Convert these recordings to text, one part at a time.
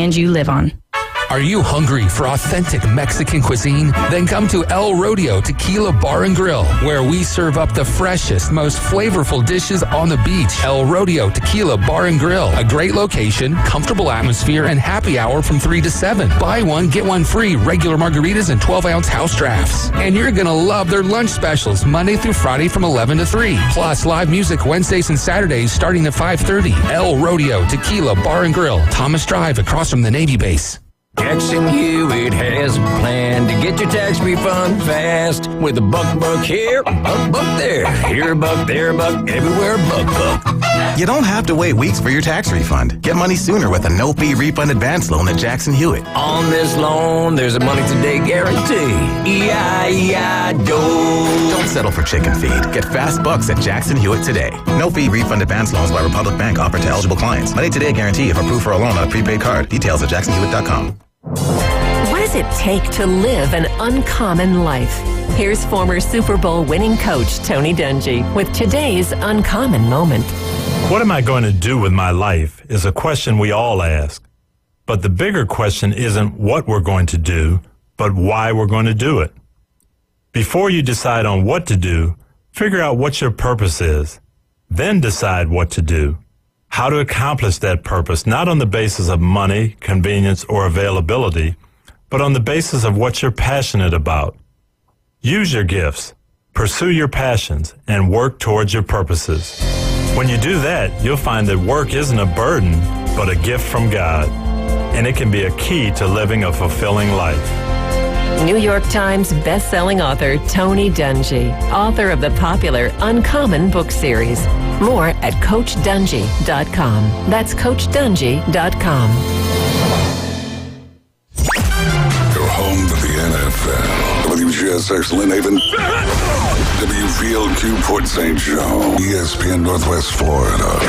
land you live on. Are you hungry for authentic Mexican cuisine? Then come to El Rodeo Tequila Bar and Grill, where we serve up the freshest, most flavorful dishes on the beach. El Rodeo Tequila Bar and Grill, a great location, comfortable atmosphere, and happy hour from 3 to 7. Buy one, get one free, regular margaritas and 12-ounce house drafts. And you're going to love their lunch specials, Monday through Friday from 11 to 3. Plus, live music Wednesdays and Saturdays starting at 5:30. El Rodeo Tequila Bar and Grill, Thomas Drive, across from the Navy base. Jackson Hewitt has a plan to get your tax refund fast with a buck here, a buck there. Here a buck, there a buck, everywhere a buck. You don't have to wait weeks for your tax refund. Get money sooner with a no-fee refund advance loan at Jackson Hewitt. On this loan, there's a money today guarantee. E-I-E-I-DO. Don't settle for chicken feed. Get fast bucks at Jackson Hewitt today. No-fee refund advance loans by Republic Bank offered to eligible clients. Money today guarantee if approved for a loan on a prepaid card. Details at jacksonhewitt.com. What does it take to live an uncommon life? Here's former Super Bowl winning coach Tony Dungy with today's uncommon moment. What am I going to do with my life is a question we all ask. But the bigger question isn't what we're going to do, but why we're going to do it. Before you decide on what to do, figure out what your purpose is. Then decide what to do. How to accomplish that purpose, not on the basis of money, convenience, or availability, but on the basis of what you're passionate about. Use your gifts, pursue your passions, and work towards your purposes. When you do that, you'll find that work isn't a burden, but a gift from God, and it can be a key to living a fulfilling life. New York Times best-selling author Tony Dungy, author of the popular Uncommon book series. More at CoachDungy.com. That's CoachDungy.com. Go home to the NFL. WGSX Lynn Haven. WVLQ Port St. Joe. ESPN Northwest Florida.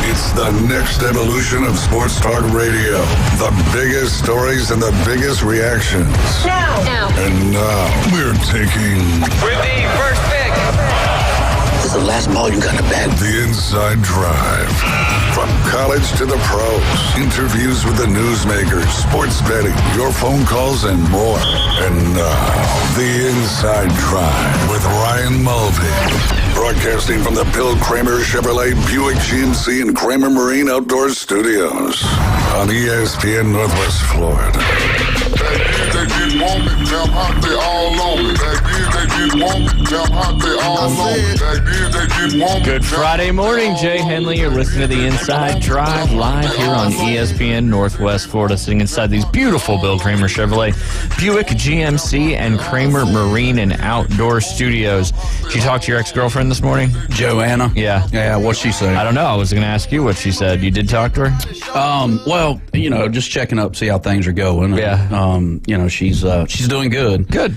It's the next evolution of sports talk radio. The biggest stories and the biggest reactions. Now. And now we're taking... With the first pick. This is the last ball you got to bat. The Inside Drive. From college to the pros. Interviews with the newsmakers, sports betting, your phone calls, and more. And now, The Inside Drive with Ryan Mulvey. Broadcasting from the Bill Kramer Chevrolet Buick GMC and Kramer Marine Outdoor Studios on ESPN Northwest Florida. They get wanted, jump hot, they all on it. They get wanted, jump hot, they all on it. Good Friday morning, Jay Henley. You're listening to the Inside Drive live here on ESPN Northwest Florida, sitting inside these beautiful Bill Kramer Chevrolet Buick GMC and Kramer Marine and Outdoor Studios. Did you talk to your ex-girlfriend this morning? Joanna? Yeah, what'd she say? I don't know. I was going to ask you what she said. You did talk to her? Well, just checking up, see how things are going. Yeah. She's doing good. Good.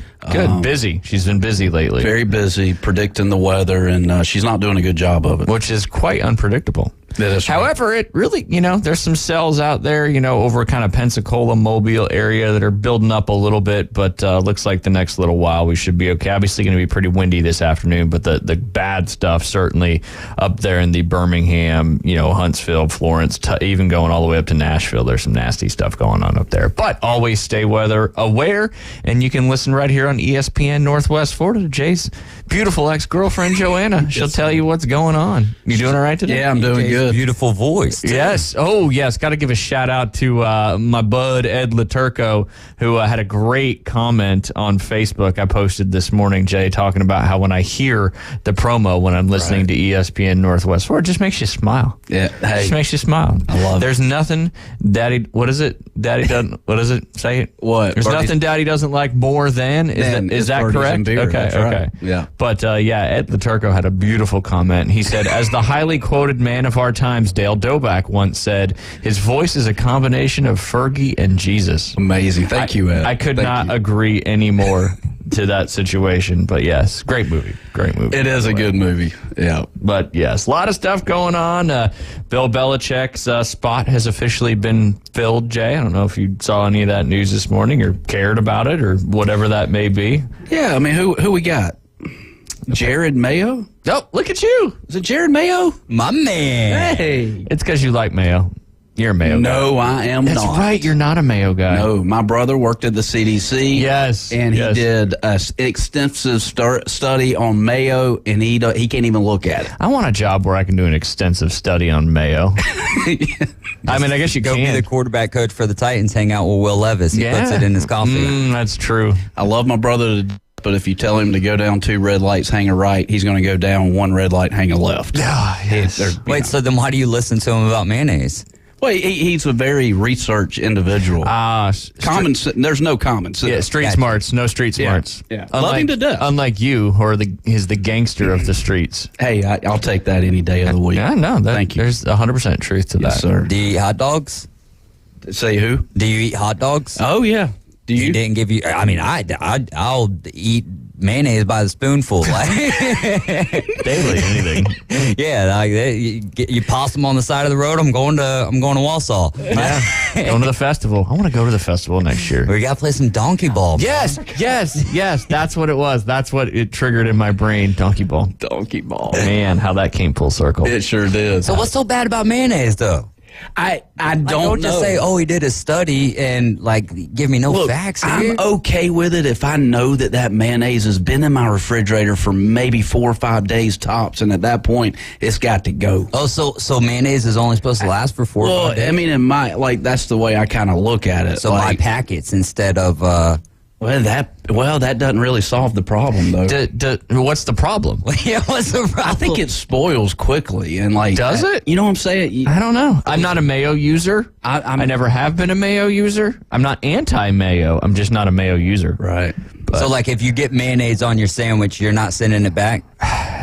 Busy. She's been busy lately. Very busy, predicting the weather, and she's not doing a good job of it. Which is quite unpredictable. That is right. However, it really, there's some cells out there, over kind of Pensacola, Mobile area that are building up a little bit, but looks like the next little while we should be okay. Obviously going to be pretty windy this afternoon, but the bad stuff certainly up there in the Birmingham, Huntsville, Florence, even going all the way up to Nashville. There's some nasty stuff going on up there, but always stay weather aware, and you can listen right here on ESPN Northwest Florida to Jay's beautiful ex-girlfriend, Joanna. She'll tell you what's going on. You doing all right today? Yeah, I'm doing good. Beautiful voice. Too. Yes. Oh, yes. Got to give a shout out to my bud, Ed Laturco, who had a great comment on Facebook I posted this morning, Jay, talking about how when I hear the promo when I'm listening to ESPN Northwest Florida, it just makes you smile. Yeah. Hey. Just makes you smile. I love There's nothing Daddy, what is it? Daddy doesn't, what is it? Say it. What? There's nothing Daddy doesn't like more than. Is that correct? Okay. Okay. Right. Yeah. But Ed Laturco had a beautiful comment. He said, as the highly quoted man of our times, Dale Doback once said, his voice is a combination of Fergie and Jesus. Amazing. Thank you, Ed. I could not agree any more to that situation. But yes, great movie. Great movie. It is a good movie. Yeah. But yes, a lot of stuff going on. Bill Belichick's spot has officially been filled, Jay. I don't know if you saw any of that news this morning or cared about it or whatever that may be. Yeah, I mean, who we got? Jared Mayo? Oh, look at you. Is it Jared Mayo? My man. Hey. It's because you like Mayo. You're a Mayo guy. No, I am That's not. right. You're not a Mayo guy. No, my brother worked at the CDC. Yes, and he yes. did an extensive study on Mayo, and he can't even look at it. I want a job where I can do an extensive study on Mayo. I mean, I guess you Go can. be the quarterback coach for the Titans, hang out with Will Levis. He puts it in his coffee. That's true. I love my brother, but if you tell him to go down 2 red lights, hang a right, he's going to go down 1 red light, hang a left. Wait, so then why do you listen to him about mayonnaise? Well, he's a very research individual. There's no common sense. Yeah, street smarts, no street smarts. Yeah. Love him to death. Unlike you, or he's the gangster of the streets. Hey, I'll take that any day of the week. Yeah, no, thank you. There's 100% truth to Yes, that. sir. Do you eat hot dogs? Say who? Do you eat hot dogs? Oh yeah. Do He you? didn't give you. I mean, I'll eat mayonnaise by the spoonful. Like, Daily, anything. yeah, like you pass them on the side of the road. I'm going to Wausau. Yeah, going to the festival. I want to go to the festival next year. We got to play some donkey ball. Yes. That's what it was. That's what it triggered in my brain. Donkey ball. Donkey ball. Man, how that came full circle. It sure did. So what's so bad about mayonnaise, though? I don't Don't just know. say, "Oh, he did a study," and like give me no Look, facts here. I'm okay with it if I know that mayonnaise has been in my refrigerator for maybe 4 or 5 days tops, and at that point, it's got to go. Oh, so mayonnaise is only supposed to last for 4 or 5 days? I mean, that's the way I kind of look at it. So my packets instead of that doesn't really solve the problem though. What's the problem? yeah, what's the problem? I think it spoils quickly and Does it? You know what I'm saying? I don't know. I'm not a mayo user. I never have been a mayo user. I'm not anti-mayo. I'm just not a mayo user. Right. So like if you get mayonnaise on your sandwich, you're not sending it back.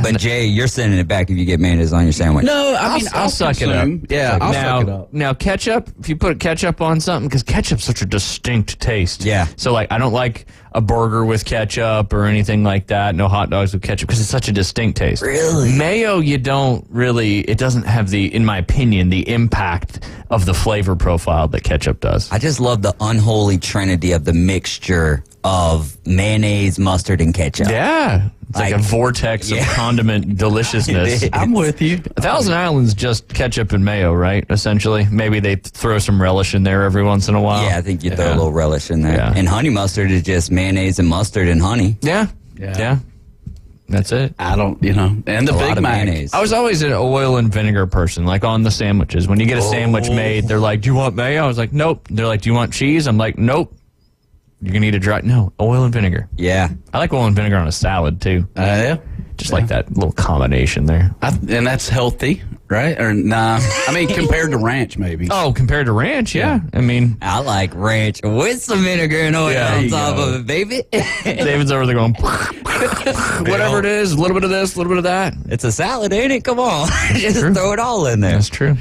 But Jay, you're sending it back if you get mayonnaise on your sandwich. No, I mean I'll suck it up. Yeah, I'll suck it up. Now ketchup, if you put ketchup on something, because ketchup's such a distinct taste. Yeah. So like I don't like a burger with ketchup or anything like that. No hot dogs with ketchup because it's such a distinct taste. Really? Mayo, you don't really. It doesn't have in my opinion, the impact of the flavor profile that ketchup does. I just love the unholy trinity of the mixture of mayonnaise, mustard, and ketchup. Yeah. It's like a vortex of condiment deliciousness. I'm with you. Thousand Island's just ketchup and mayo, right? Essentially. Maybe they throw some relish in there every once in a while. Yeah, I think you throw a little relish in there. Yeah. And honey mustard is just mayonnaise and mustard and honey. Yeah. That's it. I don't, and the A lot Big of Mac. mayonnaise. I was always an oil and vinegar person, like on the sandwiches. When you get a sandwich made, they're like, "Do you want mayo?" I was like, "Nope." They're like, "Do you want cheese?" I'm like, "Nope." You're gonna need oil and vinegar. Yeah. I like oil and vinegar on a salad too. Yeah. Just like that little combination there. And that's healthy, right? Or nah? I mean, compared to ranch, maybe. Oh, compared to ranch, yeah. I mean, I like ranch with some vinegar and oil Yeah, there on you top go. of it, baby. David's over there going, whatever it is, a little bit of this, a little bit of that. It's a salad, ain't it? Come on. Just true. throw it all in there. That's true.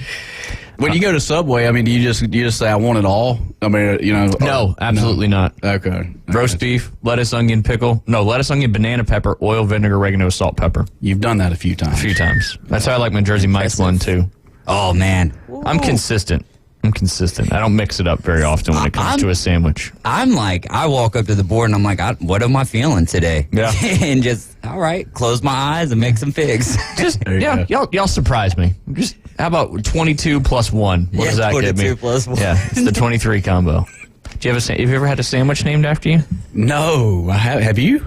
When you go to Subway, I mean, do you just say I want it all? I mean, No, absolutely not. Okay. Roast beef, lettuce, onion, pickle. No, lettuce, onion, banana, pepper, oil, vinegar, oregano, salt, pepper. You've done that a few times. A few times. That's how I like my Jersey Mike's one too. Oh, man. I'm consistent. I don't mix it up very often when it comes to a sandwich. I'm like, I walk up to the board and I'm like, what am I feeling today? Yeah. And just, all right, close my eyes and make some figs. Just There you go. y'all surprise me. Just how about 22 plus 1? What does that get me? 22 plus 1. Yeah, it's the 23 combo. Do you have have you ever had a sandwich named after you? No, I have you?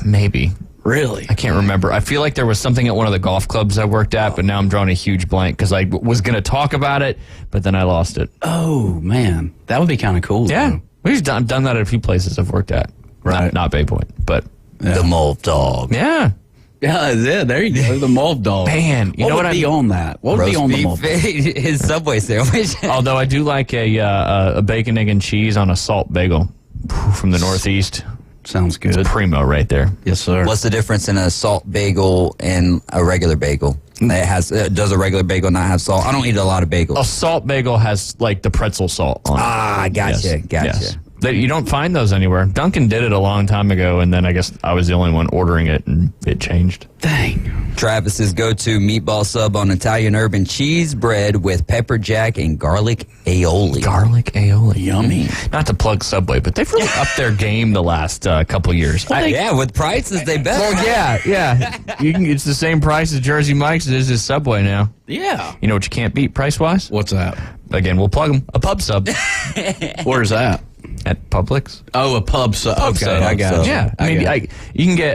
Maybe. Really? I can't remember. I feel like there was something at one of the golf clubs I worked at, but now I'm drawing a huge blank because I was going to talk about it, but then I lost it. Oh man, that would be kind of cool. Yeah, we've done that at a few places I've worked at. Right. Not Bay Point, but The Mole Dog. yeah. Yeah, there you go. The Mole Dog. Man, you what know would what be on that? What would be Roast on the beef, Mole Dog? his Subway sandwich. Although I do like a bacon, egg, and cheese on a salt bagel from the Northeast. Sounds good. Primo right there. Yes, sir. What's the difference in a salt bagel and a regular bagel? Does a regular bagel not have salt? I don't eat a lot of bagels. A salt bagel has like the pretzel salt on it. Gotcha. Yes. You don't find those anywhere. Duncan did it a long time ago, and then I guess I was the only one ordering it, and it changed. Dang. Travis's go-to meatball sub on Italian urban cheese bread with pepper jack and garlic aioli. Garlic aioli. Yummy. Not to plug Subway, but they've really upped their game the last couple years. Yeah, with prices, they better. Well, yeah. It's the same price as Jersey Mike's as it is as Subway now. Yeah. You know what you can't beat price-wise? What's that? again, we'll plug them. A pub sub Where's that? at Publix. Oh, a pub sub. Okay, sub. I got you. Yeah, I mean,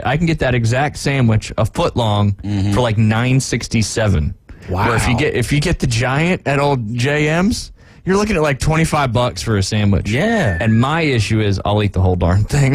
I can get that exact sandwich, a foot long, for like $9.67. Wow. Where if you get the giant at old JM's, you're looking at like $25 for a sandwich. Yeah. And my issue is I'll eat the whole darn thing.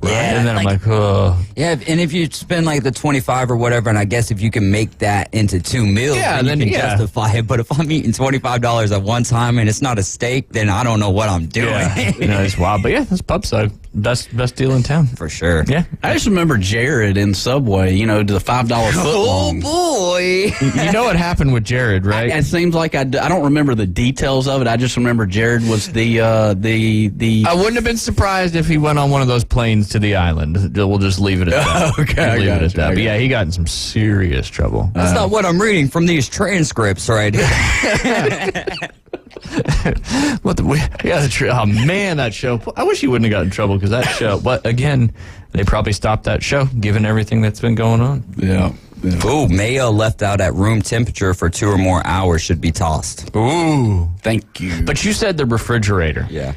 Yeah, And then I'm like- like, oh. Yeah, and if you spend like the 25 or whatever, and I guess if you can make that into 2 meals, Yeah, then you then, can yeah. justify it. But if I'm eating $25 at one time and it's not a steak, then I don't know what I'm doing. Yeah. It's wild. But yeah, that's pub sub. Best deal in town. For sure. Yeah. I just remember Jared in Subway, to the $5 foot Oh long. boy. You know what happened with Jared, right? It seems like I don't remember the details of it. I just remember Jared was the I wouldn't have been surprised if he went on one of those planes to the island. We'll just leave it at that. Okay, I Leave got it at you, that. I But got yeah, he got in some serious trouble. That's not what I'm reading from these transcripts right here. Oh man, that show. I wish he wouldn't have got in trouble because that show. But again, they probably stopped that show given everything that's been going on. Yeah. Ooh, mayo left out at room temperature for 2 or more hours should be tossed. Ooh, Thank you. but you said the refrigerator. Yeah.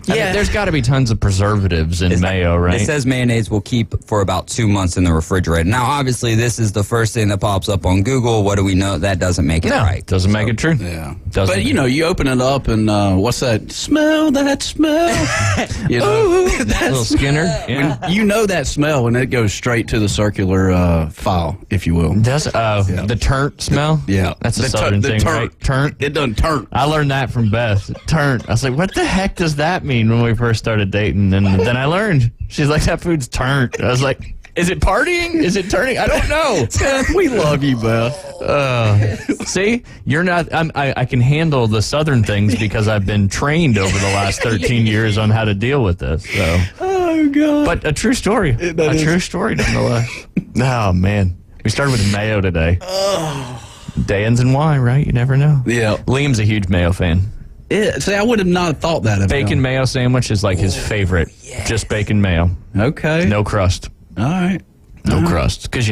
I mean, there's got to be tons of preservatives in mayo, right? It says mayonnaise will keep for about 2 months in the refrigerator. Now, obviously, this is the first thing that pops up on Google. What do we know? That doesn't make it right. Doesn't make it true. Yeah. Doesn't. But you open it up and what's that? Smell that smell. Little Skinner. Yeah. That smell when it goes straight to the circular file, if you will. Does the turnt smell? Yeah. That's a The southern the thing, turnt. right? Turnt. It doesn't turn. I learned that from Beth. Turnt. I was like, what the heck does that mean when we first started dating? And then I learned. She's like, that food's turnt. I was like, is it partying? Is it turning? I don't know. We love you, Beth. See, you're not. I can handle the southern things because I've been trained over the last 13 years on how to deal with this. So, Oh, God. but a true story. True story, nonetheless. Oh man, we started with mayo today. Day ends in Y, right? You never know. Yeah. Liam's a huge mayo fan. See, I would have not thought that of Bacon him. mayo sandwich is like his favorite. Just bacon mayo, Okay. no crust, All right. no crust. Because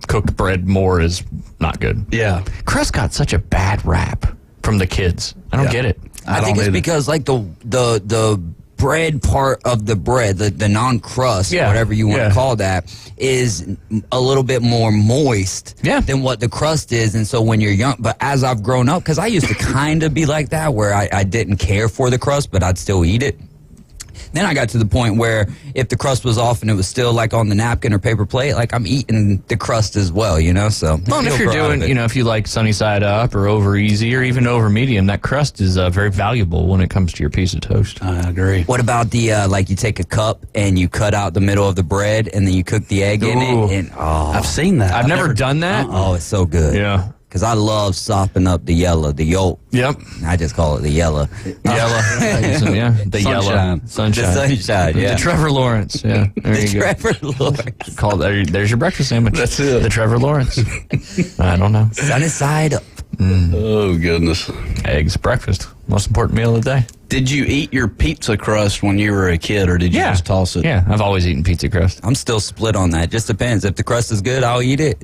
cooked bread more is not good. Yeah. Crust got such a bad rap from the kids. I don't get it. I think don't it's either. because like the bread part of the bread, the non-crust, Yeah, whatever you want yeah. to call that, is a little bit more moist than what the crust is. And so when you're young, but as I've grown up, because I used to kind of be like that, where I didn't care for the crust, but I'd still eat it. Then I got to the point where if the crust was off and it was still like on the napkin or paper plate, like I'm eating the crust as well, So Well, and if you'll you're grow out of doing, it. if you like sunny side up or over easy or even over medium, that crust is very valuable when it comes to your piece of toast. I agree. What about the like you take a cup and you cut out the middle of the bread and then you cook the egg in Ooh. it? And I've seen that. I've never done that. oh, it's so good. Yeah. Because I love sopping up the yolk. Yep. I just call it the yellow. Yellow. Yeah. The yellow. Sunshine. Sunshine. The sunshine, yeah. The Trevor Lawrence. Yeah. There The you go. Trevor Lawrence. There's your breakfast sandwich. That's it. The Trevor Lawrence. I don't know. Sunny side up. Oh, goodness. Eggs, breakfast. Most important meal of the day. Did you eat your pizza crust when you were a kid, or did you just toss it? Yeah. I've always eaten pizza crust. I'm still split on that. Just depends. If the crust is good, I'll eat it.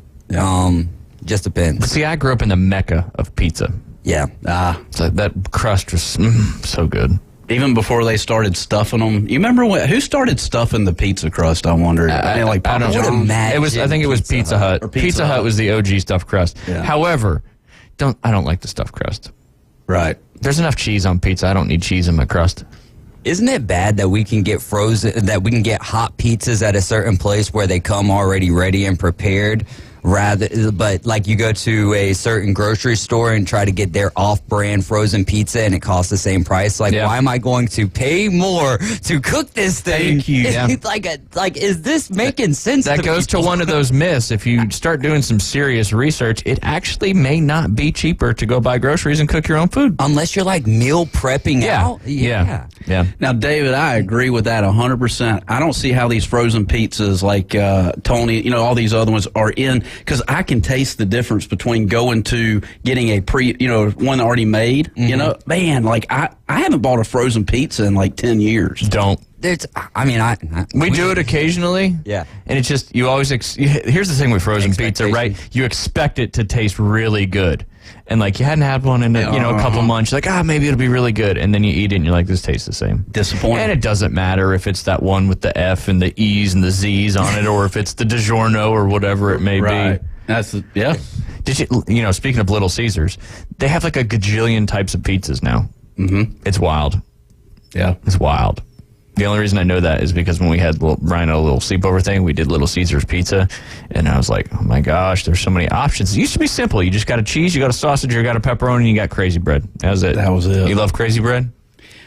Just depends. See, I grew up in the mecca of pizza. Yeah. So that crust was so good. Even before they started stuffing them. You remember who started stuffing the pizza crust, I wonder? Like I Papa don't John's? imagine. I think it was Pizza Hut. Or Pizza Hut was the OG stuffed crust. Yeah. However, I don't like the stuffed crust. Right. There's enough cheese on pizza. I don't need cheese in my crust. Isn't it bad that we can get hot pizzas at a certain place where they come already ready and prepared? But like you go to a certain grocery store and try to get their off-brand frozen pizza and it costs the same price. Like, why am I going to pay more to cook this thing? Thank you. Yeah. Like, is this making sense? That goes to one of those myths. If you start doing some serious research, it actually may not be cheaper to go buy groceries and cook your own food. Unless you're like meal prepping out. Yeah. Now, David, I agree with that 100%. I don't see how these frozen pizzas like Tony, all these other ones are in, because I can taste the difference between going to getting a one already made. Man, like I haven't bought a frozen pizza in like 10 years. Don't. We do it occasionally. Yeah. And it's just, you always, here's the thing with frozen pizza, right? You expect it to taste really good. and like you hadn't had one in a couple months. You're like, maybe it'll be really good, and then you eat it and you're like, this tastes the same. Disappointing. And it doesn't matter if it's that one with the F and the E's and the Z's on it, or if it's the DiGiorno or whatever it may be. That's Did you speaking of Little Caesars, they have like a gajillion types of pizzas now. Mm-hmm. It's wild. Yeah, it's wild. The only reason I know that is because when we had Ryan a little sleepover thing, we did Little Caesars pizza, and I was like, oh my gosh, there's so many options. It used to be simple. You just got a cheese, you got a sausage, you got a pepperoni, and you got crazy bread. That was it. That was it. You love crazy bread?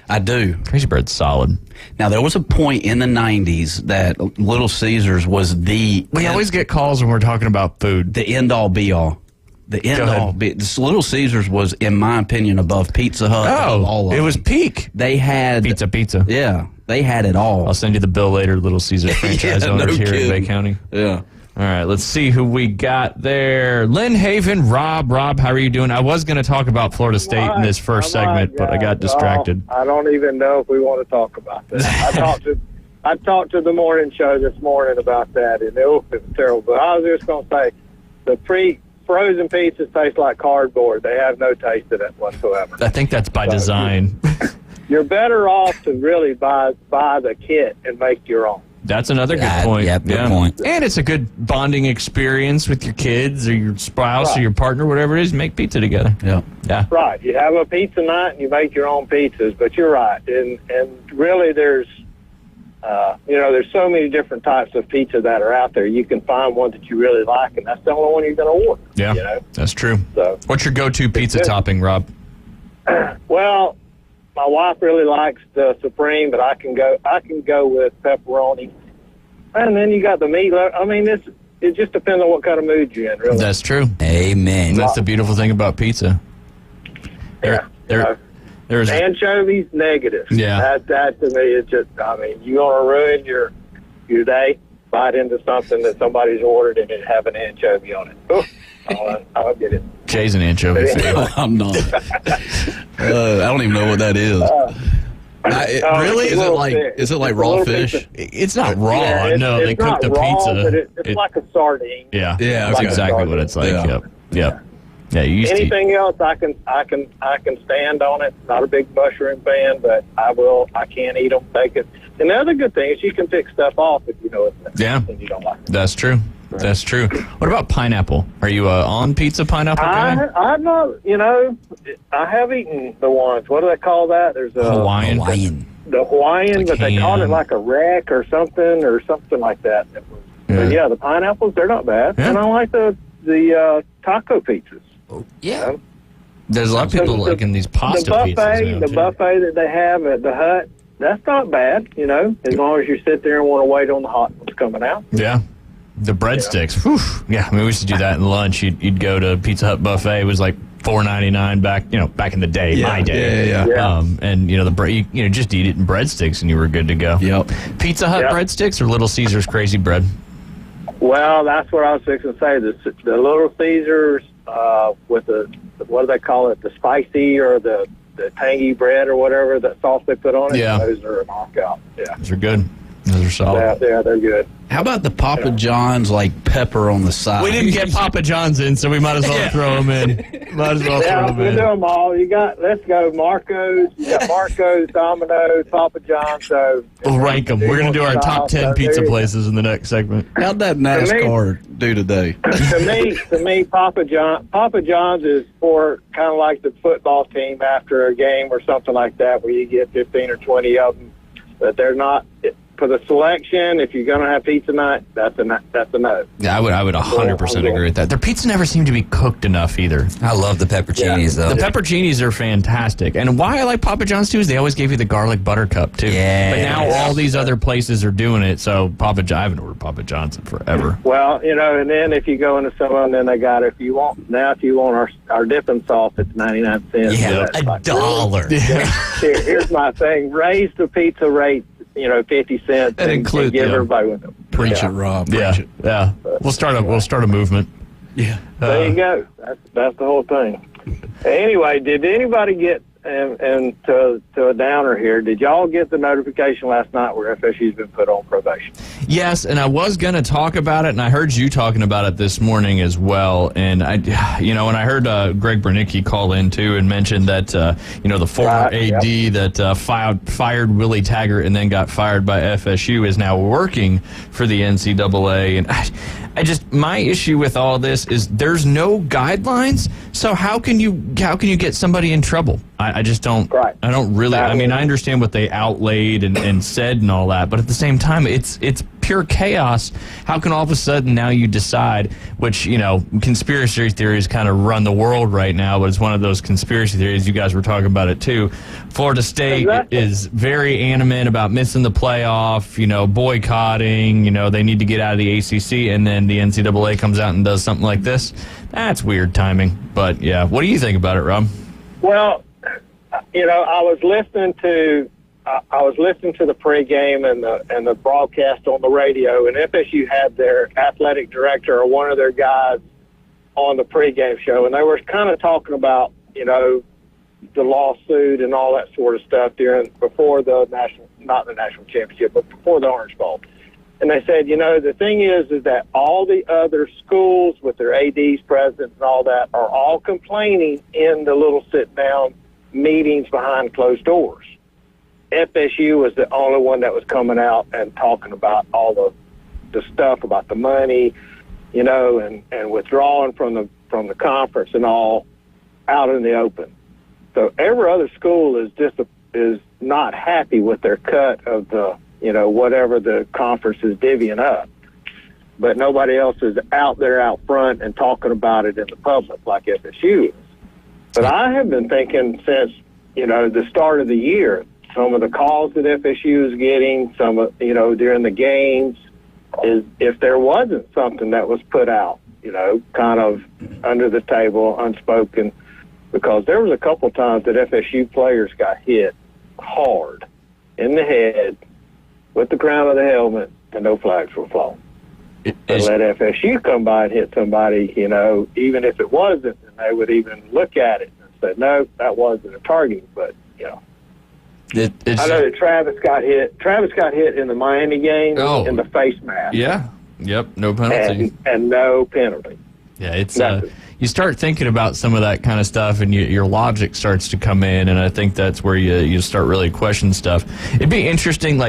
I do. Crazy bread's solid. Now, there was a point in the 90s that Little Caesars was the... We always get calls when we're talking about food. The end-all, be-all. The end-all. Little Caesars was, in my opinion, above Pizza Hut. Oh, it was peak. They had... Pizza. Yeah, they had it all. I'll send you the bill later, Little Caesars franchise owners here in Bay County. Yeah. All right, let's see who we got there. Lynn Haven, Rob, how are you doing? I was going to talk about Florida State in this first segment, but I got distracted. I don't even know if we want to talk about that. I talked to the morning show this morning about that, and it was terrible. But I was just going to say, the frozen pizzas taste like cardboard. They have no taste in it whatsoever. I think that's by design. You're better off to really buy the kit and make your own. That's another good point. Yeah, good point. And it's a good bonding experience with your kids or your spouse or your partner, whatever it is. Make pizza together. Yeah. Right. You have a pizza night and you make your own pizzas. But you're right. And really, there's so many different types of pizza that are out there. You can find one that you really like, and that's the only one you're going to order. Yeah, that's true. So, what's your go-to pizza topping, Rob? Well, my wife really likes the Supreme, but I can go with pepperoni. And then you got the meatloaf. I mean, it just depends on what kind of mood you're in, really. That's true. Amen. That's the beautiful thing about pizza. There's anchovies, negative. Yeah. That to me is just, I mean, you want to ruin your day, bite into something that somebody's ordered and it have an anchovy on it. Oh, I'll get it. Jay's an anchovy fan. I'm not. I don't even know what that is. Really? Is it like raw fish? It's not raw. Yeah, they cook the raw, pizza. But it's like a sardine. Yeah. Yeah. That's exactly what it's like. Yep. Yeah. You used Anything else, I can stand on it. Not a big mushroom fan, but I can't eat them. Take it. And the other good thing is you can pick stuff off if you know it's and you don't like it. That's true. Right. That's true. What about pineapple? Are you on pizza pineapple guy? I'm not. I have eaten the ones. What do they call that? There's a Hawaiian. The Hawaiian, but they call it like a wreck or something like that. But the pineapples, they're not bad. Yeah. And I like the taco pizzas. Yeah. There's a lot of people liking these pasta pizzas. The buffet that they have at the Hut, that's not bad, as long as you sit there and want to wait on the hot ones coming out. Yeah. The breadsticks. Whew. Yeah, I mean, we used to do that in lunch. You'd go to Pizza Hut buffet. It was like $4.99 back in the day, my day. Yeah. And you just eat it in breadsticks and you were good to go. Yep. Pizza Hut breadsticks or Little Caesars crazy bread? Well, that's what I was fixing to say. The Little Caesars with the what do they call it? The spicy or the tangy bread or whatever, that sauce they put on it. Yeah. Those are a knockout. Yeah. Those are good. Those are solid. Yeah, they're good. How about the Papa John's, like pepper on the side? We didn't get Papa John's in, so we might as well throw them in. We'll do them all. Let's go Marco's. You got Marco's, Domino's, Papa John's. So we'll rank them. We're going to do our top 10 pizza places in the next segment. How'd that NASCAR do today? To me, Papa John's is for kind of like the football team after a game or something like that, where you get 15 or 20 of them. But they're not. For the selection, if you're going to have pizza night, that's a no. Yeah, I would 100% agree with that. Their pizza never seemed to be cooked enough either. I love the pepperoncinis, though. The pepperoncinis are fantastic. And why I like Papa John's, too, is they always give you the garlic butter cup, too. Yeah. But now all these other places are doing it, so I haven't ordered Papa John's in forever. Well, and then if you go into some of them, then they got it. If you want our dipping sauce, it's 99 cents. Yeah, $1. Yeah. Here's my thing. Raise the pizza rate, 50 cents and give everybody with them. Preach it, Rob. Preach it. Yeah. We'll start a movement. Yeah. There you go. That's the whole thing. Anyway, did anybody get and to a downer here, did y'all get the notification last night where FSU's been put on probation? Yes, and I was going to talk about it, and I heard you talking about it this morning as well. And and I heard Greg Bernicki call in too and mention that the former AD that fired Willie Taggart and then got fired by FSU is now working for the NCAA. And my issue with all this is there's no guidelines. So how can you get somebody in trouble? I just don't. Right. I don't really. I mean, I understand what they outlaid and said and all that, but at the same time, it's pure chaos. How can all of a sudden now you decide, which, conspiracy theories kind of run the world right now, but it's one of those conspiracy theories. You guys were talking about it too. Florida State is very animate about missing the playoff, boycotting, they need to get out of the ACC, and then the NCAA comes out and does something like this. That's weird timing. But yeah, what do you think about it, Rob? Well, I was listening to the pregame and the broadcast on the radio, and FSU had their athletic director or one of their guys on the pregame show, and they were kind of talking about the lawsuit and all that sort of stuff before the not the national championship, but before the Orange Bowl. And they said, the thing is that all the other schools with their ADs, presidents, and all that are all complaining in the little sit-down meetings behind closed doors. FSU was the only one that was coming out and talking about all the stuff about the money, and withdrawing from the conference and all out in the open. So every other school is not happy with their cut of the whatever the conference is divvying up. But nobody else is out there out front and talking about it in the public like FSU is. But I have been thinking since, the start of the year, some of the calls that FSU is getting, during the games, is if there wasn't something that was put out, kind of under the table, unspoken, because there was a couple times that FSU players got hit hard in the head with the crown of the helmet and no flags were flown. But let FSU come by and hit somebody, even if it wasn't, and they would even look at it and say, no, that wasn't a target. But, I know that Travis got hit. Travis got hit in the Miami game in the face mask. Yeah. Yep. No penalty. And no penalty. Yeah, it's you start thinking about some of that kind of stuff, and your logic starts to come in, and I think that's where you start really questioning stuff. It'd be interesting,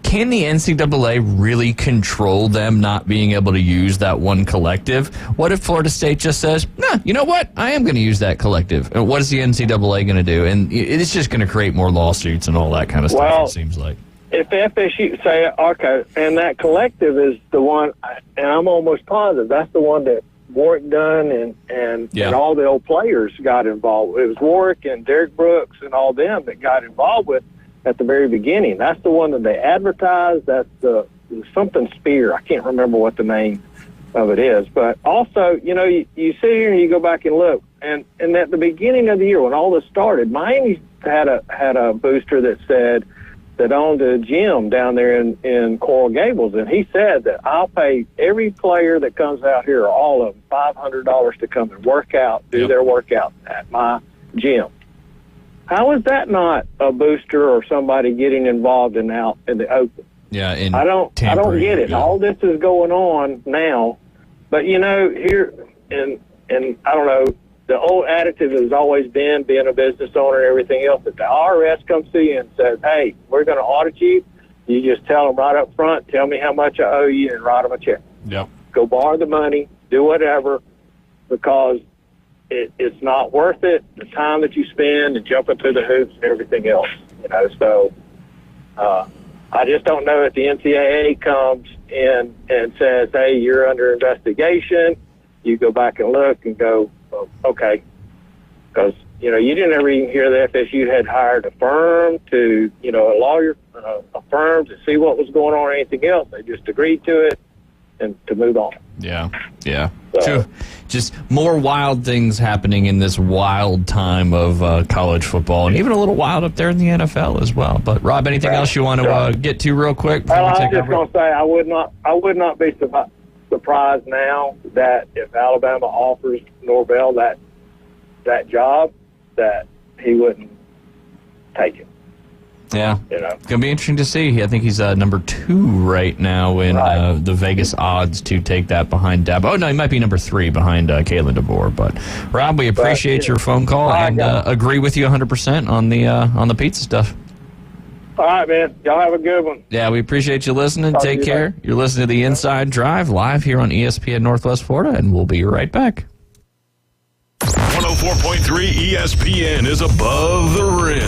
can the NCAA really control them not being able to use that one collective? What if Florida State just says, nah, you know what? I am going to use that collective. And what is the NCAA going to do? And it's just going to create more lawsuits and all that kind of stuff, it seems like. If FSU say, okay, and that collective is the one, and I'm almost positive that's the one that Warwick Dunn and all the old players got involved with. It was Warwick and Derek Brooks and all them that got involved with at the very beginning. That's the one that they advertised. That's the something Spear. I can't remember what the name of it is. But also, you sit here and you go back and look, and at the beginning of the year when all this started, Miami had a booster that said that owned a gym down there in Coral Gables, and he said that I'll pay every player that comes out here, or all of them, $500 to come and work out, do their workout at my gym. How is that not a booster or somebody getting involved out in the open? Yeah, I don't get it. Yeah. All this is going on now, but here and I don't know. The old attitude has always been, being a business owner and everything else, that the IRS comes to you and says, hey, we're going to audit you. You just tell them right up front, tell me how much I owe you, and write them a check. Yep. Go borrow the money, do whatever, because it's not worth it, the time that you spend and jumping through the hoops and everything else. So I just don't know if the NCAA comes in and says, hey, you're under investigation. You go back and look and go, okay, because you didn't ever even hear that FSU had hired a firm to, a lawyer, a firm to see what was going on or anything else. They just agreed to it and to move on. Yeah. So, just more wild things happening in this wild time of college football, and even a little wild up there in the NFL as well. But Rob, anything else you want to get to real quick? Well, I was just going to say I would not be surprised now that if Alabama offers Norvell that job, that he wouldn't take it. Yeah. You know? It's going to be interesting to see. I think he's number 2 right now in the Vegas odds to take that behind Dabo. Oh, no, he might be number 3 behind Kalen DeBoer. But, Rob, we appreciate your phone call and agree with you 100% on the pizza stuff. All right, man. Y'all have a good one. Yeah, we appreciate you listening. Take care. You're listening to The Inside Drive live here on ESPN Northwest Florida, and we'll be right back. 104.3 ESPN is above the rim.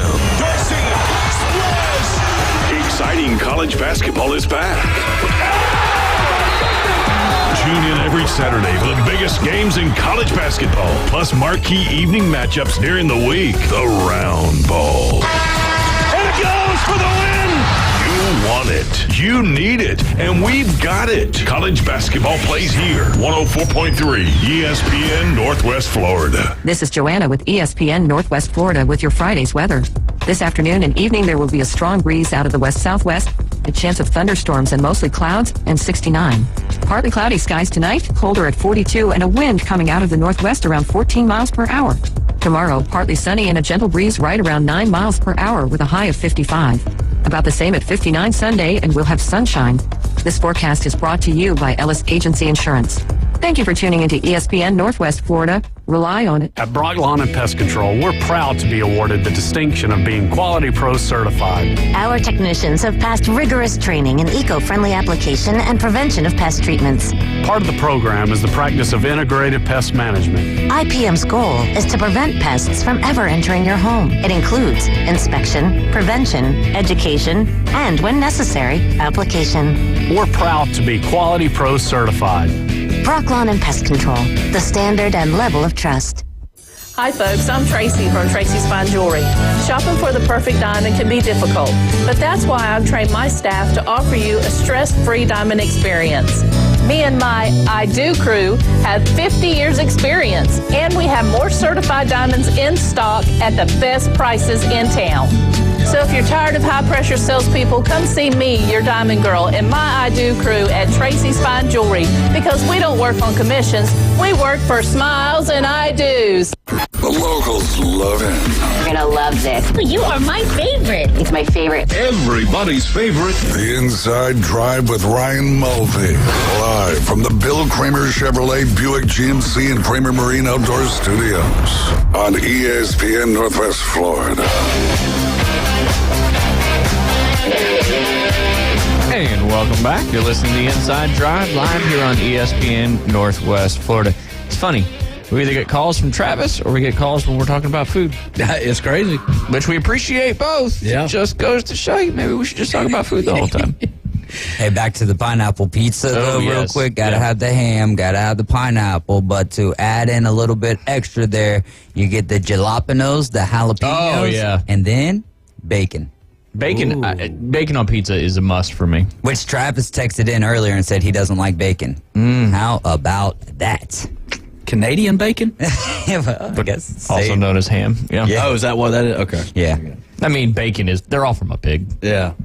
Exciting college basketball is back. Tune in every Saturday for the biggest games in college basketball, plus marquee evening matchups during the week. The Round Ball. And it goes for the win! You want it, you need it, and we've got it. College basketball plays here. 104.3 ESPN Northwest Florida. This is Joanna with ESPN Northwest Florida with your Friday's weather. This afternoon and evening there will be a strong breeze out of the west-southwest, a chance of thunderstorms and mostly clouds, and 69. Partly cloudy skies tonight, colder at 42, and a wind coming out of the northwest around 14 miles per hour. Tomorrow, partly sunny and a gentle breeze right around 9 miles per hour with a high of 55. About the same at 59 Sunday, and we'll have sunshine. This forecast is brought to you by Ellis Agency Insurance. Thank you for tuning into ESPN Northwest Florida. Rely on it. At Brock Lawn and Pest Control, we're proud to be awarded the distinction of being Quality Pro certified. Our technicians have passed rigorous training in eco-friendly application and prevention of pest treatments. Part of the program is the practice of integrated pest management. IPM's goal is to prevent pests from ever entering your home. It includes inspection, prevention, education, and, when necessary, application. We're proud to be Quality Pro certified. Brock Lawn and Pest Control, the standard and level of trust. Hi folks, I'm Tracy from Tracy's Fine Jewelry. Shopping for the perfect diamond can be difficult, but that's why I've trained my staff to offer you a stress-free diamond experience. Me and my I Do crew have 50 years experience, and we have more certified diamonds in stock at the best prices in town. So if you're tired of high-pressure salespeople, come see me, your diamond girl, and my I Do crew at Tracy's Fine Jewelry, because we don't work on commissions. We work for smiles and I Do's. The locals love it. You're gonna love this. You are my favorite. It's my favorite. Everybody's favorite. The Inside Drive with Ryan Mulvey. Live from the Bill Kramer Chevrolet Buick GMC and Kramer Marine Outdoor Studios on ESPN Northwest Florida. And welcome back. You're listening to The Inside Drive live here on ESPN Northwest Florida. It's funny. We either get calls from Travis or we get calls when we're talking about food. It's crazy. Which we appreciate both. Yeah. It just goes to show you, maybe we should just talk about food the whole time. Hey, back to the pineapple pizza though, real quick. Gotta have the ham, gotta have the pineapple, but to add in a little bit extra there, you get the jalapenos, the jalapenos, and then bacon. Bacon on pizza is a must for me. Which Travis texted in earlier and said he doesn't like bacon. How about that? Canadian bacon? Well, I guess also known as ham. Yeah. Oh, is that what that is? Okay. Yeah. I mean, bacon is, they're all from a pig. Yeah.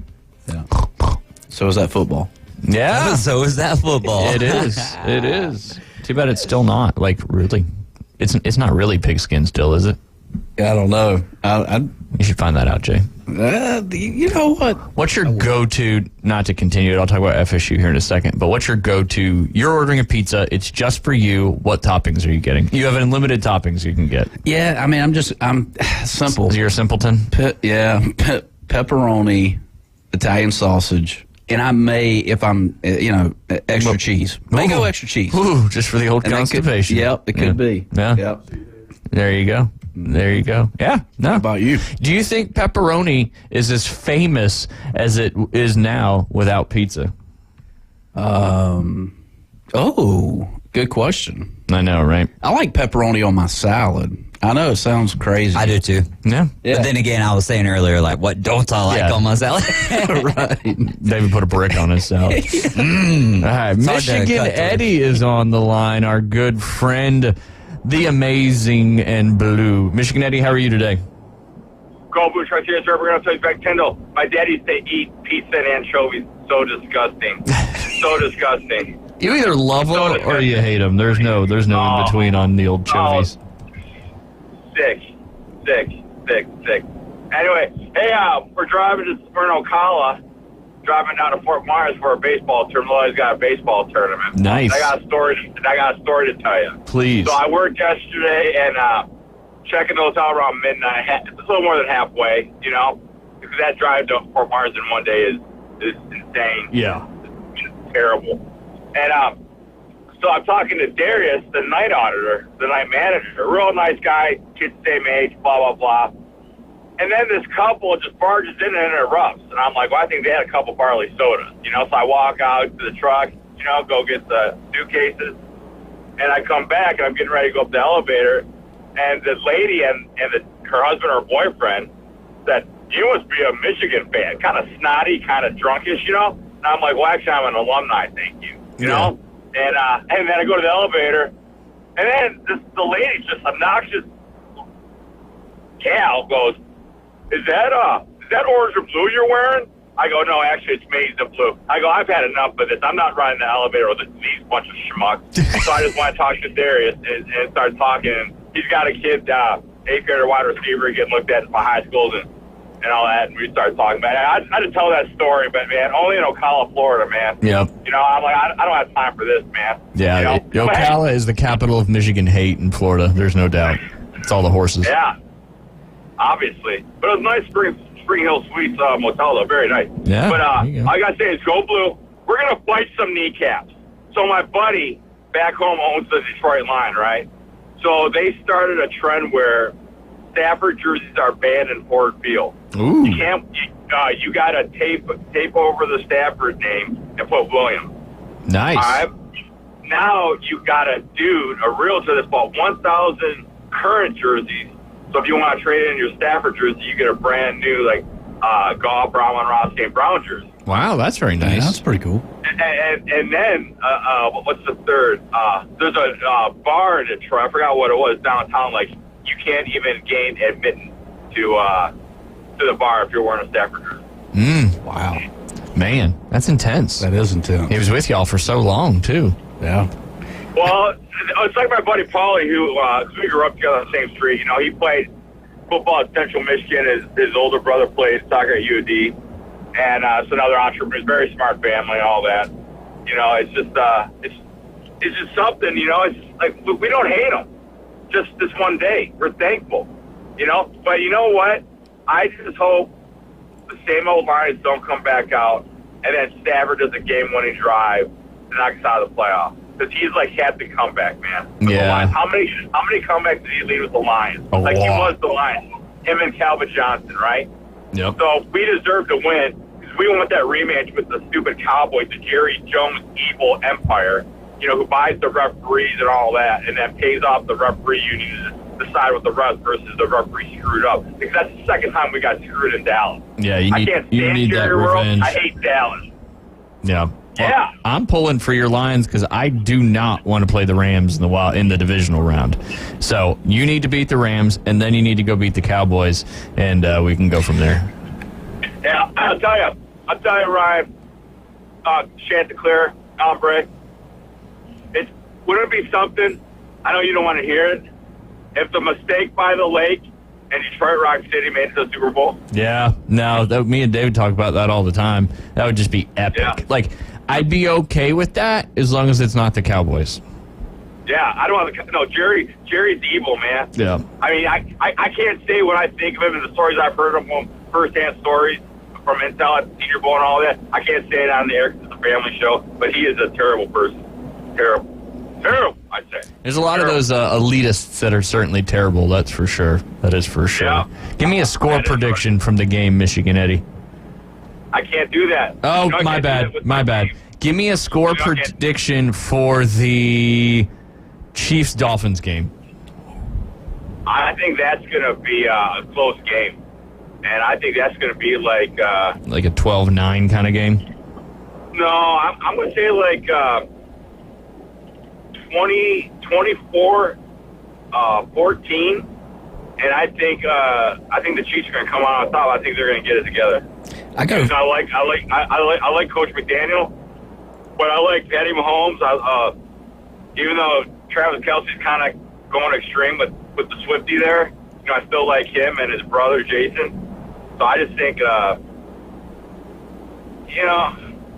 So is that football. Yeah. So is that football. It is. It is. Too bad it's still not, like, really. It's not really pigskin still, is it? I don't know. You should find that out, Jay. You know what? What's your go-to, not to continue it, I'll talk about FSU here in a second, but what's your go-to, you're ordering a pizza, it's just for you, what toppings are you getting? You have unlimited toppings you can get. Yeah, I mean, I'm simple. You're a simpleton? Pepperoni, Italian sausage, and I may, if I'm, extra cheese. May go extra cheese. Ooh, just for the old constipation. It could be. Yeah. Yep. There you go. There you go. Yeah. No. How about you? Do you think pepperoni is as famous as it is now without pizza? Oh, good question. I know, right? I like pepperoni on my salad. I know it sounds crazy. I do too. Yeah. But then again, I was saying earlier, like, what don't I like on my salad? Right. David put a brick on his salad. All right. Michigan Eddie is on the line, our good friend, the amazing and blue. Michigan Eddie, how are you today? Go Blue Chartiers, we're going to take back Kendall. My dad used to eat pizza and anchovies. So disgusting. So disgusting. You either love them or you hate them. There's no in between on the old chovies. Sick. Anyway, hey, we're driving to Ocala, driving down to Fort Myers for a baseball tournament. Lloyd's got a baseball tournament. Nice. I got a story to tell you. Please. So I worked yesterday and checking those out around midnight. It's a little more than halfway, you know, because that drive to Fort Myers in one day is insane. Yeah. It's terrible. And so I'm talking to Darius, the night auditor, the night manager, a real nice guy, kids same age, blah, blah, blah. And then this couple just barges in and interrupts. And I'm like, well, I think they had a couple barley sodas, you know. So I walk out to the truck, you know, go get the suitcases. And I come back, and I'm getting ready to go up the elevator. And the lady and her husband or boyfriend said, you must be a Michigan fan, kind of snotty, kind of drunkish, you know. And I'm like, well, actually, I'm an alumni, thank you, you know. And then I go to the elevator, and then the lady, just obnoxious gal, goes, Is that orange and blue you're wearing? I go, no, actually, it's maize and blue. I go, I've had enough of this. I'm not riding the elevator with these bunch of schmucks. So I just want to talk to Darius and start talking. And he's got a kid, 8th grader wide receiver, getting looked at by high schools and all that. And we started talking about it. I had to tell that story, but, man, only in Ocala, Florida, man. Yep. You know, I'm like, I don't have time for this, man. Yeah, you know? Ocala is the capital of Michigan hate in Florida. There's no doubt. It's all the horses. Yeah, obviously. But it was nice Spring Hill Suites motel, though. Very nice. Yeah, but all I got to say is go blue. We're going to fight some kneecaps. So my buddy back home owns the Detroit Line, right? So they started a trend where Stafford jerseys are banned in Ford Field. Ooh. You can't. You got to tape over the Stafford name and put Williams. Nice. All right? Now you got a realtor that's bought 1,000 current jerseys. So if you want to trade in your Stafford jersey, you get a brand new Goff, Brown, and Ross St. Brown jersey. Wow, that's very nice. Yeah, that's pretty cool. And then what's the third? There's a bar in Detroit. I forgot what it was downtown. Like you can't even gain admittance to the bar if you're wearing a Stafford jersey. Wow, man, that's intense. That is intense. He was with y'all for so long too. Yeah. Well, it's like my buddy Paulie, who we grew up together on the same street. You know, he played football at Central Michigan. His older brother played soccer at UD, and so now they're entrepreneurs. Very smart family, and all that. You know, it's just something. You know, it's like we don't hate them. Just this one day, we're thankful. You know, but you know what? I just hope the same old Lions don't come back out, and then Stafford does a game-winning drive to knock us out of the playoffs. Because he's like had the comeback, man. With the Lions. How many comebacks did he lead with the Lions? A lot. He was the Lions. Him and Calvin Johnson, right? Yep. So we deserve to win because we want that rematch with the stupid Cowboys, the Jerry Jones evil empire, you know, who buys the referees and all that, and then pays off the referee union to decide with the refs versus the referee screwed up. Because that's the second time we got screwed in Dallas. Yeah, I can't stand that Jerry World. revenge. I hate Dallas. Yeah. Well, Yeah. I'm pulling for your Lions because I do not want to play the Rams in the divisional round. So you need to beat the Rams, and then you need to go beat the Cowboys, and we can go from there. Yeah, I'll tell you, Ryan, Chanticleer, hombre, wouldn't it be something, I know you don't want to hear it, if the mistake by the lake and Detroit Rock City made it to the Super Bowl? Yeah, no, me and David talk about that all the time. That would just be epic. Yeah. Like, I'd be okay with that as long as it's not the Cowboys. Yeah, I don't want to. No, Jerry's evil, man. Yeah. I mean, I can't say what I think of him and the stories I've heard of him, first-hand stories from Intel at the Senior Bowl and all that. I can't say it on the air because it's a family show, but he is a terrible person. Terrible, I'd say. There's a lot of those elitists that are certainly terrible, that's for sure. That is for sure. Yeah. Give me a score prediction from the game, Michigan Eddie. I can't do that. Oh, You know, I my can't do that bad. with My bad. team. Give me a score prediction for the Chiefs-Dolphins game. I think that's going to be a close game. And I think that's going to be like a 12-9 kind of game? no, I'm going to say like 24-14. And I think the Chiefs are going to come out on top. I think they're going to get it together. I like Coach McDaniel, but I like Patty Mahomes. Even though Travis Kelce's kind of going extreme with the Swiftie there, you know, I still like him and his brother Jason. So I just think,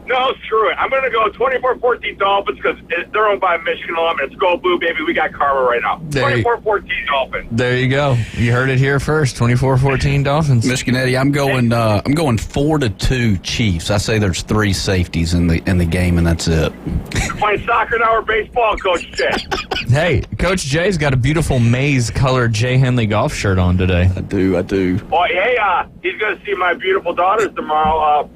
no, screw it. I'm going to go 24-14 Dolphins because they're owned by Michigan alum. It's Go Blue, baby. We got karma right now. 24-14 Dolphins. There you go. You heard it here first. 24-14 Dolphins. Michigan Eddie, I'm going 4-2 Chiefs. I say there's 3 safeties in the game, and that's it. You're playing soccer now or baseball, Coach Jay? Hey, Coach Jay's got a beautiful maize-colored Jay Henley golf shirt on today. I do. Oh, hey, he's going to see my beautiful daughters tomorrow.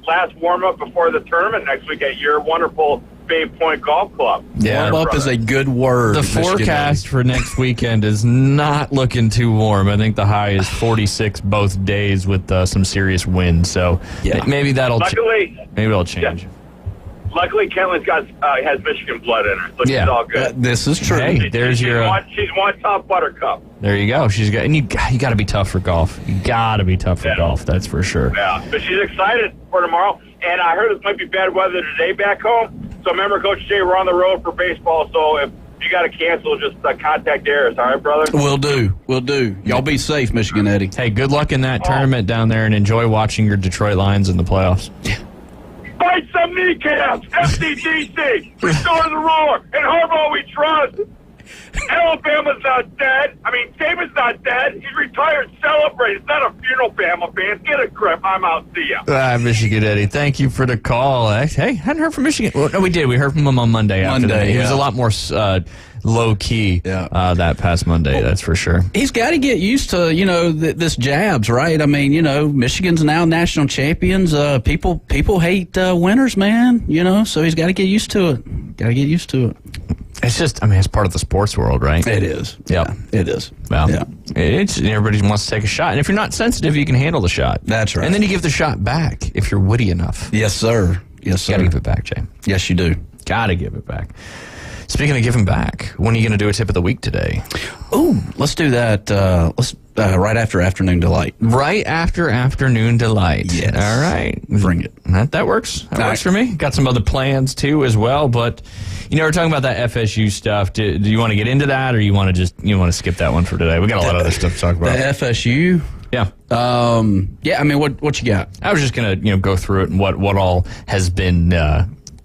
Last warm-up before the tournament next week at your wonderful Bay Point Golf Club. Yeah, warm up is a good word. The forecast for next weekend is not looking too warm. I think the high is 46 both days with some serious wind. So maybe that'll change. Yeah. Luckily, Kentland's has Michigan blood in her, so she's all good. This is true. Hey, there's she's one top buttercup. There you go. And you got to be tough for golf. You got to be tough for golf. That's for sure. Yeah, but she's excited for tomorrow. And I heard it might be bad weather today back home. So remember, Coach Jay, we're on the road for baseball. So if you got to cancel, just contact Darius. All right, brother? Will do. Y'all be safe, Michigan Eddie. Hey, good luck in that tournament down there, and enjoy watching your Detroit Lions in the playoffs. Fight some kneecaps. FCDC. Restore the roar. And Harbaugh we trust. Alabama's not dead. I mean, Saban's not dead. He's retired. Celebrate. It's not a funeral, Bama fans. Get a grip. I'm out. See ya. Michigan Eddie, thank you for the call. Hey, hadn't heard from Michigan. Well, no, we did. We heard from him on Monday. He was a lot more low-key that past Monday, that's for sure. He's got to get used to, this jabs, right? I mean, Michigan's now national champions. People hate winners, man, so he's got to get used to it. It's just, it's part of the sports world, right? It is. Yep. It is. Well, everybody wants to take a shot. And if you're not sensitive, you can handle the shot. That's right. And then you give the shot back if you're witty enough. Yes, sir. Yes, sir. Got to give it back, Jay. Yes, you do. Got to give it back. Speaking of giving back, when are you going to do a tip of the week today? Oh, let's do that. Right after Afternoon Delight. Right after Afternoon Delight. Yes. All right. Bring it. That works. That works for me. Got some other plans, too, as well. But, we're talking about that FSU stuff. Do you want to get into that, or you want to skip that one for today? We got a lot of other stuff to talk about. The FSU? Yeah. What you got? I was just going to, go through it and what all has been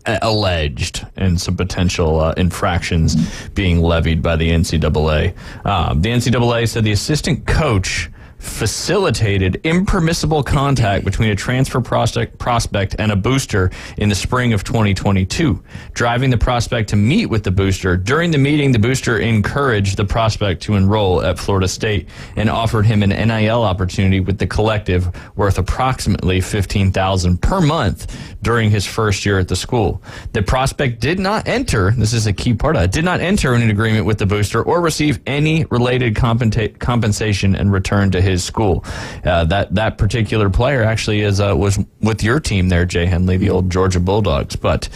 alleged and some potential infractions being levied by the NCAA. The NCAA said the assistant coach facilitated impermissible contact between a transfer prospect and a booster in the spring of 2022, driving the prospect to meet with the booster. During the meeting, the booster encouraged the prospect to enroll at Florida State and offered him an NIL opportunity with the collective worth approximately $15,000 per month during his first year at the school. The prospect did not enter, this is a key part of it, did not enter in an agreement with the booster or receive any related compensation in return to his school. That particular player actually was with your team there, Jay Henley, the old Georgia Bulldogs. But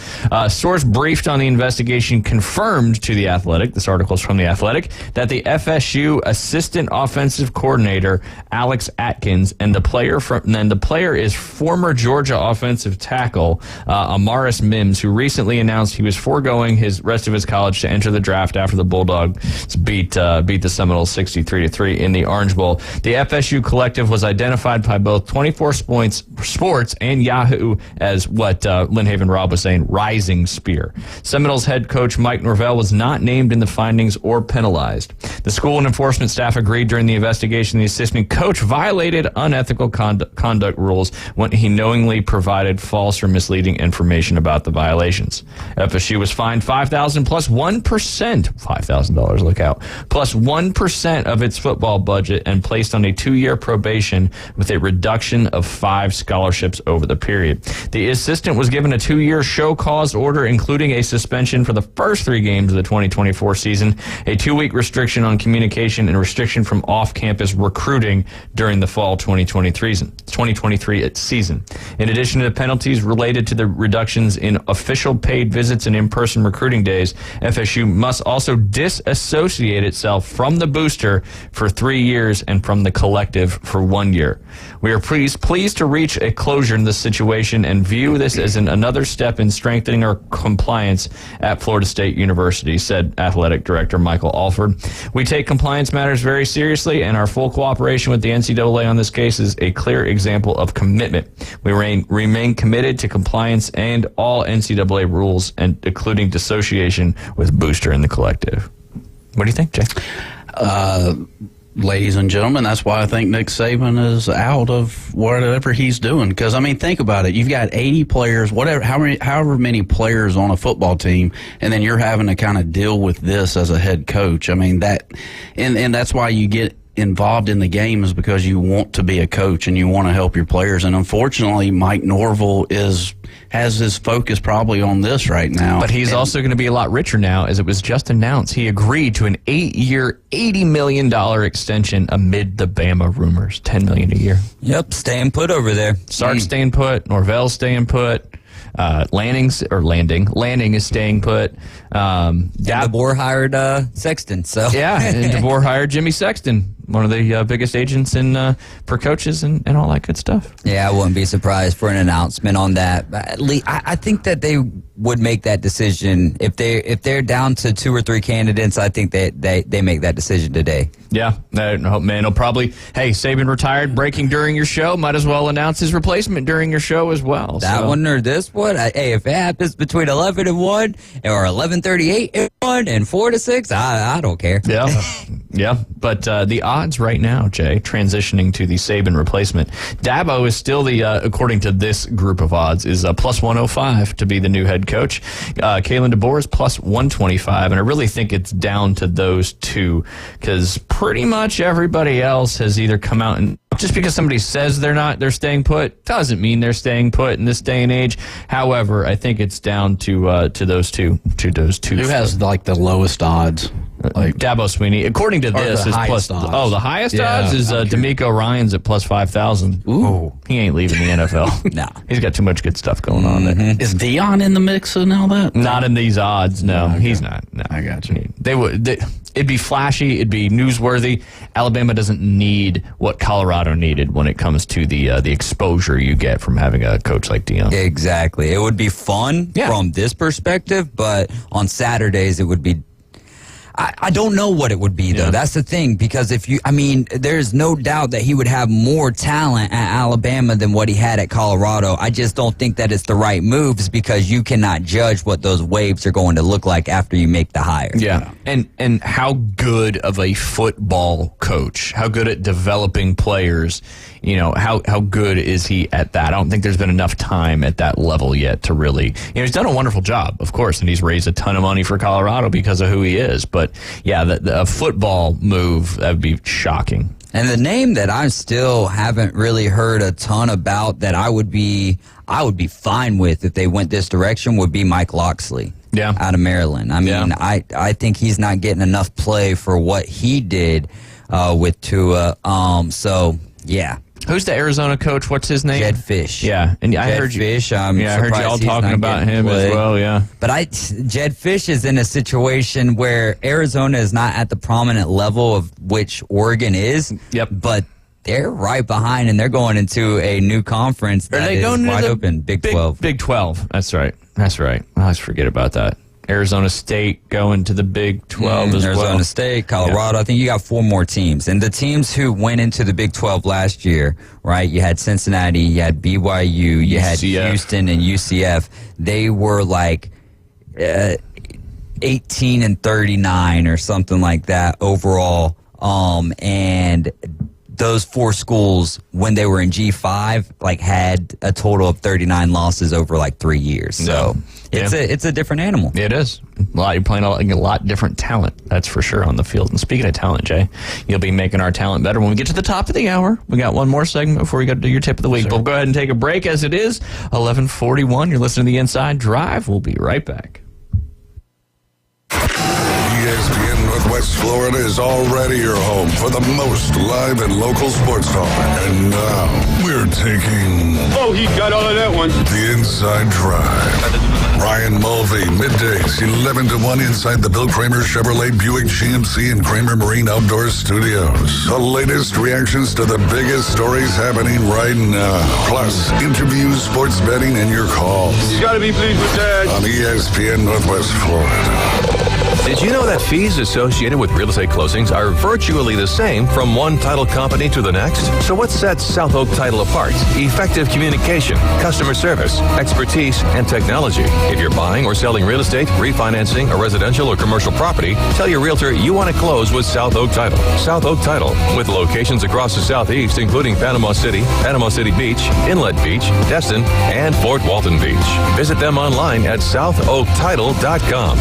source briefed on the investigation confirmed to The Athletic, this article is from The Athletic, that the FSU assistant offensive coordinator, Alex Atkins, and the player is former Georgia offensive tackle, Amaris Mims, who recently announced he was foregoing his rest of his college to enter the draft after the Bulldogs beat the Seminoles 63-3 in the Orange Bowl. The FSU collective was identified by both 24 Sports and Yahoo as what Lynn Robb was saying, rising spear. Seminoles head coach Mike Norvell was not named in the findings or penalized. The school and enforcement staff agreed during the investigation the assistant coach violated unethical conduct rules when he knowingly provided false or misleading information about the violations. FSU was fined $5,000 plus 1%, $5,000, look out, plus 1% of its football budget and placed on a 2-year probation with a reduction of 5 scholarships over the period. The assistant was given a 2-year show cause order, including a suspension for the first 3 games of the 2024 season, a 2-week restriction on communication, and restriction from off-campus recruiting during the fall 2023 season. In addition to the penalties related to the reductions in official paid visits and in-person recruiting days, FSU must also disassociate itself from the booster for 3 years and from the collective for 1 year. We are pleased to reach a closure in this situation and view this as another step in strengthening our compliance at Florida State University, said Athletic Director Michael Alford. We take compliance matters very seriously, and our full cooperation with the NCAA on this case is a clear example of commitment. We remain committed to compliance and all NCAA rules, and including dissociation with Booster and the collective. What do you think, Jay? Ladies and gentlemen, that's why I think Nick Saban is out of whatever he's doing. Because, I mean, think about it. You've got 80 players, however many players on a football team, and then you're having to kind of deal with this as a head coach. I mean, and that's why you get involved in the game, is because you want to be a coach and you want to help your players. And unfortunately, Mike Norvell has his focus probably on this right now. But he's also going to be a lot richer now, as it was just announced. He agreed to an 8-year, $80 million extension amid the Bama rumors. $10 million a year. Yep, staying put over there. Sark's staying put. Norvell's staying put. Lanning is staying put. DeBoer hired Sexton. So yeah, and DeBoer hired Jimmy Sexton, one of the biggest agents for coaches and all that good stuff. Yeah, I wouldn't be surprised for an announcement on that. But I think that they would make that decision if they're down to 2 or 3 candidates. I think they make that decision today. Yeah, man, he'll probably. Hey, Saban retired. Breaking during your show, might as well announce his replacement during your show as well. That one or this one. Hey, if it happens between 11 and 1 or 11:38 and 1 and 4 to 6, I don't care. Yeah, yeah. But the odds right now, Jay, transitioning to the Saban replacement, Dabo is still according to this group of odds, is plus 105 to be the new head coach. Kalen DeBoer is plus 125, and I really think it's down to those two, because pretty much everybody else has either come out and, just because somebody says they're staying put doesn't mean they're staying put in this day and age. However, I think it's down to those two. Who has like the lowest odds? Like Dabo Swinney, according to this, is plus. Odds. Oh, the highest odds is D'Amico Ryans at plus 5,000. Ooh, he ain't leaving the NFL. No, he's got too much good stuff going on there. Is Dion in the mix and all that? Not in these odds. No, he's not. No, I got you. It'd be flashy. It'd be newsworthy. Alabama doesn't need what Colorado needed when it comes to the exposure you get from having a coach like Dion. Exactly. It would be fun from this perspective, but on Saturdays it would be. I don't know what it would be, though. That's the thing, because there's no doubt that he would have more talent at Alabama than what he had at Colorado. I just don't think that it's the right moves, because you cannot judge what those waves are going to look like after you make the hire. Yeah, and how good of a football coach, how good at developing players, how good is he at that? I don't think there's been enough time at that level yet to really, he's done a wonderful job, of course, and he's raised a ton of money for Colorado because of who he is. But yeah, the football move, that would be shocking. And the name that I still haven't really heard a ton about that I would be fine with if they went this direction would be Mike Locksley. Yeah. Out of Maryland. I think he's not getting enough play for what he did with Tua. So yeah. Who's the Arizona coach? What's his name? Jedd Fisch. Yeah, and I heard you. I heard y'all talking about him as well. Yeah, but Jedd Fisch is in a situation where Arizona is not at the prominent level of which Oregon is. Yep, but they're right behind, and they're going into a new conference that is wide open. Big 12. Big 12. That's right. I always forget about that. Arizona State going to the Big 12 as well. Arizona State, Colorado. Yeah. I think you got 4 more teams. And the teams who went into the Big 12 last year, right, you had Cincinnati, you had BYU, you had Houston and UCF. They were like 18 and 39 or something like that overall. And those 4 schools, when they were in G5, had a total of 39 losses over 3 years. So it's a different animal. It is. You're playing a lot different talent, that's for sure, on the field. And speaking of talent, Jay, you'll be making our talent better when we get to the top of the hour. We got one more segment before we go to do your tip of the week. Sure. We'll go ahead and take a break as it is 11:41. You're listening to The Inside Drive. We'll be right back. ESPN Northwest Florida is already your home for the most live and local sports talk. And now we're taking... Oh, he got all of that one. The Inside Drive. Ryan Mulvey, middays, 11 to 1 inside the Bill Kramer Chevrolet Buick GMC and Kramer Marine Outdoor Studios. The latest reactions to the biggest stories happening right now. Plus, interviews, sports betting, and your calls. You gotta be pleased with that. On ESPN Northwest Florida. Did you know that fees associated with real estate closings are virtually the same from one title company to the next? So what sets South Oak Title apart? Effective communication, customer service, expertise, and technology. If you're buying or selling real estate, refinancing a residential or commercial property, tell your realtor you want to close with South Oak Title. South Oak Title, with locations across the Southeast, including Panama City Beach, Inlet Beach, Destin, and Fort Walton Beach. Visit them online at southoaktitle.com.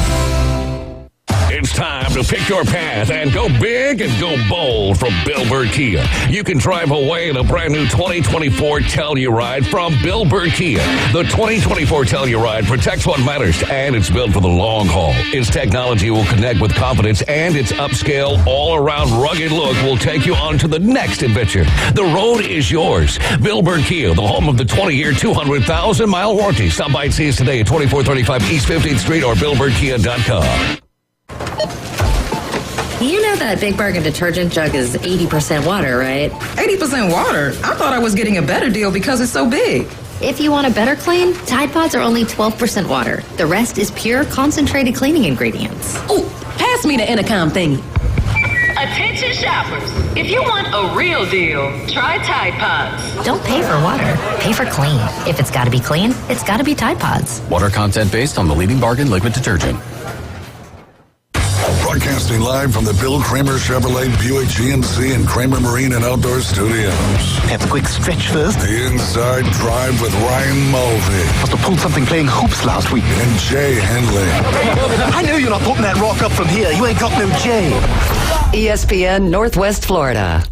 It's time to pick your path and go big and go bold from Bill Bird Kia. You can drive away in a brand new 2024 Telluride from Bill Bird Kia. The 2024 Telluride protects what matters, and it's built for the long haul. Its technology will connect with confidence, and its upscale, all-around rugged look will take you on to the next adventure. The road is yours. Bill Bird Kia, the home of the 20-year, 200,000-mile warranty. Stop by and see us today at 2435 East 15th Street or BillBirdKia.com. You know that Big Bargain detergent jug is 80% water, right? 80% water? I thought I was getting a better deal because it's so big. If you want a better clean, Tide Pods are only 12% water. The rest is pure, concentrated cleaning ingredients. Ooh, pass me the intercom thingy. Attention shoppers. If you want a real deal, try Tide Pods. Don't pay for water. Pay for clean. If it's got to be clean, it's got to be Tide Pods. Water content based on the leading bargain liquid detergent. Broadcasting live from the Bill Kramer Chevrolet Buick GMC and Kramer Marine and Outdoor Studios. Have a quick stretch first. The Inside Drive with Ryan Mulvey. Must have pulled something playing hoops last week. And Jay Henley. I know you're not putting that rock up from here. You ain't got no Jay. ESPN Northwest Florida.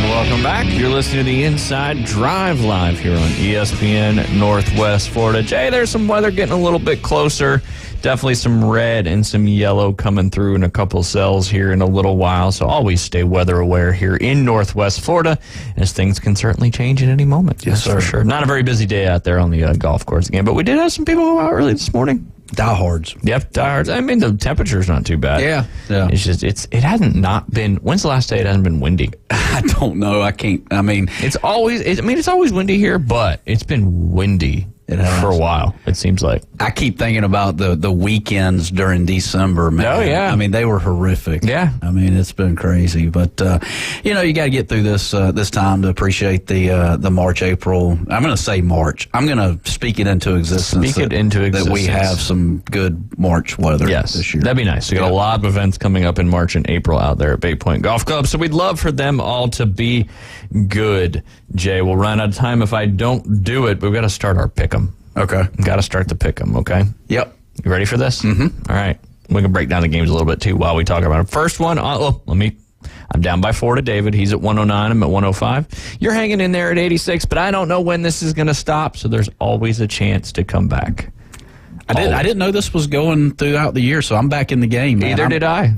Welcome back. You're listening to the Inside Drive live here on ESPN Northwest Florida. Jay, there's some weather getting a little bit closer. Definitely some red and some yellow coming through in a couple cells here in a little while. So always stay weather aware here in Northwest Florida, as things can certainly change at any moment. Yes, sir. For sure. Not a very busy day out there on the golf course again, but we did have some people go out early this morning. Diehards. Yep, diehards. I mean, the temperature's not too bad. Yeah. It's just, it hasn't not been, when's the last day it hasn't been windy? I don't know. It's always windy here, but it's been windy for a while, it seems like. I keep thinking about the weekends during December, man. Oh, yeah. I mean, they were horrific. Yeah. I mean, it's been crazy. But, you got to get through this time to appreciate the March, April. I'm going to say March. I'm going to speak it into existence. That we have some good March weather this year. That'd be nice. We got a lot of events coming up in March and April out there at Bay Point Golf Club. So we'd love for them all to be good. Jay, we'll run out of time if I don't do it, but we've got to start our pick'em. Okay. Got to start the pick'em, okay? Yep. You ready for this? Mm-hmm. All right. We can break down the games a little bit, too, while we talk about it. First one, I'm down by 4 to David. He's at 109. I'm at 105. You're hanging in there at 86, but I don't know when this is going to stop, so there's always a chance to come back. I didn't know this was going throughout the year, so I'm back in the game, man. Either did I.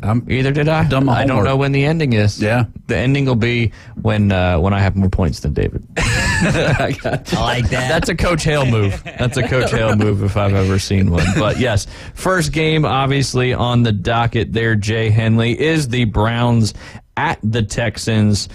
Done my I don't know when the ending is. Yeah. The ending will be when I have more points than David. I got you. I like that. That's a Coach Hale move. That's a Coach Hale move if I've ever seen one. But yes, first game obviously on the docket there, Jay Henley, is the Browns at the Texans.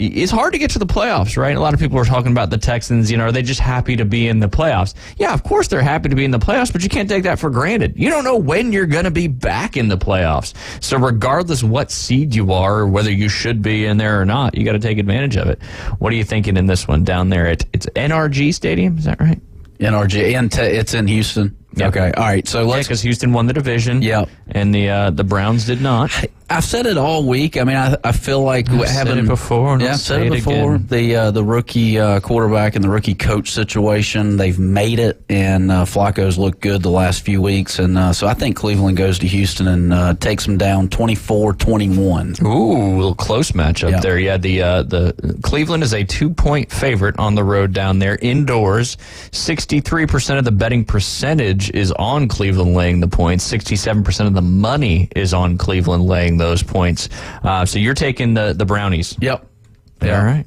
It's hard to get to the playoffs, right? A lot of people are talking about the Texans, are they just happy to be in the playoffs? Yeah, of course they're happy to be in the playoffs, but you can't take that for granted. You don't know when you're going to be back in the playoffs. So regardless what seed you are or whether you should be in there or not, you got to take advantage of it. What are you thinking in this one down there it's NRG Stadium? Is that right? NRG. It's in Houston. Yep. Okay. All right. So because Houston won the division. Yeah. And the Browns did not. I've said it all week. I mean, I feel like I've said it before. And I'll said it before. Again. The rookie quarterback and the rookie coach situation, they've made it, and Flacco's looked good the last few weeks, and so I think Cleveland goes to Houston and takes them down 24-21. Ooh, a little close matchup there. Yeah, the Cleveland is a 2-point favorite on the road down there indoors. 63% of the betting percentage is on Cleveland laying the points. 67% of the money is on Cleveland laying those points. So you're taking the Brownies. Yep. Yeah.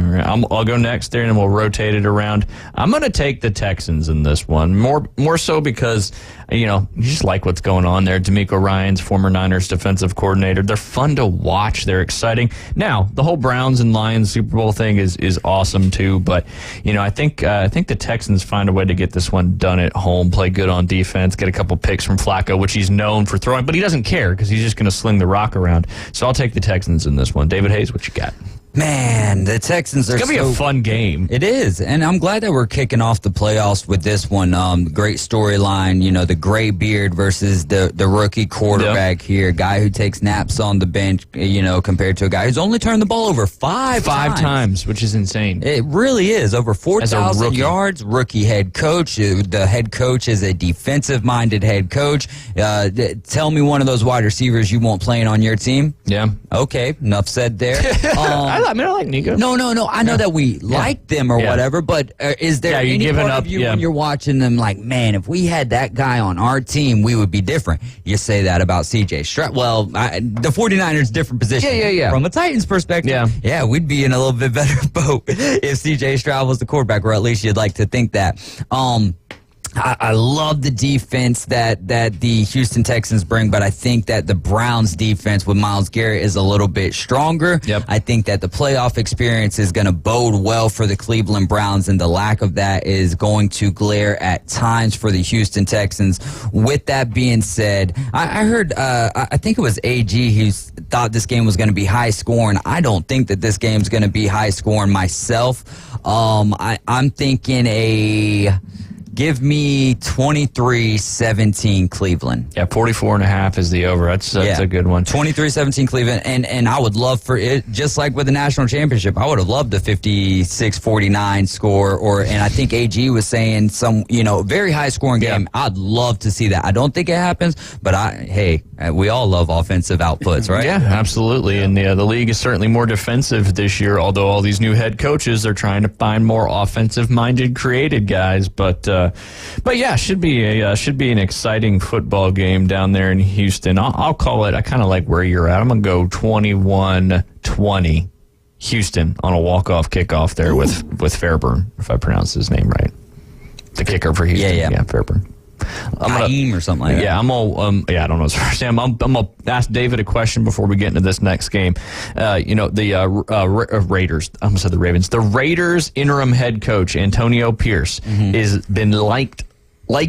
All right, I'll go next there, and we'll rotate it around. I'm going to take the Texans in this one, more so because, you just like what's going on there. D'Amico Ryans, former Niners defensive coordinator. They're fun to watch. They're exciting. Now, the whole Browns and Lions Super Bowl thing is awesome too, but, I think the Texans find a way to get this one done at home, play good on defense, get a couple picks from Flacco, which he's known for throwing, but he doesn't care because he's just going to sling the rock around. So I'll take the Texans in this one. David Hayes, what you got? Man, the Texans are It's going to be a fun game. It is, and I'm glad that we're kicking off the playoffs with this one. Great storyline, the gray beard versus the rookie quarterback here, guy who takes naps on the bench, compared to a guy who's only turned the ball over five times, which is insane. It really is. Over 4,000 yards, rookie head coach. The head coach is a defensive-minded head coach. Tell me one of those wide receivers you want playing on your team. Yeah. Okay, enough said there. I like Nico. No. I know that we like them or whatever, but is there any part of you when you're watching them like, man, if we had that guy on our team, we would be different? You say that about C.J. Stroud. Well, the 49ers, different position. Yeah. From a Titans perspective, we'd be in a little bit better boat if C.J. Stroud was the quarterback, or at least you'd like to think that. I love the defense that the Houston Texans bring, but I think that the Browns defense with Myles Garrett is a little bit stronger. Yep. I think that the playoff experience is going to bode well for the Cleveland Browns, and the lack of that is going to glare at times for the Houston Texans. With that being said, I heard, I think it was AG who thought this game was going to be high scoring. I don't think that this game's going to be high scoring myself. I'm thinking give me 23-17 Cleveland. Yeah, 44.5 is the over. That's a good one. 23-17 Cleveland, and I would love for it, just like with the national championship, I would have loved the 56-49 score, and I think AG was saying some, very high scoring game. I'd love to see that. I don't think it happens, but we all love offensive outputs, right? Yeah, absolutely. And the league is certainly more defensive this year, although all these new head coaches are trying to find more offensive-minded, created guys, but yeah, should be an exciting football game down there in Houston. I'll call it. I kind of like where you're at. I'm gonna go 21-20 Houston on a walk-off kickoff there with Fairburn, if I pronounce his name right. The kicker for Houston. Yeah, Fairburn. Haim or something like that. Yeah, I don't know his first name. I'm gonna ask David a question before we get into this next game. The Raiders. I almost said the Ravens. The Raiders interim head coach Antonio Pierce has been likened. I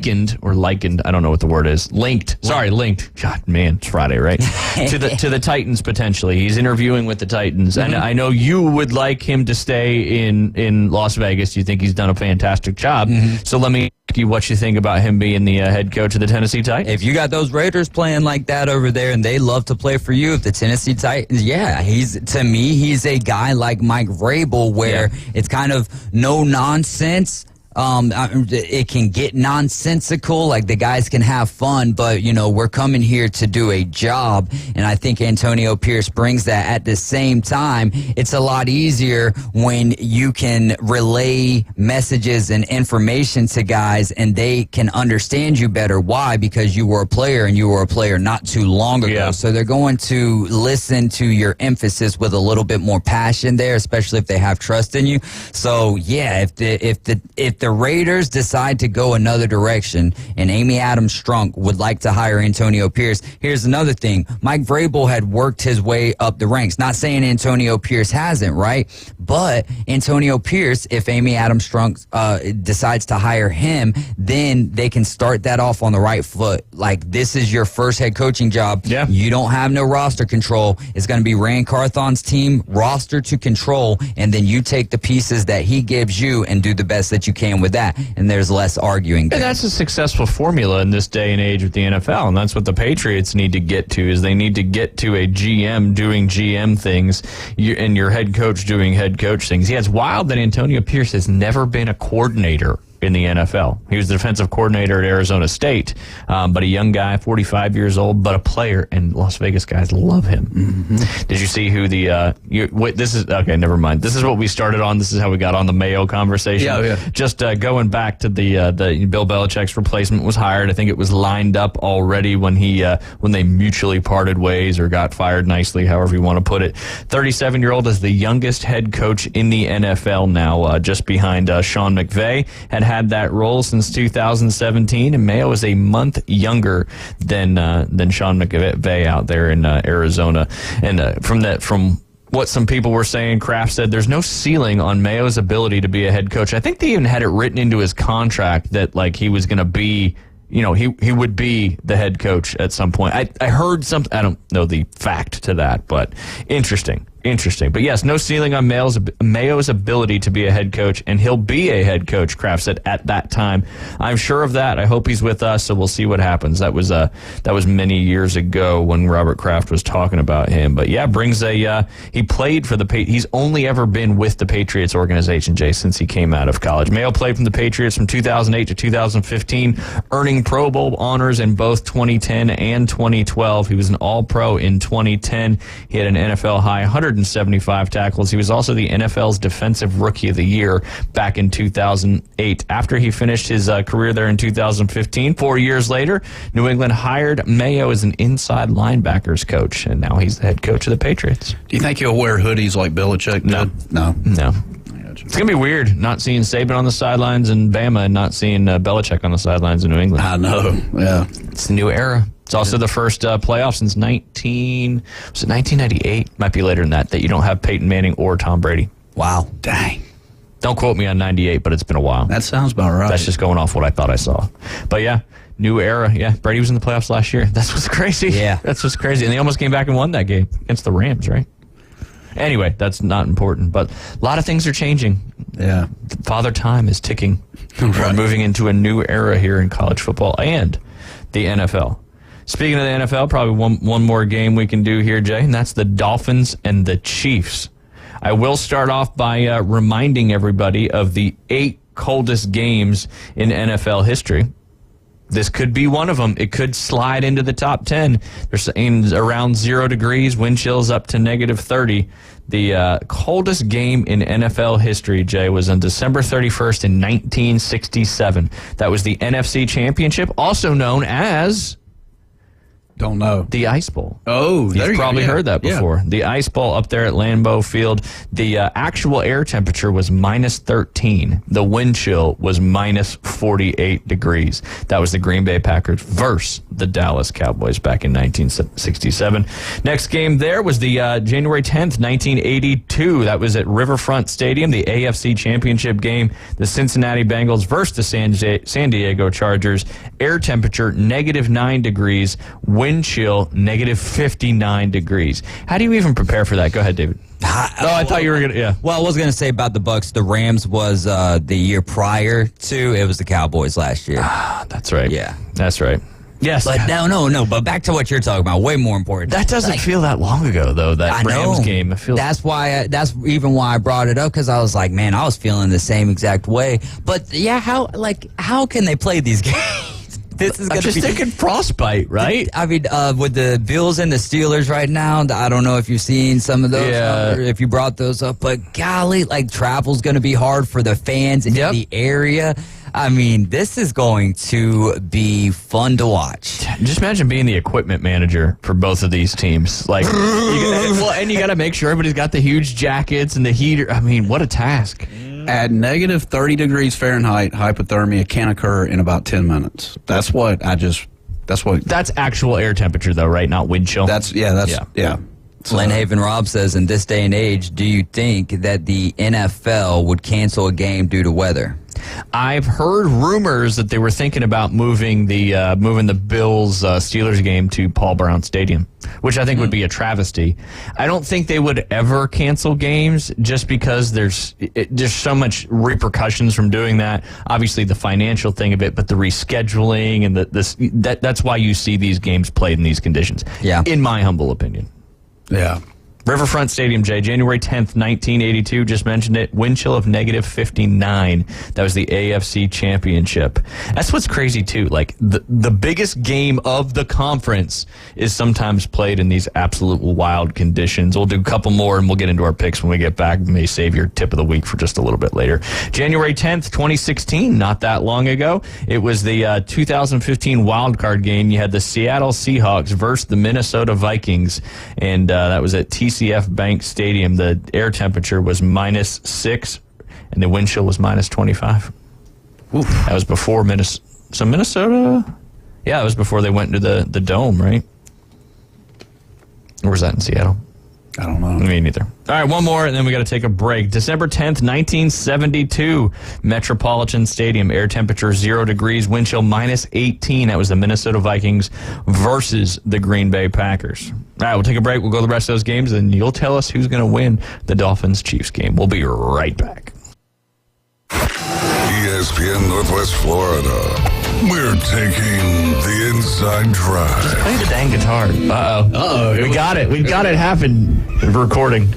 don't know what the word is. Linked. God, man, it's Friday, right? to the Titans potentially. He's interviewing with the Titans, and I know you would like him to stay in Las Vegas. You think he's done a fantastic job. So let me ask you what you think about him being the head coach of the Tennessee Titans. If you got those Raiders playing like that over there, and they love to play for you, if the Tennessee Titans, he's a guy like Mike Vrabel, where it's kind of no nonsense. It can get nonsensical, like the guys can have fun, but we're coming here to do a job, and I think Antonio Pierce brings that. At the same time, it's a lot easier when you can relay messages and information to guys and they can understand you better. Why? Because you were a player, and you were a player not too long ago, so they're going to listen to your emphasis with a little bit more passion there, especially if they have trust in you. So if the Raiders decide to go another direction and Amy Adams Strunk would like to hire Antonio Pierce, here's another thing. Mike Vrabel had worked his way up the ranks. Not saying Antonio Pierce hasn't, right? But Antonio Pierce, if Amy Adams Strunk decides to hire him, then they can start that off on the right foot. Like, this is your first head coaching job. Yeah. You don't have no roster control. It's going to be Rand Carthon's team, roster to control, and then you take the pieces that he gives you and do the best that you can with that, and there's less arguing there. And that's a successful formula in this day and age with the NFL, and that's what the Patriots need to get to, is they need to get to a GM doing GM things and your head coach doing head coach things. Yeah, it's wild that Antonio Pierce has never been a coordinator in the NFL. He was the defensive coordinator at Arizona State, but a young guy, 45 years old, but a player, and Las Vegas guys love him. Mm-hmm. Did you see who this is? Okay, never mind. This is what we started on. This is how we got on the Mayo conversation. Yeah. Just going back to the Bill Belichick's replacement was hired. I think it was lined up already when they mutually parted ways or got fired nicely, however you want to put it. 37-year-old is the youngest head coach in the NFL now, just behind Sean McVay. Had that role since 2017, and Mayo is a month younger than Sean McVay out there in Arizona. And from what some people were saying, Kraft said there's no ceiling on Mayo's ability to be a head coach. I think they even had it written into his contract that like he was going to be, he would be the head coach at some point. I heard something. I don't know the fact to that, but interesting. But yes, no ceiling on Mayo's ability to be a head coach, and he'll be a head coach, Kraft said at that time. I'm sure of that. I hope he's with us, so we'll see what happens. That was many years ago when Robert Kraft was talking about him. But yeah, he played for he's only ever been with the Patriots organization, Jay, since he came out of college. Mayo played from the Patriots from 2008 to 2015, earning Pro Bowl honors in both 2010 and 2012. He was an All-Pro in 2010. He had an NFL high 175 tackles. He was also the NFL's Defensive Rookie of the Year back in 2008. After he finished his career there in 2015, 4 years later, New England hired Mayo as an inside linebackers coach, and now he's the head coach of the Patriots. Do you think he'll wear hoodies like Belichick did? No. It's going to be weird not seeing Saban on the sidelines in Bama and not seeing Belichick on the sidelines in New England. I know, yeah. It's a new era. It's also the first playoff since 1998? Might be later than that you don't have Peyton Manning or Tom Brady. Wow. Dang. Don't quote me on 98, but it's been a while. That sounds about right. That's just going off what I thought I saw. But yeah, new era. Yeah, Brady was in the playoffs last year. That's what's crazy. Yeah. That's what's crazy. And they almost came back and won that game against the Rams, right? Anyway, that's not important, but a lot of things are changing. Yeah. Father Time is ticking. Right. We're moving into a new era here in college football and the NFL. Speaking of the NFL, probably one more game we can do here, Jay, and that's the Dolphins and the Chiefs. I will start off by reminding everybody of the 8 coldest games in NFL history. This could be one of them. It could slide into the top 10. There's around 0 degrees, wind chills up to -30. The coldest game in NFL history, Jay, was on December 31st in 1967. That was the NFC Championship, also known as... Don't know. The Ice Bowl. Oh, You've probably heard that before. Yeah. The Ice Bowl up there at Lambeau Field. The actual air temperature was -13. The wind chill was -48 degrees. That was the Green Bay Packers versus the Dallas Cowboys back in 1967. Next game there was the January 10th, 1982. That was at Riverfront Stadium, the AFC Championship game. The Cincinnati Bengals versus the San Diego Chargers. Air temperature -9 degrees. Wind chill -59 degrees. How do you even prepare for that? Go ahead, David. I thought you were going to, yeah. Well, I was going to say about the Bucs. The Rams was the year prior to, it was the Cowboys last year. That's right. Yeah. That's right. Yes. But no. But back to what you're talking about. Way more important. That doesn't feel that long ago, though, that Rams game. That's even why I brought it up, because I was like, man, I was feeling the same exact way. But yeah, how can they play these games? This is I'm just thinking frostbite, right? I mean, with the Bills and the Steelers right now, I don't know if you've seen some of those, or if you brought those up, but golly, travel's going to be hard for the fans in the area. I mean, this is going to be fun to watch. Just imagine being the equipment manager for both of these teams. And you got to make sure everybody's got the huge jackets and the heater. I mean, what a task. At -30 degrees Fahrenheit, hypothermia can occur in about 10 minutes. That's actual air temperature, though, right? Not wind chill. Yeah. So, Lynn Haven Robb says, in this day and age, do you think that the NFL would cancel a game due to weather? I've heard rumors that they were thinking about moving the Bills Steelers game to Paul Brown Stadium, which I think would be a travesty. I don't think they would ever cancel games just because there's so much repercussions from doing that. Obviously, the financial thing of it, but the rescheduling and that's why you see these games played in these conditions. Yeah, in my humble opinion. Yeah. Riverfront Stadium, Jay, January 10th, 1982, just mentioned it, wind chill of negative 59. That was the AFC Championship. That's what's crazy, too. Like, the biggest game of the conference is sometimes played in these absolute wild conditions. We'll do a couple more, and we'll get into our picks when we get back. We may save your tip of the week for just a little bit later. January 10th, 2016, not that long ago, it was the 2015 wild card game. You had the Seattle Seahawks versus the Minnesota Vikings, and that was at TCF Bank Stadium. The air temperature was -6, and the wind chill was -25. Oof. That was before Minnesota. So Minnesota? Yeah, it was before they went into the Dome, right? Or was that in Seattle? I don't know. Me neither. All right, one more, and then we got to take a break. December 10th, 1972, Metropolitan Stadium, air temperature 0 degrees, wind chill -18. That was the Minnesota Vikings versus the Green Bay Packers. All right, we'll take a break. We'll go to the rest of those games, and you'll tell us who's going to win the Dolphins-Chiefs game. We'll be right back. ESPN Northwest Florida. We're taking the inside drive. Just play the dang guitar. Uh-oh. We got it. We've got it happen. Recording.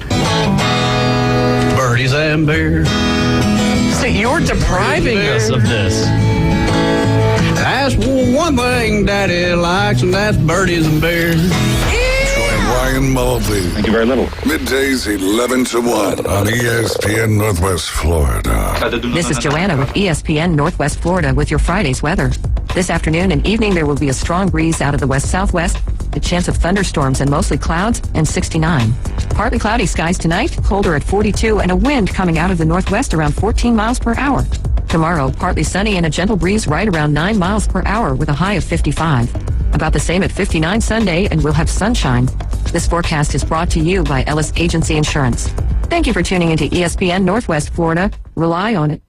Birdies and beer. See, you're depriving us of this. That's one thing Daddy likes, and that's birdies and beer. Ryan Mulvey. Thank you very little. Middays 11 to 1 on ESPN Northwest Florida. This is Joanna with ESPN Northwest Florida with your Friday's weather. This afternoon and evening there will be a strong breeze out of the west-southwest, a chance of thunderstorms and mostly clouds, and 69. Partly cloudy skies tonight, colder at 42, and a wind coming out of the northwest around 14 miles per hour. Tomorrow, partly sunny and a gentle breeze right around 9 miles per hour with a high of 55. About the same at 59 Sunday, and we'll have sunshine. This forecast is brought to you by Ellis Agency Insurance. Thank you for tuning into ESPN Northwest Florida. Rely on it.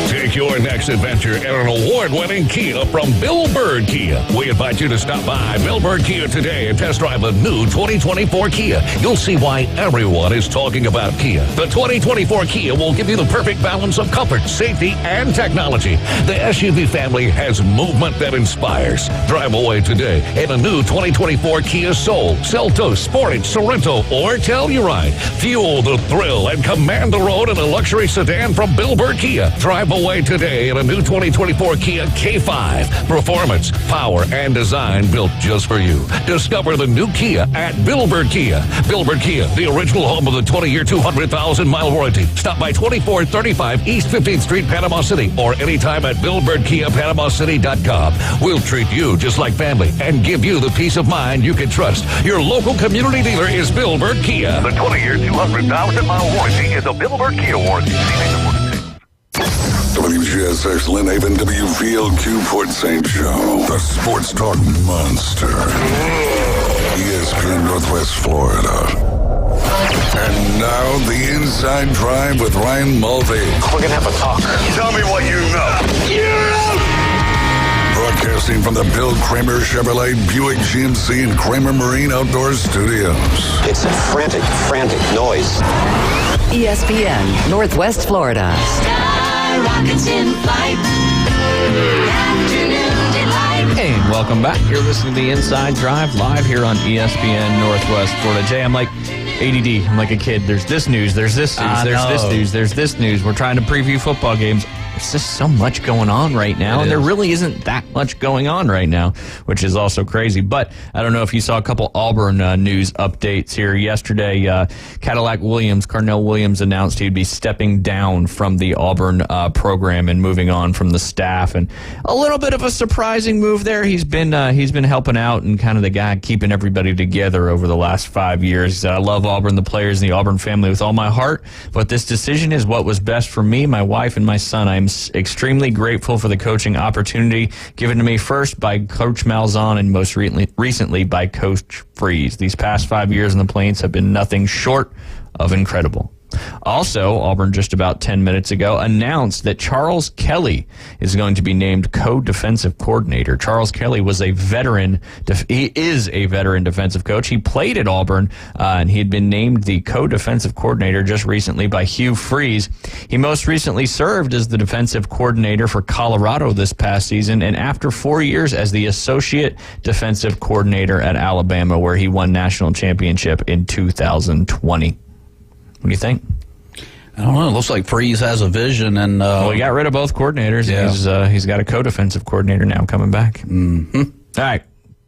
Take your next adventure in an award-winning Kia from Bill Bird Kia. We invite you to stop by Bill Bird Kia today and test drive the new 2024 Kia. You'll see why everyone is talking about Kia. The 2024 Kia will give you the perfect balance of comfort, safety, and technology. The SUV family has movement that inspires. Drive away today in a new 2024 Kia Soul, Seltos, Sportage, Sorento, or Telluride. Fuel the thrill and command the road in a luxury sedan from Bill Bird Kia. Drive away today in a new 2024 Kia K5. Performance, power, and design built just for you. Discover the new Kia at Bill Bird Kia. Bill Bird Kia, the original home of the 20-year, 200,000-mile warranty. Stop by 2435 East 15th Street, Panama City, or anytime at BillBirdKiaPanamaCity.com. We'll treat you just like family and give you the peace of mind you can trust. Your local community dealer is Bill Bird Kia. The 20-year, 200,000-mile warranty is a Bill Bird Kia warranty. WGSX Lynn Haven, WVLQ Port St. Joe, the Sports Talk Monster. ESPN Northwest Florida. And now the Inside Drive with Ryan Mulvey. We're going to have a talk. Tell me what you know. Broadcasting from the Bill Kramer Chevrolet Buick GMC and Kramer Marine Outdoor Studios. It's a frantic noise. ESPN Northwest Florida. Rockets in flight. Afternoon delight. Hey, and welcome back. You're listening to the Inside Drive live here on ESPN Northwest Florida. Jay, I'm like ADD. I'm like a kid. There's this news. There's this news. There's this news. There's this news. We're trying to preview football games. There's just so much going on right now, and there really isn't that much going on right now, which is also crazy. But I don't know if you saw a couple Auburn news updates here yesterday. Carnell Williams announced he'd be stepping down from the Auburn program and moving on from the staff, and a little bit of a surprising move there. He's been helping out and kind of the guy keeping everybody together over the last 5 years. He said, I love Auburn, the players, and the Auburn family with all my heart, but this decision is what was best for me, my wife, and my son. I'm extremely grateful for the coaching opportunity given to me first by Coach Malzahn and most recently by Coach Freeze. These past 5 years in the Plains have been nothing short of incredible. Also, Auburn just about 10 minutes ago announced that Charles Kelly is going to be named co-defensive coordinator. Charles Kelly was a veteran. He is a veteran defensive coach. He played at Auburn, and he had been named the co-defensive coordinator just recently by Hugh Freeze. He most recently served as the defensive coordinator for Colorado this past season, and after 4 years as the associate defensive coordinator at Alabama, where he won national championship in 2020. What do you think? I don't know. It looks like Freeze has a vision, and well, he got rid of both coordinators. Yeah. He's got a co-defensive coordinator now coming back. Mm-hmm. All right,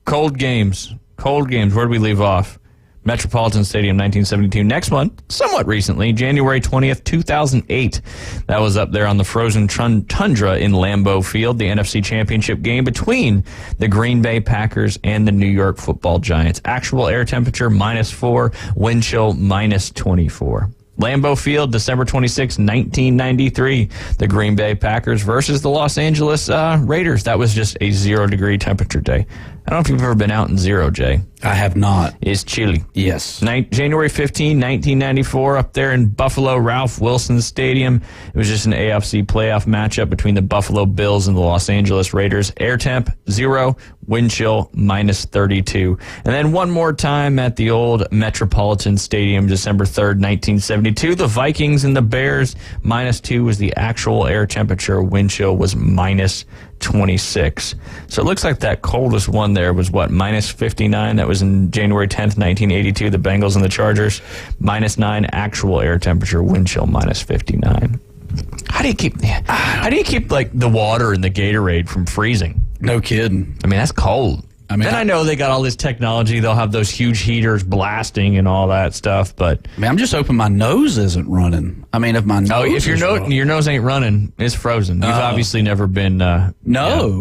cold games. Where do we leave off? Metropolitan Stadium, 1972. Next one, somewhat recently, January 20th, 2008. That was up there on the frozen tundra in Lambeau Field, the NFC Championship game between the Green Bay Packers and the New York Football Giants. Actual air temperature, -4, wind chill, -24. Lambeau Field, December 26, 1993. The Green Bay Packers versus the Los Angeles Raiders. That was just a 0-degree temperature day. I don't know if you've ever been out in zero, Jay. I have not. It's chilly. Yes. January 15, 1994, up there in Buffalo, Ralph Wilson Stadium. It was just an AFC playoff matchup between the Buffalo Bills and the Los Angeles Raiders. Air temp, 0, wind chill, -32. And then one more time at the old Metropolitan Stadium, December 3rd, 1972. The Vikings and the Bears, -2 was the actual air temperature. Wind chill was -26. So it looks like that coldest one there was what, -59? That was in January 10th, 1982, the Bengals and the Chargers. -9 actual air temperature, wind chill -59. How do you keep like the water in the Gatorade from freezing? No kidding. I mean, that's cold. I know they got all this technology. They'll have those huge heaters blasting and all that stuff, but I'm just hoping my nose isn't running. I mean, if my nose if your nose ain't running, it's frozen. You've obviously never been. I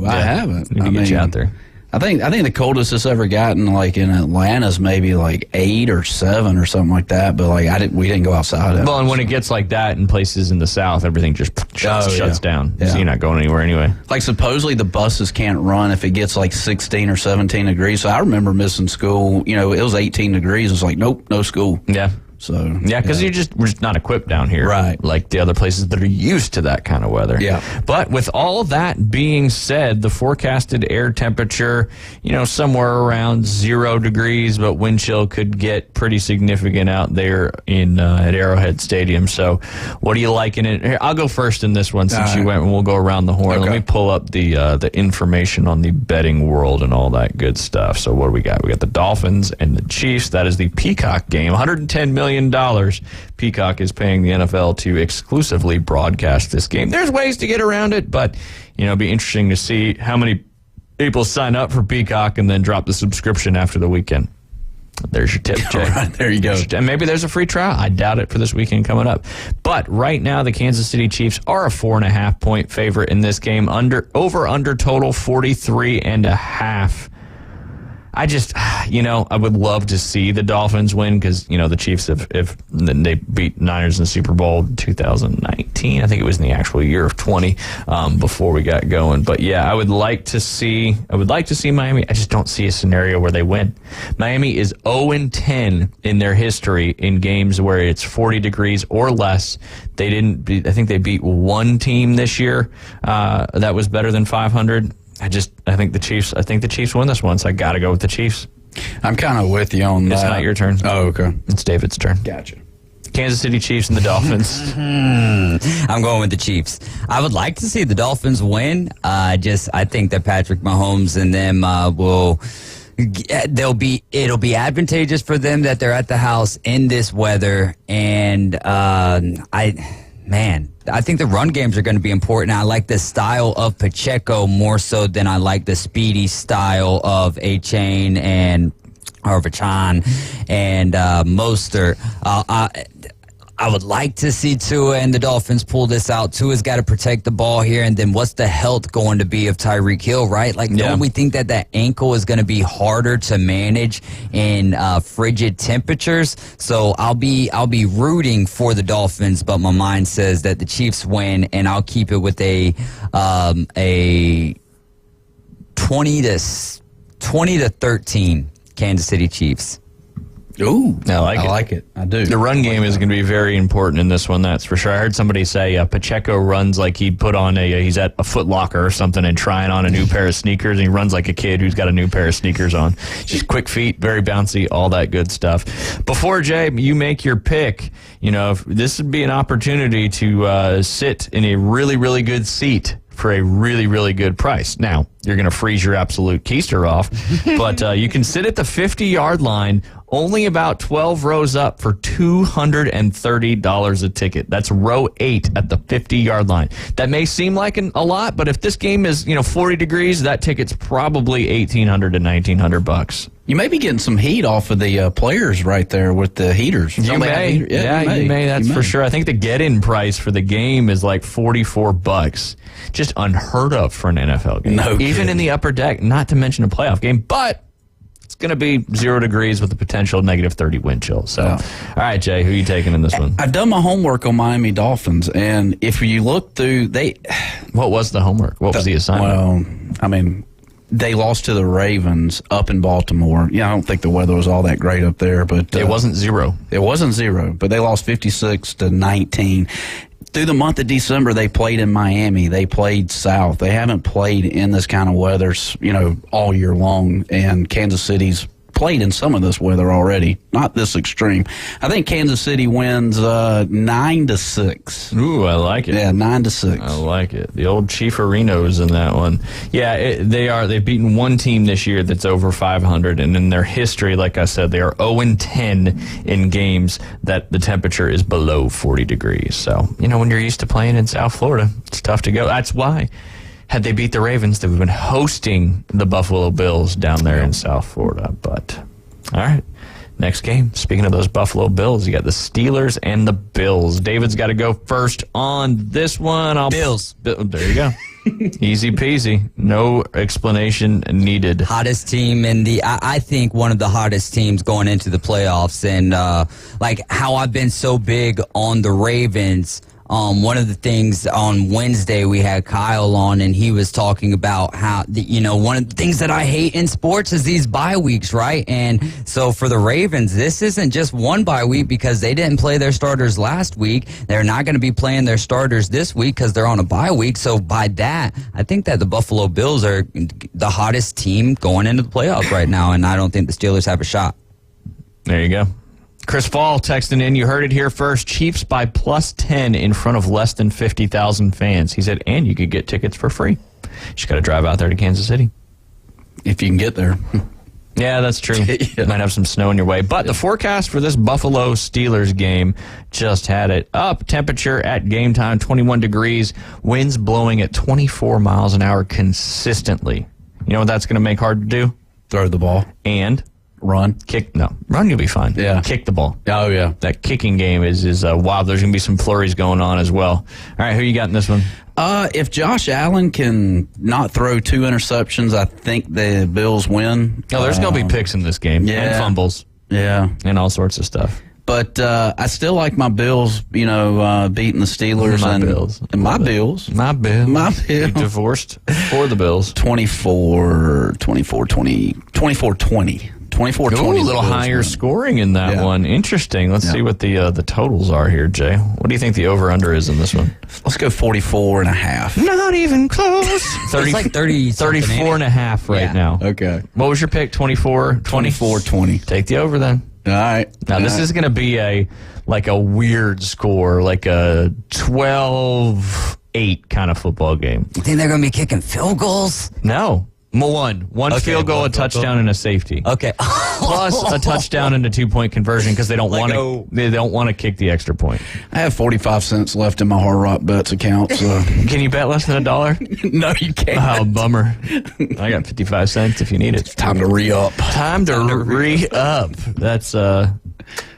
haven't. Need to get you out there. I think the coldest it's ever gotten, like in Atlanta, is maybe like 8 or 7 or something like that. But like we didn't go outside. Well, and when it gets like that in places in the South, everything just shuts down. Yeah. So you're not going anywhere anyway. Like supposedly the buses can't run if it gets like 16 or 17 degrees. So I remember missing school. You know, it was 18 degrees. It's like nope, no school. Yeah. So because we're just not equipped down here, right? Like the other places that are used to that kind of weather. Yeah. But with all that being said, the forecasted air temperature, somewhere around 0 degrees, but wind chill could get pretty significant out there in at Arrowhead Stadium. So, what are you liking it? Here, I'll go first in this one since you went, and we'll go around the horn. Okay. Let me pull up the information on the betting world and all that good stuff. So, what do we got? We got the Dolphins and the Chiefs. That is the Peacock game. $110 million. Peacock is paying the NFL to exclusively broadcast this game. There's ways to get around it, but it'd be interesting to see how many people sign up for Peacock and then drop the subscription after the weekend. There's your tip, Jay. Right, there you go. And maybe there's a free trial. I doubt it for this weekend coming up. But right now, the Kansas City Chiefs are a 4.5-point favorite in this game. Over total 43.5. I would love to see the Dolphins win because, the Chiefs they beat Niners in the Super Bowl in 2019. I think it was in the actual year of 20 before we got going. But yeah, I would like to see Miami. I just don't see a scenario where they win. Miami is 0-10 in their history in games where it's 40 degrees or less. I think they beat one team this year that was better than 500. I think the Chiefs win this one, so I got to go with the Chiefs. I'm kind of with you on that. It's not your turn. Oh, okay. It's David's turn. Gotcha. Kansas City Chiefs and the Dolphins. I'm going with the Chiefs. I would like to see the Dolphins win. I think that Patrick Mahomes and them it'll be advantageous for them that they're at the house in this weather, and I think the run games are going to be important. I like the style of Pacheco more so than I like the speedy style of A-Chain and Harvachan and Mostert. I would like to see Tua and the Dolphins pull this out. Tua's got to protect the ball here, and then what's the health going to be of Tyreek Hill, right? Don't we think that ankle is going to be harder to manage in frigid temperatures? So I'll be rooting for the Dolphins, but my mind says that the Chiefs win, and I'll keep it with a 20 to 13 Kansas City Chiefs. Ooh, I like it. I do. The run game is going to be very important in this one, that's for sure. I heard somebody say Pacheco runs like he'd put on he's at a Foot Locker or something and trying on a new pair of sneakers, and he runs like a kid who's got a new pair of sneakers on. Just quick feet, very bouncy, all that good stuff. Before, Jay, you make your pick, this would be an opportunity to sit in a really, really good seat for a really, really good price. Now, you're going to freeze your absolute keister off, but you can sit at the 50-yard line, only about 12 rows up for $230 a ticket. That's row 8 at the 50-yard line. That may seem like a lot, but if this game is 40 degrees, that ticket's probably $1,800 to $1,900. You may be getting some heat off of the players right there with the heaters. You may. Yeah, you may. That's for sure. I think the get-in price for the game is like $44. Just unheard of for an NFL game. No Even kidding. in the upper deck, not to mention a playoff game. But it's going to be 0 degrees with a potential negative 30 wind chill. So, All right, Jay, who are you taking in this one? I've done my homework on Miami Dolphins, and if you look through, What was the homework? What was the assignment? Well, they lost to the Ravens up in Baltimore. I don't think the weather was all that great up there, but it wasn't 0. It wasn't 0, but they lost 56-19. Through the month of December, they played in Miami. They played south. They haven't played in this kind of weather, all year long. And Kansas City's played in some of this weather already, not this extreme. I think Kansas City wins 9-6. Ooh, I like it. Yeah, 9-6. I like it. The old Chiefarinos in that one. Yeah, they've beaten one team this year that's over 500, and in their history, like I said, they are 0-10 in games that the temperature is below 40 degrees. So, when you're used to playing in South Florida, it's tough to go. That's why, had they beat the Ravens, they would have been hosting the Buffalo Bills down there in South Florida. But, all right, next game. Speaking of those Buffalo Bills, you got the Steelers and the Bills. David's got to go first on this one. Bills. There you go. Easy peasy. No explanation needed. Hottest team in I think one of the hottest teams going into the playoffs. And like how I've been so big on the Ravens. One of the things on Wednesday we had Kyle on, and he was talking about how one of the things that I hate in sports is these bye weeks, right? And so for the Ravens, this isn't just one bye week because they didn't play their starters last week. They're not going to be playing their starters this week because they're on a bye week. So by that, I think that the Buffalo Bills are the hottest team going into the playoffs right now, and I don't think the Steelers have a shot. There you go. Chris Fall texting in, you heard it here first, Chiefs by +10 in front of less than 50,000 fans. He said, and you could get tickets for free. Just got to drive out there to Kansas City. If you can get there. Yeah, that's true. You might have some snow in your way. But the forecast for this Buffalo Steelers game just had it up. Temperature at game time, 21 degrees. Winds blowing at 24 miles an hour consistently. You know what that's going to make hard to do? Throw the ball. And run. Run, you'll be fine. Yeah. Kick the ball. Oh, yeah. That kicking game is wild. There's going to be some flurries going on as well. All right, who you got in this one? If Josh Allen can not throw 2 interceptions, I think the Bills win. No, there's going to be picks in this game. Yeah. And fumbles. Yeah. And all sorts of stuff. But I still like my Bills, beating the Steelers. My Bills. You divorced for the Bills. 24-20. 24-20. Ooh, a little higher scoring in that one. Interesting. Let's see what the totals are here, Jay. What do you think the over-under is in this one? Let's go 44.5. Not even close. It's like 34.5 right now. Okay. What was your pick? 24? 24-20. Take the over then. All right. Now, this is going to be a weird score, like a 12-8 kind of football game. You think they're going to be kicking field goals? No. One field goal, a touchdown, and a safety. Okay. Plus a touchdown and a 2-point conversion because they don't want to kick the extra point. I have 45 cents left in my Hard Rock Bets account. So can you bet less than $1? No, you can't. Oh, bummer. I got 55 cents if you need it. It's time to re-up. Time to re-up. That's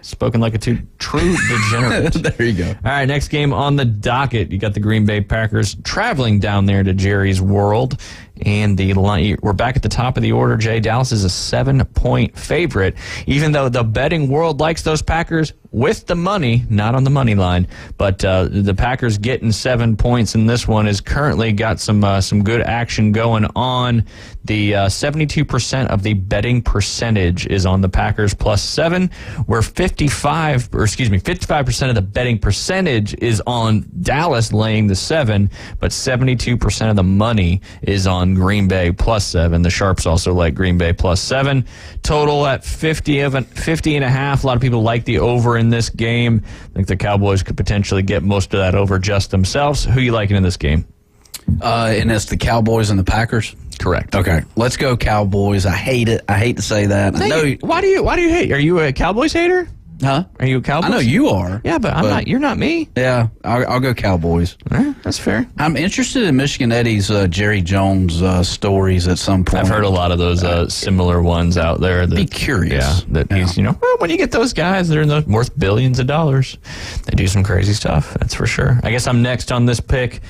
Spoken like a true degenerate. There you go. All right, next game on the docket. You got the Green Bay Packers traveling down there to Jerry's World. And we're back at the top of the order, Jay. Dallas is a 7-point favorite, even though the betting world likes those Packers with the money, not on the money line. But the Packers getting 7 points in this one is currently got some good action going on. The 72% of the betting percentage is on the Packers +7, where 55% of the betting percentage is on Dallas laying the 7, but 72% of the money is on Green Bay +7. The Sharps also like Green Bay +7. Total at 50.5. A lot of people like the over in this game. I think the Cowboys could potentially get most of that over just themselves. Who are you liking in this game? And it's the Cowboys and the Packers? Correct. Okay. Let's go Cowboys. I hate it. I hate to say that. I know. Why do you hate? Are you a Cowboys hater? Huh? Are you a Cowboys? I know you are. Yeah, but I'm not. You're not me. Yeah, I'll go Cowboys. That's fair. I'm interested in Michigan Eddie's Jerry Jones stories at some point. I've heard a lot of those similar ones out there. That, be curious. Yeah, that he's, well, when you get those guys that are worth billions of dollars, they do some crazy stuff. That's for sure. I guess I'm next on this pick.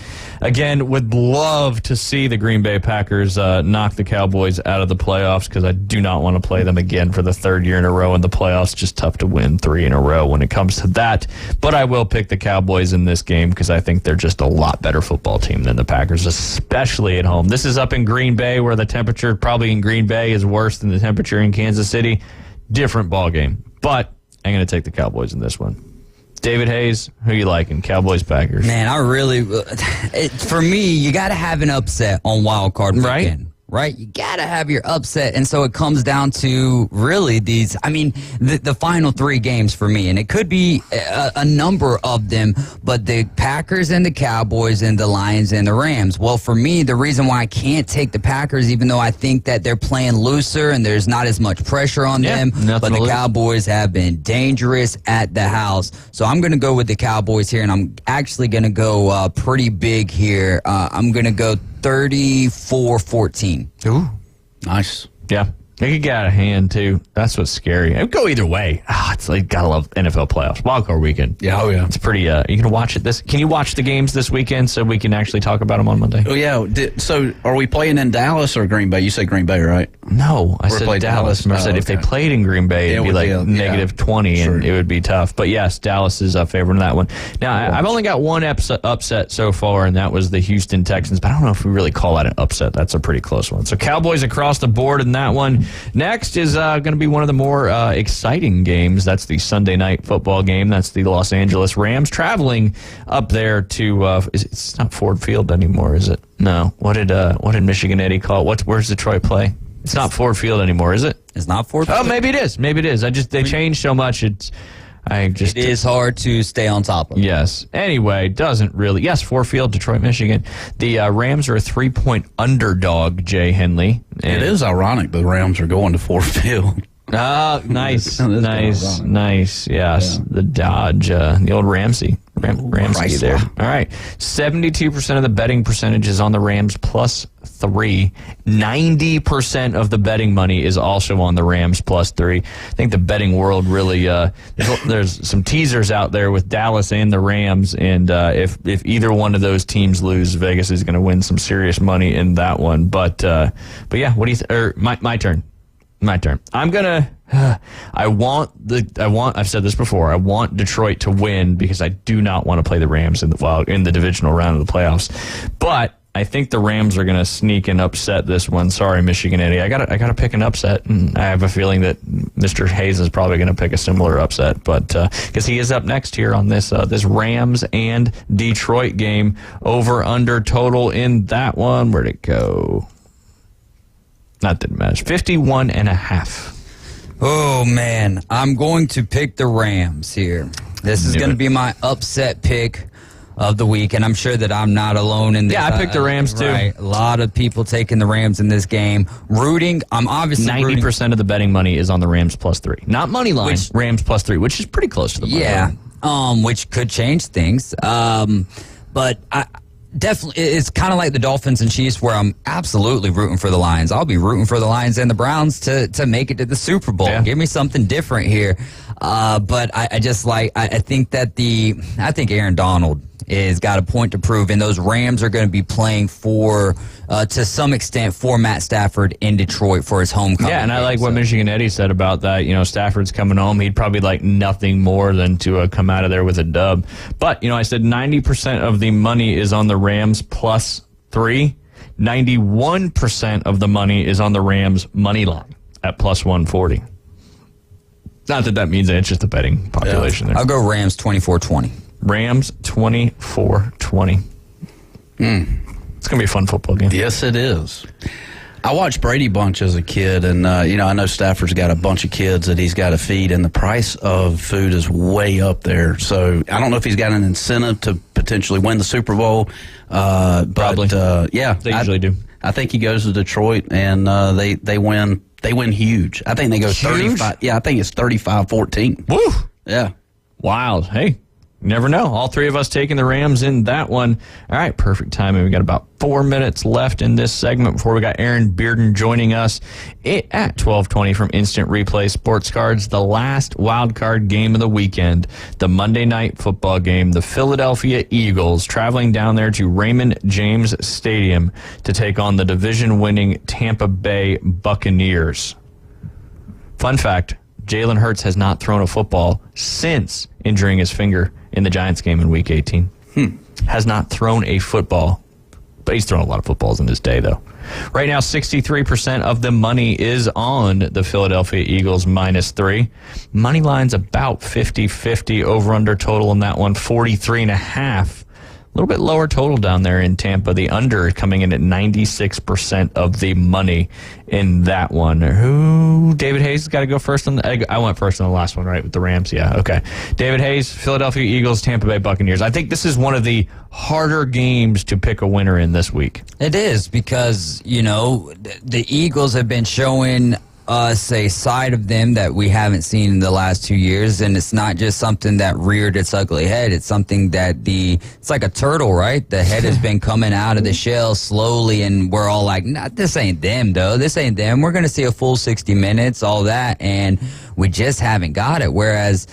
Again, would love to see the Green Bay Packers knock the Cowboys out of the playoffs because I do not want to play them again for the third year in a row in the playoffs. Just tough to win 3 in a row when it comes to that. But I will pick the Cowboys in this game because I think they're just a lot better football team than the Packers, especially at home. This is up in Green Bay where the temperature probably in Green Bay is worse than the temperature in Kansas City. Different ball game. But I'm going to take the Cowboys in this one. David Hayes, who you liking? Cowboys, Packers? Man, I really, for me, you got to have an upset on Wild Card Weekend. Right? You got to have your upset. And so it comes down to really the final 3 games for me. And it could be a number of them, but the Packers and the Cowboys and the Lions and the Rams. Well, for me, the reason why I can't take the Packers, even though I think that they're playing looser and there's not as much pressure on them, but the Cowboys have been dangerous at the house. So I'm going to go with the Cowboys here, and I'm actually going to go pretty big here. I'm going to go 34-14. Ooh. Nice. Yeah. They could get out of hand, too. That's what's scary. It would go either way. It's like, gotta love NFL playoffs. Wildcard weekend. Yeah, oh yeah. It's pretty, you can watch it can you watch the games this weekend so we can actually talk about them on Monday? Oh, yeah. So are we playing in Dallas or Green Bay? You said Green Bay, right? No, I said Dallas. I said if they played in Green Bay, it'd be like negative 20, and it would be tough. But yes, Dallas is a favorite in that one. Now, I've only got one upset so far, and that was the Houston Texans. But I don't know if we really call that an upset. That's a pretty close one. So Cowboys across the board in that one. Next is going to be one of the more exciting games. That's the Sunday night football game. That's the Los Angeles Rams traveling up there to. It's not Ford Field anymore, is it? No. What did Michigan Eddie call it? Where's Detroit play? It's not Ford Field anymore, is it? It's not Ford Field. Oh, maybe it is. Maybe it is. They changed so much. It is hard to stay on top of. Yes. Anyway, doesn't really. Yes, Ford Field, Detroit, Michigan. The Rams are a 3-point underdog, Jay Henley. It is ironic the Rams are going to Ford Field. Oh, nice. Nice. Yes. Yeah. The Dodge, the old Ramsey there. All right. 72% of the betting percentage is on the Rams +3. 90% of the betting money is also on the Rams +3. I think the betting world really, there's some teasers out there with Dallas and the Rams. And if either one of those teams lose, Vegas is going to win some serious money in that one. But yeah, what do you my turn. My turn. I'm gonna. I've said this before. I want Detroit to win because I do not want to play the Rams in the divisional round of the playoffs. But I think the Rams are gonna sneak and upset this one. Sorry, Michigan Eddie. I gotta pick an upset, and I have a feeling that Mr. Hayes is probably gonna pick a similar upset. But because he is up next here on this Rams and Detroit game, over under total in that one. Where'd it go? That didn't matter. 51.5. Oh, man. I'm going to pick the Rams here. This is going to be my upset pick of the week, and I'm sure that I'm not alone in this. Yeah, I picked the Rams, too. Right. A lot of people taking the Rams in this game. I'm obviously 90% of the betting money is on the Rams +3. Not money line, Rams +3, which is pretty close to the money line. Which could change things. But Definitely, it's kind of like the Dolphins and Chiefs, where I'm absolutely rooting for the Lions. I'll be rooting for the Lions and the Browns to make it to the Super Bowl. Yeah. Give me something different here. But I think Aaron Donald is got a point to prove, and those Rams are going to be playing for, to some extent, for Matt Stafford in Detroit for his homecoming. Yeah, and I like what Michigan Eddie said about that. Stafford's coming home. He'd probably like nothing more than to come out of there with a dub. But, I said 90% of the money is on the Rams plus 3. 91% of the money is on the Rams money line at plus 140. Not that means it's just a betting population there. I'll go Rams 24-20. Rams 24-20. It's going to be a fun football game. Yes, it is. I watched Brady Bunch as a kid, and, I know Stafford's got a bunch of kids that he's got to feed, and the price of food is way up there. So I don't know if he's got an incentive to potentially win the Super Bowl. Probably. But, they usually do. I think he goes to Detroit, and they win. They win huge. I think they go 35. Yeah, I think it's 35-14. Woo! Yeah. Wild. Hey. Never know. All three of us taking the Rams in that one. All right, perfect timing. We got about 4 minutes left in this segment before we got Aaron Bearden joining us at 12:20 from Instant Replay Sports Cards. The last wild card game of the weekend, the Monday night football game. The Philadelphia Eagles traveling down there to Raymond James Stadium to take on the division-winning Tampa Bay Buccaneers. Fun fact, Jalen Hurts has not thrown a football since injuring his finger in the Giants game in Week 18. Has not thrown a football, but he's thrown a lot of footballs in his day, though. Right now, 63% of the money is on the Philadelphia Eagles minus 3. Money line's about 50-50, over-under total in that one, 43.5. A little bit lower total down there in Tampa. The under coming in at 96% of the money in that one. David Hayes got to go first on I went first on the last one, right, with the Rams. Yeah, okay. David Hayes, Philadelphia Eagles, Tampa Bay Buccaneers. I think this is one of the harder games to pick a winner in this week. It is because, the Eagles have been showing us a side of them that we haven't seen in the last 2 years, and it's not just something that reared its ugly head. It's something that it's like a turtle, right? The head has been coming out of the shell slowly, and we're all like, nah, this ain't them, though. This ain't them. We're going to see a full 60 minutes, all that, and we just haven't got it. Whereas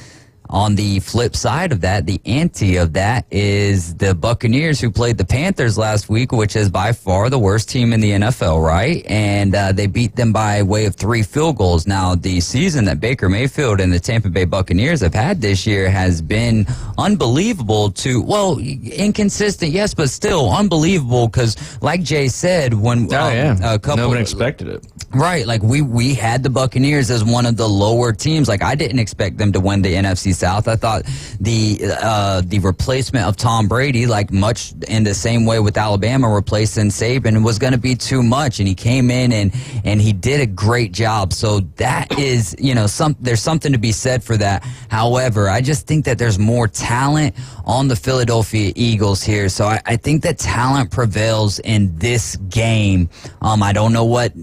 on the flip side of that, the ante of that is the Buccaneers, who played the Panthers last week, which is by far the worst team in the NFL, right? And they beat them by way of 3 field goals. Now, the season that Baker Mayfield and the Tampa Bay Buccaneers have had this year has been unbelievable inconsistent, yes, but still unbelievable because, like Jay said, when nobody expected it. Right, like we had the Buccaneers as one of the lower teams. Like, I didn't expect them to win the NFC South. I thought the replacement of Tom Brady, like much in the same way with Alabama replacing Saban, was going to be too much, and he came in and he did a great job. So that is, there's something to be said for that. However, I just think that there's more talent on the Philadelphia Eagles here. So I think that talent prevails in this game. I don't know what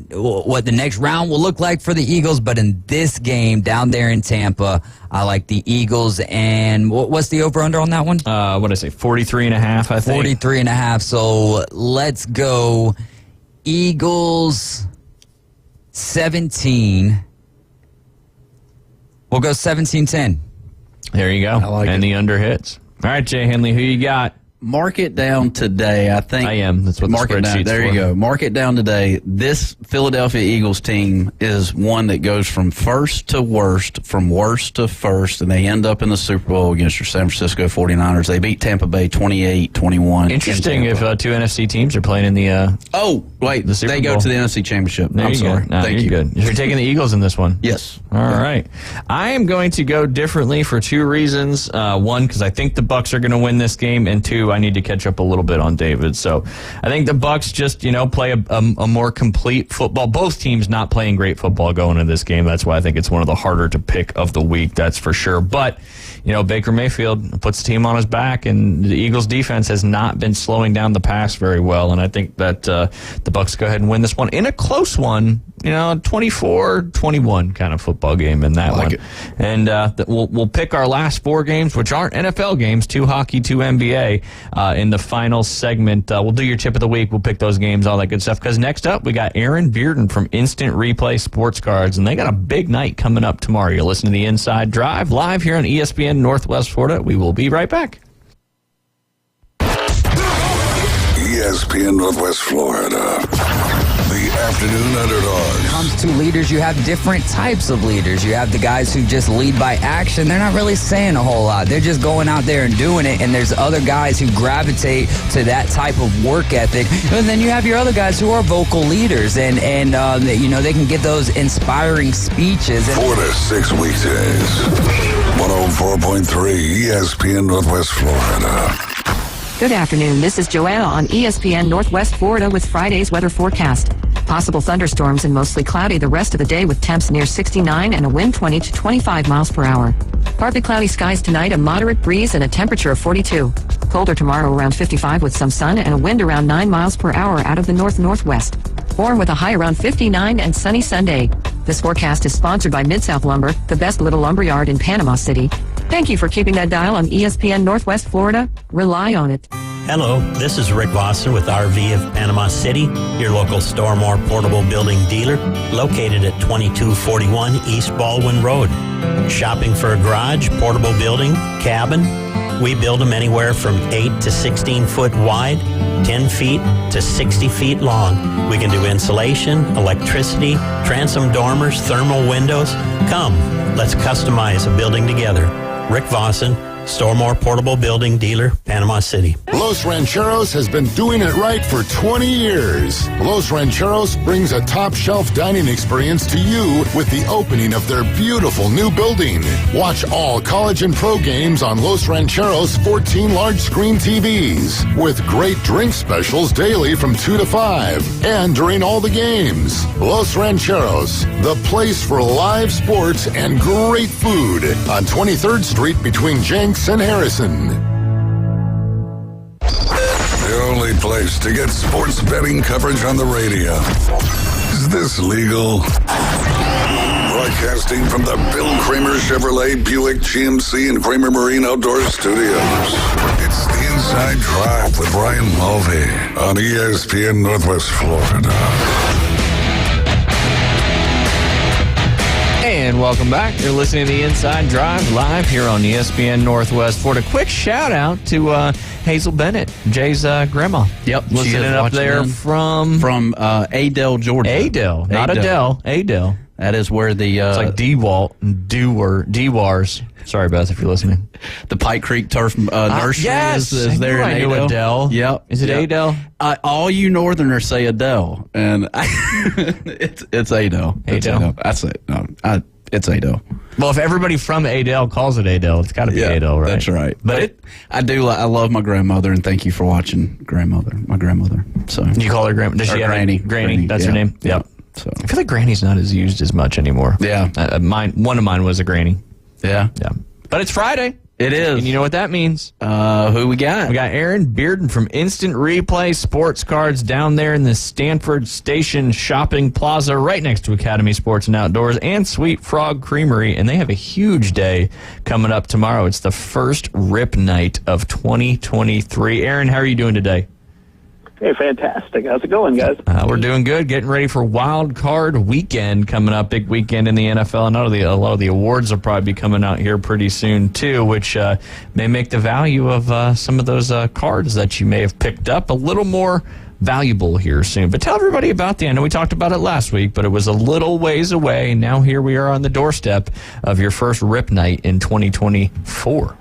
the next round will look like for the Eagles, but in this game down there in Tampa, I like the Eagles. And what's the over-under on that one? What did I say? 43.5, I think. 43.5. So let's go Eagles 17. We'll go 17-10. There you go. I like and it. The under hits. All right, Jay Henley, who you got? Mark it down today, I think. I am. That's what the spreadsheet's There you go. Mark it down today. This Philadelphia Eagles team is one that goes from first to worst, from worst to first, and they end up in the Super Bowl against your San Francisco 49ers. They beat Tampa Bay 28-21. Interesting if 2 NFC teams are playing in the the Super they go Bowl. To the NFC Championship. There I'm sorry. No, Thank you. Good. You're taking the Eagles in this one? Yes. All right. I am going to go differently for 2 reasons. One, because I think the Bucs are going to win this game, and 2, I need to catch up a little bit on David. So I think the Bucs just, play a more complete football. Both teams not playing great football going into this game. That's why I think it's one of the harder to pick of the week. That's for sure. But, Baker Mayfield puts the team on his back, and the Eagles defense has not been slowing down the pass very well. And I think that the Bucs go ahead and win this one in a close one, 24-21 kind of football game in that one. And we'll pick our last 4 games, which aren't NFL games, 2 hockey, 2 NBA. in the final segment. We'll do your tip of the week. We'll pick those games, all that good stuff. Because next up, we got Aaron Bearden from Instant Replay Sports Cards, and they got a big night coming up tomorrow. You're listening to The Inside Drive live here on ESPN Northwest Florida. We will be right back. ESPN Northwest Florida. The afternoon underdogs. When it comes to leaders, you have different types of leaders. You have the guys who just lead by action. They're not really saying a whole lot. They're just going out there and doing it. And there's other guys who gravitate to that type of work ethic. And then you have your other guys who are vocal leaders. And they can get those inspiring speeches. 4 to 6 weekdays. 104.3 ESPN Northwest Florida. Good afternoon. This is Joanna on ESPN Northwest Florida with Friday's weather forecast. Possible thunderstorms and mostly cloudy the rest of the day with temps near 69 and a wind 20 to 25 miles per hour. Partly cloudy skies tonight, a moderate breeze and a temperature of 42. Colder tomorrow around 55 with some sun and a wind around 9 miles per hour out of the north-northwest. Warm with a high around 59 and sunny Sunday. This forecast is sponsored by Mid-South Lumber, the best little lumber yard in Panama City. Thank you for keeping that dial on ESPN Northwest Florida. Rely on it. Hello, this is Rick Vossen with RV of Panama City, your local Stormore portable building dealer, located at 2241 East Baldwin Road. Shopping for a garage, portable building, cabin? We build them anywhere from 8 to 16 foot wide, 10 feet to 60 feet long. We can do insulation, electricity, transom dormers, thermal windows. Come, let's customize a building together. Rick Vossen, Stormore Portable Building Dealer, Panama City. Los Rancheros has been doing it right for 20 years. Los Rancheros brings a top-shelf dining experience to you with the opening of their beautiful new building. Watch all college and pro games on Los Rancheros' 14 large-screen TVs with great drink specials daily from 2 to 5 and during all the games. Los Rancheros, the place for live sports and great food on 23rd Street between Jenks and Harrison. The only place to get sports betting coverage on the radio. Is this legal? Broadcasting from the Bill Kramer Chevrolet Buick GMC and Kramer Marine Outdoor Studios. It's the Inside Drive with Brian Mulvey on ESPN Northwest Florida. And welcome back. You're listening to The Inside Drive live here on ESPN Northwest Florida. Quick shout out to Hazel Bennett, Jay's grandma. Yep, listening up there from Adel, Georgia. Adel, not Adele. Adel. That is where the it's like DeWalt and Dewars. Sorry, Beth, if you're listening. The Pike Creek Turf Nursery is there in I knew Adel. Adele. Yep. Is it Adel? All you Northerners say Adele, and it's Adel. It's Adel. That's it. No, it's Adel. Well, if everybody from Adel calls it Adel, it's got to be Adel, right? That's right. But I love my grandmother, and thank you for watching my grandmother. So you call her grandma? Does she have Granny? Granny. That's her name. Yep. So I feel like Granny's not as used as much anymore. Yeah. One of mine was a Granny. Yeah. Yeah. But it's Friday. It is. And you know what that means? Who we got? We got Aaron Bearden from Instant Replay Sports Cards down there in the Stanford Station Shopping Plaza right next to Academy Sports and Outdoors and Sweet Frog Creamery. And they have a huge day coming up tomorrow. It's the first RIP night of 2023. Aaron, how are you doing today? Hey, fantastic. How's it going, guys? We're doing good. Getting ready for Wild Card Weekend coming up. Big weekend in the NFL. And a lot of the awards will probably be coming out here pretty soon, too, which may make the value of some of those cards that you may have picked up a little more valuable here soon. But tell everybody about I know we talked about it last week, but it was a little ways away. Now here we are on the doorstep of your first RIP night in 2024.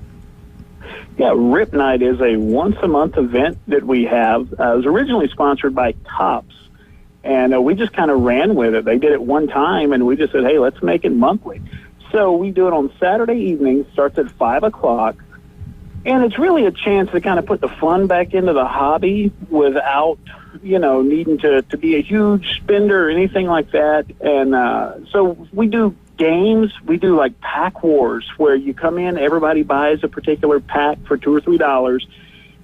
Yeah, RIP Night is a once-a-month event that we have. It was originally sponsored by Topps, and we just kind of ran with it. They did it one time, and we just said, hey, let's make it monthly. So we do it on Saturday evenings, starts at 5 o'clock, and it's really a chance to kind of put the fun back into the hobby without, needing to be a huge spender or anything like that. And so we do games. We do like pack wars where you come in, everybody buys a particular pack for $2 or $3.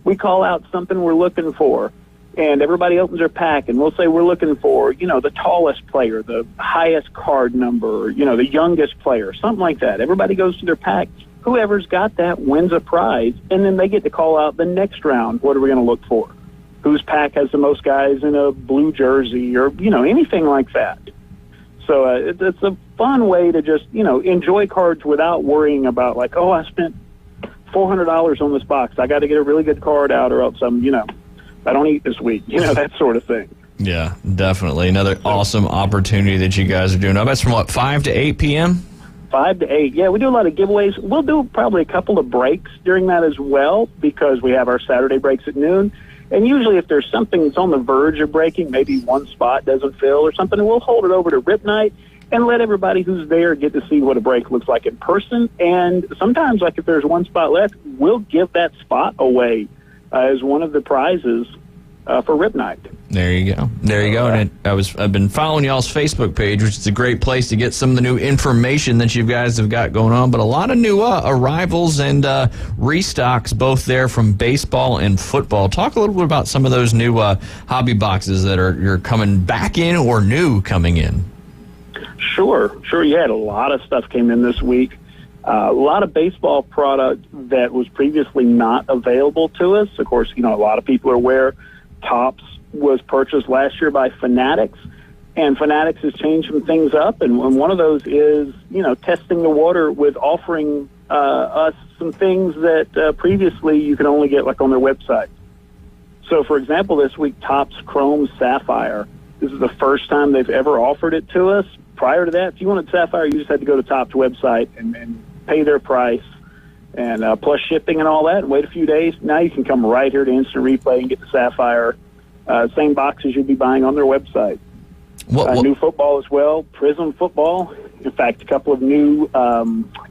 We call out something we're looking for, and everybody opens their pack, and we'll say we're looking for, the tallest player, the highest card number, the youngest player, something like that. Everybody goes to their pack, whoever's got that wins a prize, and then they get to call out the next round. What are we going to look for? Whose pack has the most guys in a blue jersey, or anything like that. So it's a fun way to just enjoy cards without worrying about like, oh, I spent $400 on this box. I got to get a really good card out, or else I'm I don't eat this week. That sort of thing. Yeah, definitely. Another awesome opportunity that you guys are doing. I bet it's from 5 to 8 p.m.? 5 to 8. Yeah, we do a lot of giveaways. We'll do probably a couple of breaks during that as well, because we have our Saturday breaks at noon. And usually if there's something that's on the verge of breaking, maybe one spot doesn't fill or something, we'll hold it over to Rip Night and let everybody who's there get to see what a break looks like in person. And sometimes, like if there's one spot left, we'll give that spot away as one of the prizes for Rip Night. There you go. There you go. And I've been following y'all's Facebook page, which is a great place to get some of the new information that you guys have got going on. But a lot of new arrivals and restocks, both there from baseball and football. Talk a little bit about some of those new hobby boxes that you're coming back in or new coming in. Sure. You had a lot of stuff came in this week. A lot of baseball product that was previously not available to us. Of course, a lot of people are aware Topps was purchased last year by Fanatics, and Fanatics has changed some things up, and one of those is, testing the water with offering us some things that previously you could only get like on their website. So, for example, this week, Topps Chrome Sapphire. This is the first time they've ever offered it to us. Prior to that, if you wanted Sapphire, you just had to go to Topps website and pay their price, and plus shipping and all that, and wait a few days. Now you can come right here to Instant Replay and get the Sapphire, same boxes you'd be buying on their website. New football as well, Prism football. In fact, a couple of new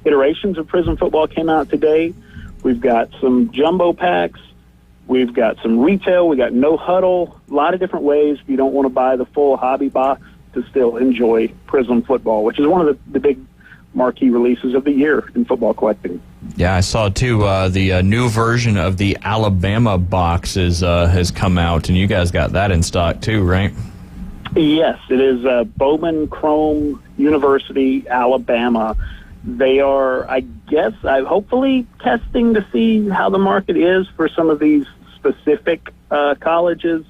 iterations of Prism football came out today. We've got some jumbo packs. We've got some retail. We got no huddle. A lot of different ways if you don't want to buy the full hobby box to still enjoy Prism football, which is one of the big marquee releases of the year in football collecting. Yeah, I saw too the new version of the Alabama box has come out, and you guys got that in stock too, right? Yes, it is Bowman Chrome University, Alabama. They are, hopefully testing to see how the market is for some of these specific colleges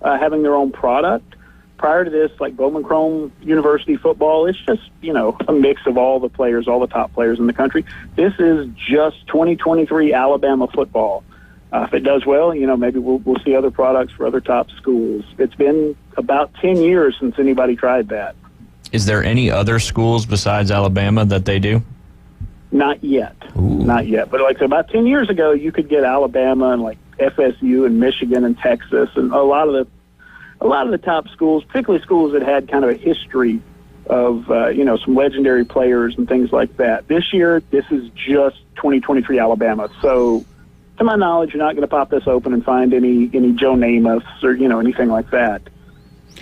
having their own product. Prior to this, like Bowman Chrome University football, it's just, a mix of all the players, all the top players in the country. This is just 2023 Alabama football. If it does well, maybe we'll see other products for other top schools. It's been about 10 years since anybody tried that. Is there any other schools besides Alabama that they do? Not yet. Ooh. Not yet. But like about 10 years ago, you could get Alabama and like FSU and Michigan and Texas and a lot of the top schools, particularly schools that had kind of a history of, some legendary players and things like that. This year, this is just 2023 Alabama. So, to my knowledge, you're not going to pop this open and find any Joe Namaths or, anything like that.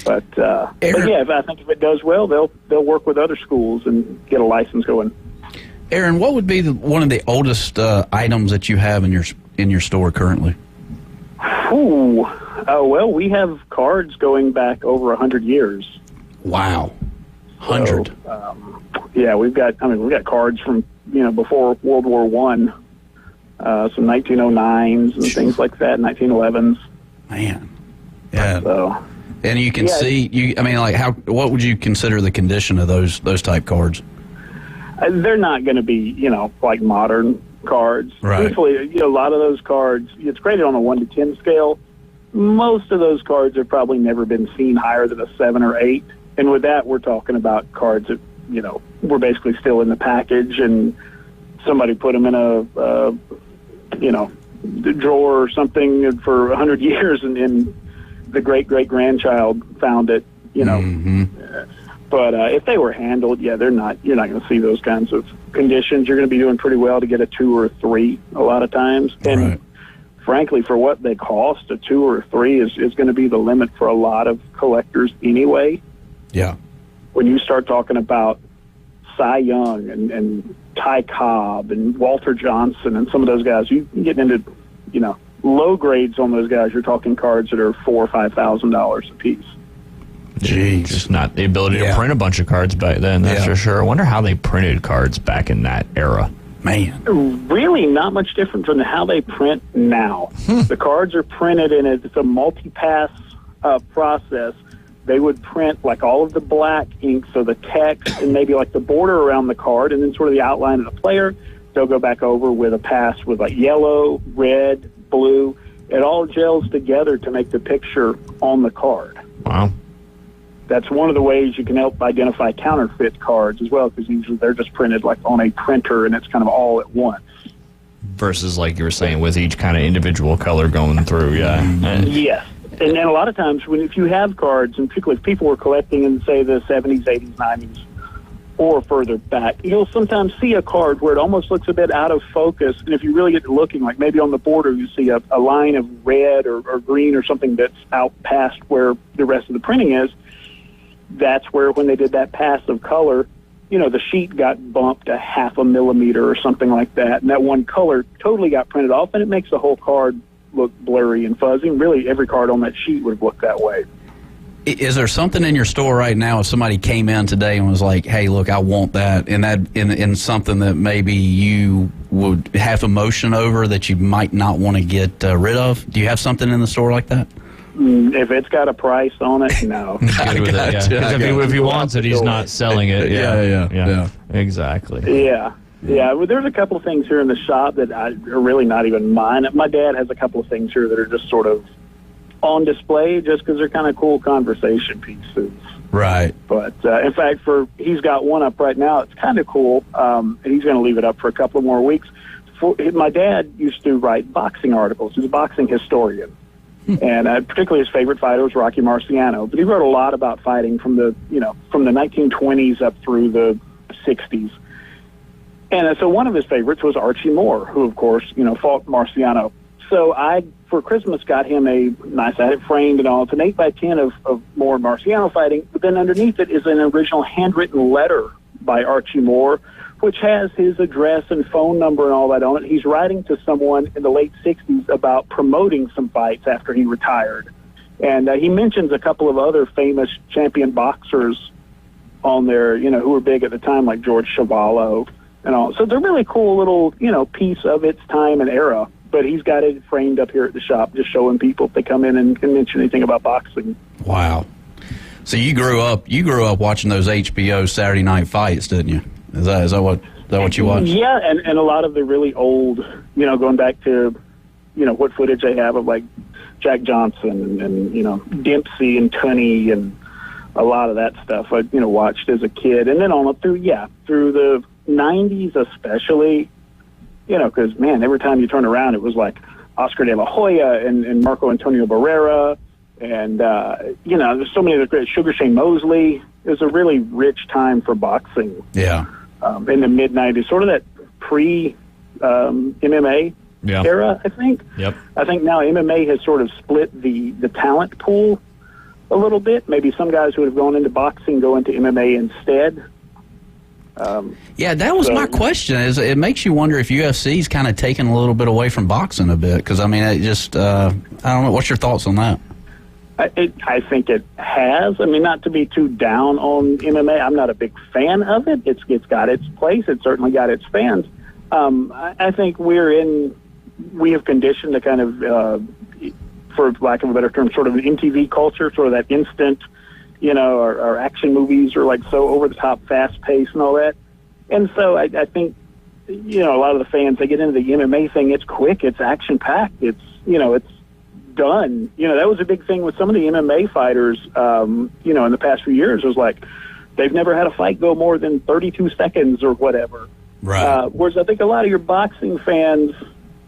But yeah, I think if it does well, they'll work with other schools and get a license going. Aaron, what would be one of the oldest items that you have in your store currently? Well, we have cards going back over 100 years. Wow, 100. So, yeah, we've got cards from before World War I, some 1909s and things like that, 1911s. Man, yeah. So, and you can see what would you consider the condition of those type cards? They're not going to be like modern cards. Right. Truthfully, a lot of those cards, it's graded on a 1 to 10 scale. Most of those cards have probably never been seen higher than a 7 or 8. And with that, we're talking about cards that, were basically still in the package and somebody put them in a drawer or something for 100 years and the great-great-grandchild found it, Mm-hmm. But if they were handled, you're not going to see those kinds of conditions. You're going to be doing pretty well to get a 2 or a 3 a lot of times. And right. Frankly, for what they cost, a 2 or a 3 is going to be the limit for a lot of collectors anyway. Yeah. When you start talking about Cy Young and Ty Cobb and Walter Johnson and some of those guys, you get into, low grades on those guys. You're talking cards that are $4,000 or $5,000 a piece. Jeez. Just not the ability to print a bunch of cards back then, that's for sure. I wonder how they printed cards back in that era. Man. Really not much different from how they print now. The cards are printed in it's a multi-pass process. They would print like all of the black ink, so the text and maybe like the border around the card, and then sort of the outline of the player. They'll go back over with a pass with like yellow, red, blue. It all gels together to make the picture on the card. Wow. That's one of the ways you can help identify counterfeit cards as well, because usually they're just printed like on a printer and it's kind of all at once. Versus, like you were saying, with each kind of individual color going through, yeah. Yes. And then a lot of times, if you have cards, and particularly if people were collecting in, say, the 70s, 80s, 90s, or further back, you'll sometimes see a card where it almost looks a bit out of focus. And if you really get to looking, like maybe on the border, you see a line of red or green or something that's out past where the rest of the printing is. That's where, when they did that pass of color, the sheet got bumped a 0.5 millimeter or something like that. And that one color totally got printed off, and it makes the whole card look blurry and fuzzy. And really, every card on that sheet would have looked that way. Is there something in your store right now, if somebody came in today and was like, hey, look, I want that, and that in something that maybe you would have emotion over that you might not want to get rid of? Do you have something in the store like that? If it's got a price on it, no. Good with it, yeah. If he wants it, he's not selling it. Yeah. Exactly. Yeah. Well, there's a couple of things here in the shop that are really not even mine. My dad has a couple of things here that are just sort of on display just because they're kind of cool conversation pieces. Right. But, in fact, he's got one up right now. It's kind of cool. And he's going to leave it up for a couple of more weeks. My dad used to write boxing articles. He's a boxing historian. And particularly his favorite fighter was Rocky Marciano. But he wrote a lot about fighting from the 1920s up through the 60s. And so one of his favorites was Archie Moore, who, of course, fought Marciano. So I, for Christmas, got him I had it framed and all. It's an 8x10 of Moore and Marciano fighting. But then underneath it is an original handwritten letter by Archie Moore, which has his address and phone number and all that on it. He's writing to someone in the late 60s about promoting some fights after he retired. And he mentions a couple of other famous champion boxers on there, who were big at the time, like George Chuvalo and all. So they're really cool little, piece of its time and era. But he's got it framed up here at the shop, just showing people if they come in and mention anything about boxing. Wow. So you grew up watching those HBO Saturday night fights, didn't you? Is that what you watched? Yeah, and a lot of the really old, going back to, what footage they have of like Jack Johnson and Dempsey and Tunney and a lot of that stuff I watched as a kid, and then on up through the 90s especially, because man, every time you turn around it was like Oscar De La Hoya and Marco Antonio Barrera and there's so many other great, Sugar Shane Mosley. It was a really rich time for boxing. Yeah. In the mid-90s, sort of that pre-MMA era, I think. Yep. I think now MMA has sort of split the talent pool a little bit. Maybe some guys who would have gone into boxing go into MMA instead. That was my question. Is it makes you wonder if UFC's kind of taken a little bit away from boxing a bit? Because, I mean, it just, I don't know. What's your thoughts on that? I think it has. I mean, not to be too down on MMA. I'm not a big fan of it. It's got its place. It's certainly got its fans. I think we have conditioned to kind of, for lack of a better term, sort of an MTV culture, sort of that instant, our action movies are like so over the top, fast paced and all that. And so I think, a lot of the fans, they get into the MMA thing. It's quick. It's action packed. It's done. That was a big thing with some of the MMA fighters, in the past few years. It was like they've never had a fight go more than 32 seconds or whatever. Right. Whereas I think a lot of your boxing fans,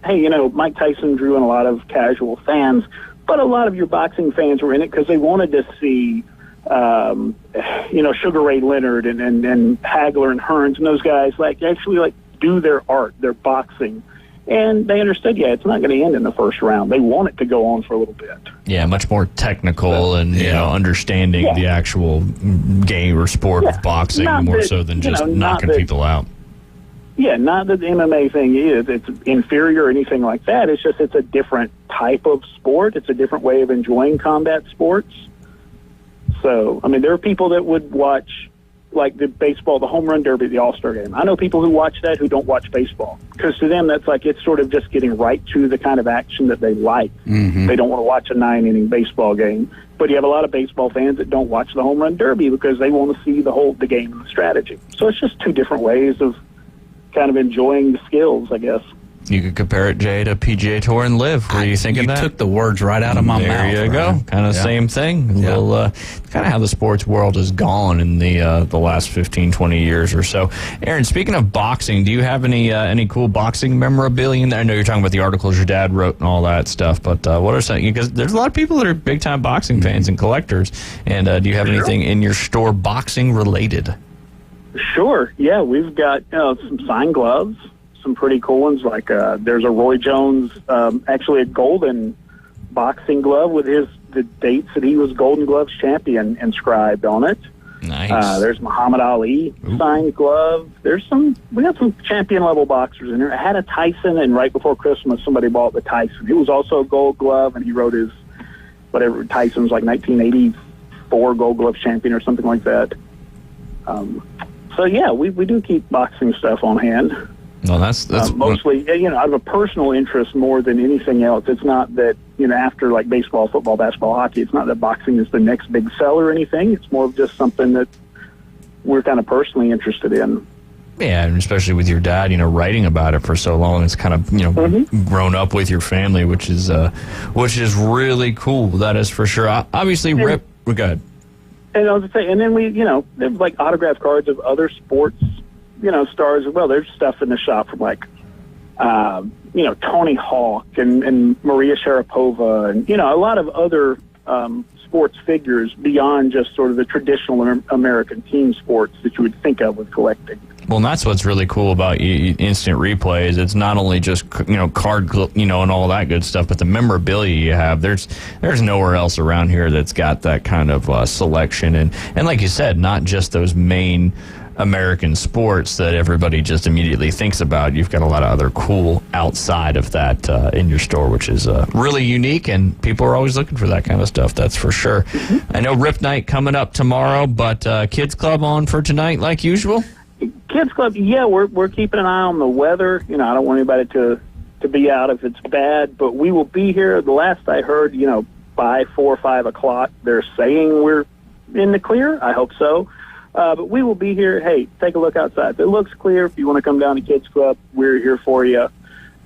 hey, Mike Tyson drew in a lot of casual fans, but a lot of your boxing fans were in it because they wanted to see, Sugar Ray Leonard and Hagler and Hearns and those guys actually do their art, their boxing. And they understood, it's not going to end in the first round. They want it to go on for a little bit. Yeah, much more technical and, understanding the actual game or sport of boxing more so than just knocking people out. Yeah, not that the MMA thing it's inferior or anything like that. It's just it's a different type of sport. It's a different way of enjoying combat sports. So, I mean, there are people that would watch like the baseball, the home run derby, the All-Star game. I know people who watch that who don't watch baseball because to them that's like it's sort of just getting right to the kind of action that they like. Mm-hmm. They don't want to watch a 9-inning baseball game. But you have a lot of baseball fans that don't watch the home run derby because they want to see the game and the strategy. So it's just two different ways of kind of enjoying the skills, I guess. You could compare it, Jay, to PGA Tour and Live. Were you thinking that? You took the words right out of my mouth. There you go. Kind of same thing. Yeah. Kind of how the sports world has gone in the last 15, 20 years or so. Aaron, speaking of boxing, do you have any cool boxing memorabilia in there? I know you're talking about the articles your dad wrote and all that stuff, but what are some? Because there's a lot of people that are big-time boxing fans and collectors. And do you have anything in your store boxing related? Sure. Yeah, we've got some signed gloves. Some pretty cool ones, like there's a Roy Jones, actually a golden boxing glove with the dates that he was Golden Gloves champion inscribed on it. Nice. There's Muhammad Ali signed glove. We got some champion level boxers in there. I had a Tyson, and right before Christmas, somebody bought the Tyson. It was also a Gold Glove, and he wrote his whatever Tyson's like 1984 Gold Glove champion or something like that. So yeah, we do keep boxing stuff on hand. No, that's mostly, out of a personal interest more than anything else. It's not that, after like baseball, football, basketball, hockey, it's not that boxing is the next big sell or anything. It's more of just something that we're kind of personally interested in. Yeah, and especially with your dad, writing about it for so long, it's kind of, grown up with your family, which is really cool. That is for sure. Obviously, Rip, go ahead. And I was going to say, and then there's like autograph cards of other sports stars as well. There's stuff in the shop from like, Tony Hawk and Maria Sharapova and, a lot of other sports figures beyond just sort of the traditional American team sports that you would think of with collecting. Well, and that's what's really cool about Instant Replay is it's not only just, card, and all that good stuff, but the memorabilia you have. There's nowhere else around here that's got that kind of selection. And like you said, not just those main American sports that everybody just immediately thinks about. You've got a lot of other cool outside of that in your store, which is really unique, and people are always looking for that kind of stuff, that's for sure. I know Rip Night coming up tomorrow, but Kids Club on for tonight like usual? Kids Club, yeah, we're keeping an eye on the weather. I don't want anybody to be out if it's bad, but we will be here. The last I heard, by 4 or 5 o'clock, they're saying we're in the clear. I hope so. But we will be here. Hey, take a look outside. If it looks clear, if you want to come down to Kids Club, we're here for you.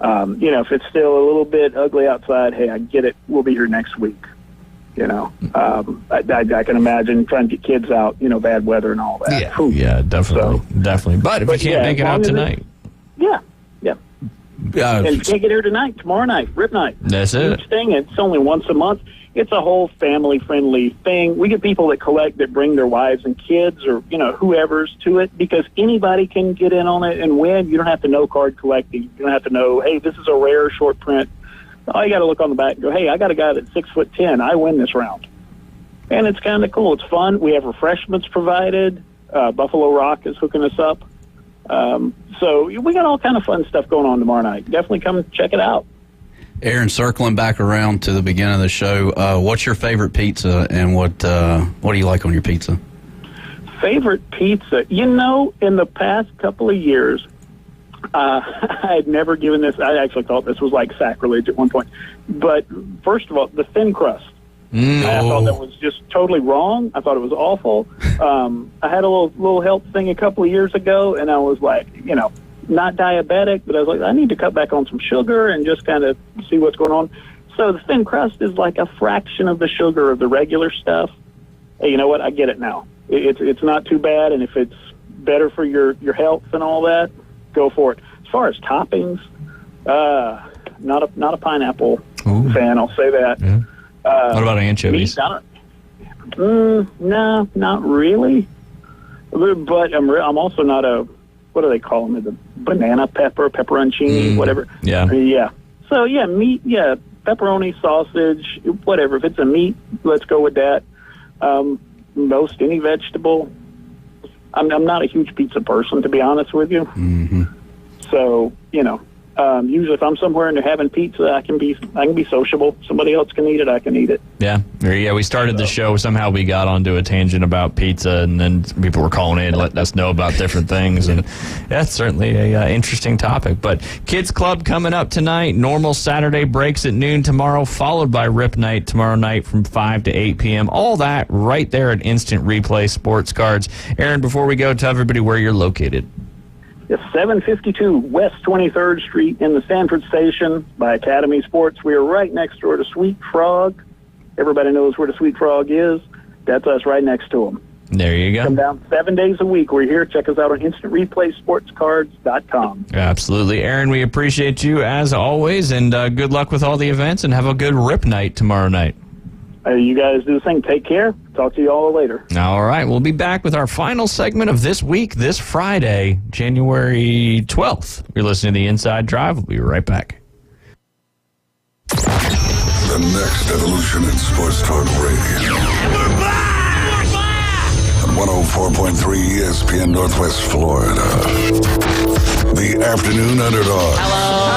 If it's still a little bit ugly outside, hey, I get it. We'll be here next week. I can imagine trying to get kids out, bad weather and all that. Yeah, definitely. But if you can't make it out tonight. Yeah. And if you can't get here tonight, tomorrow night, Rip Night. That's it. Huge thing. It's only once a month. It's a whole family-friendly thing. We get people that collect that bring their wives and kids or, whoever's to it because anybody can get in on it and win. You don't have to know card collecting. You don't have to know, hey, this is a rare short print. All you got to look on the back and go, hey, I got a guy that's 6'10". I win this round. And it's kind of cool. It's fun. We have refreshments provided. Buffalo Rock is hooking us up. So we got all kind of fun stuff going on tomorrow night. Definitely come check it out. Aaron, circling back around to the beginning of the show, what's your favorite pizza and what do you like on your pizza? Favorite pizza? In the past couple of years, I had never given this. I actually thought this was like sacrilege at one point. But first of all, the thin crust. I thought that was just totally wrong. I thought it was awful. I had a little health thing a couple of years ago, and I was like, not diabetic, but I was like, I need to cut back on some sugar and just kind of see what's going on. So the thin crust is like a fraction of the sugar of the regular stuff. Hey, you know what? I get it now. It's not too bad, and if it's better for your health and all that, go for it. As far as toppings, not a pineapple fan. I'll say that. Yeah. What about anchovies? No, not really. But I'm also not a, what do they call them? The banana pepperoncini, whatever. Yeah. Yeah. So, yeah, meat, pepperoni, sausage, whatever. If it's a meat, let's go with that. Most any vegetable. I'm not a huge pizza person, to be honest with you. Mm-hmm. So, Usually, if I'm somewhere and they're having pizza, I can be sociable. Somebody else can eat it, I can eat it. Yeah. We started the show. Somehow we got onto a tangent about pizza, and then people were calling in, letting us know about different things, and that's certainly a interesting topic. But Kids Club coming up tonight. Normal Saturday breaks at noon tomorrow, followed by Rip Night tomorrow night from 5 to 8 p.m. All that right there at Instant Replay Sports Cards. Aaron, before we go, tell everybody where you're located. It's 752 West 23rd Street in the Sanford Station by Academy Sports. We are right next door to Sweet Frog. Everybody knows where the Sweet Frog is. That's us right next to them. There you go. Come down 7 days a week. We're here. Check us out on InstantReplaySportsCards.com. Absolutely. Aaron, we appreciate you as always, and good luck with all the events, and have a good Rip Night tomorrow night. You guys do the thing. Take care. Talk to you all later. All right. We'll be back with our final segment of this week, this Friday, January 12th. You're listening to The Inside Drive. We'll be right back. The next evolution in sports talk radio. We're back! On 104.3 ESPN Northwest Florida. The Afternoon Underdog. Hello.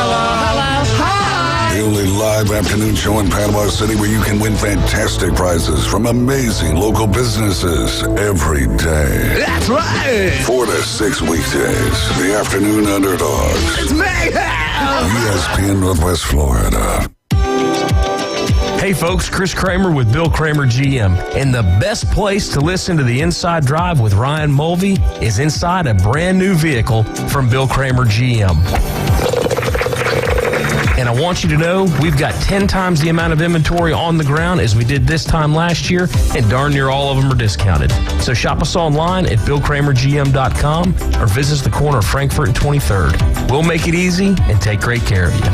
The only live afternoon show in Panama City where you can win fantastic prizes from amazing local businesses every day. That's right. 4 to 6 weekdays. The Afternoon Underdogs. It's mayhem. ESPN Northwest Florida. Hey folks, Chris Kramer with Bill Kramer GM. And the best place to listen to the Inside Drive with Ryan Mulvey is inside a brand new vehicle from Bill Kramer GM. And I want you to know we've got 10 times the amount of inventory on the ground as we did this time last year, and darn near all of them are discounted. So shop us online at BillKramerGM.com or visit us the corner of Frankfurt and 23rd. We'll make it easy and take great care of you.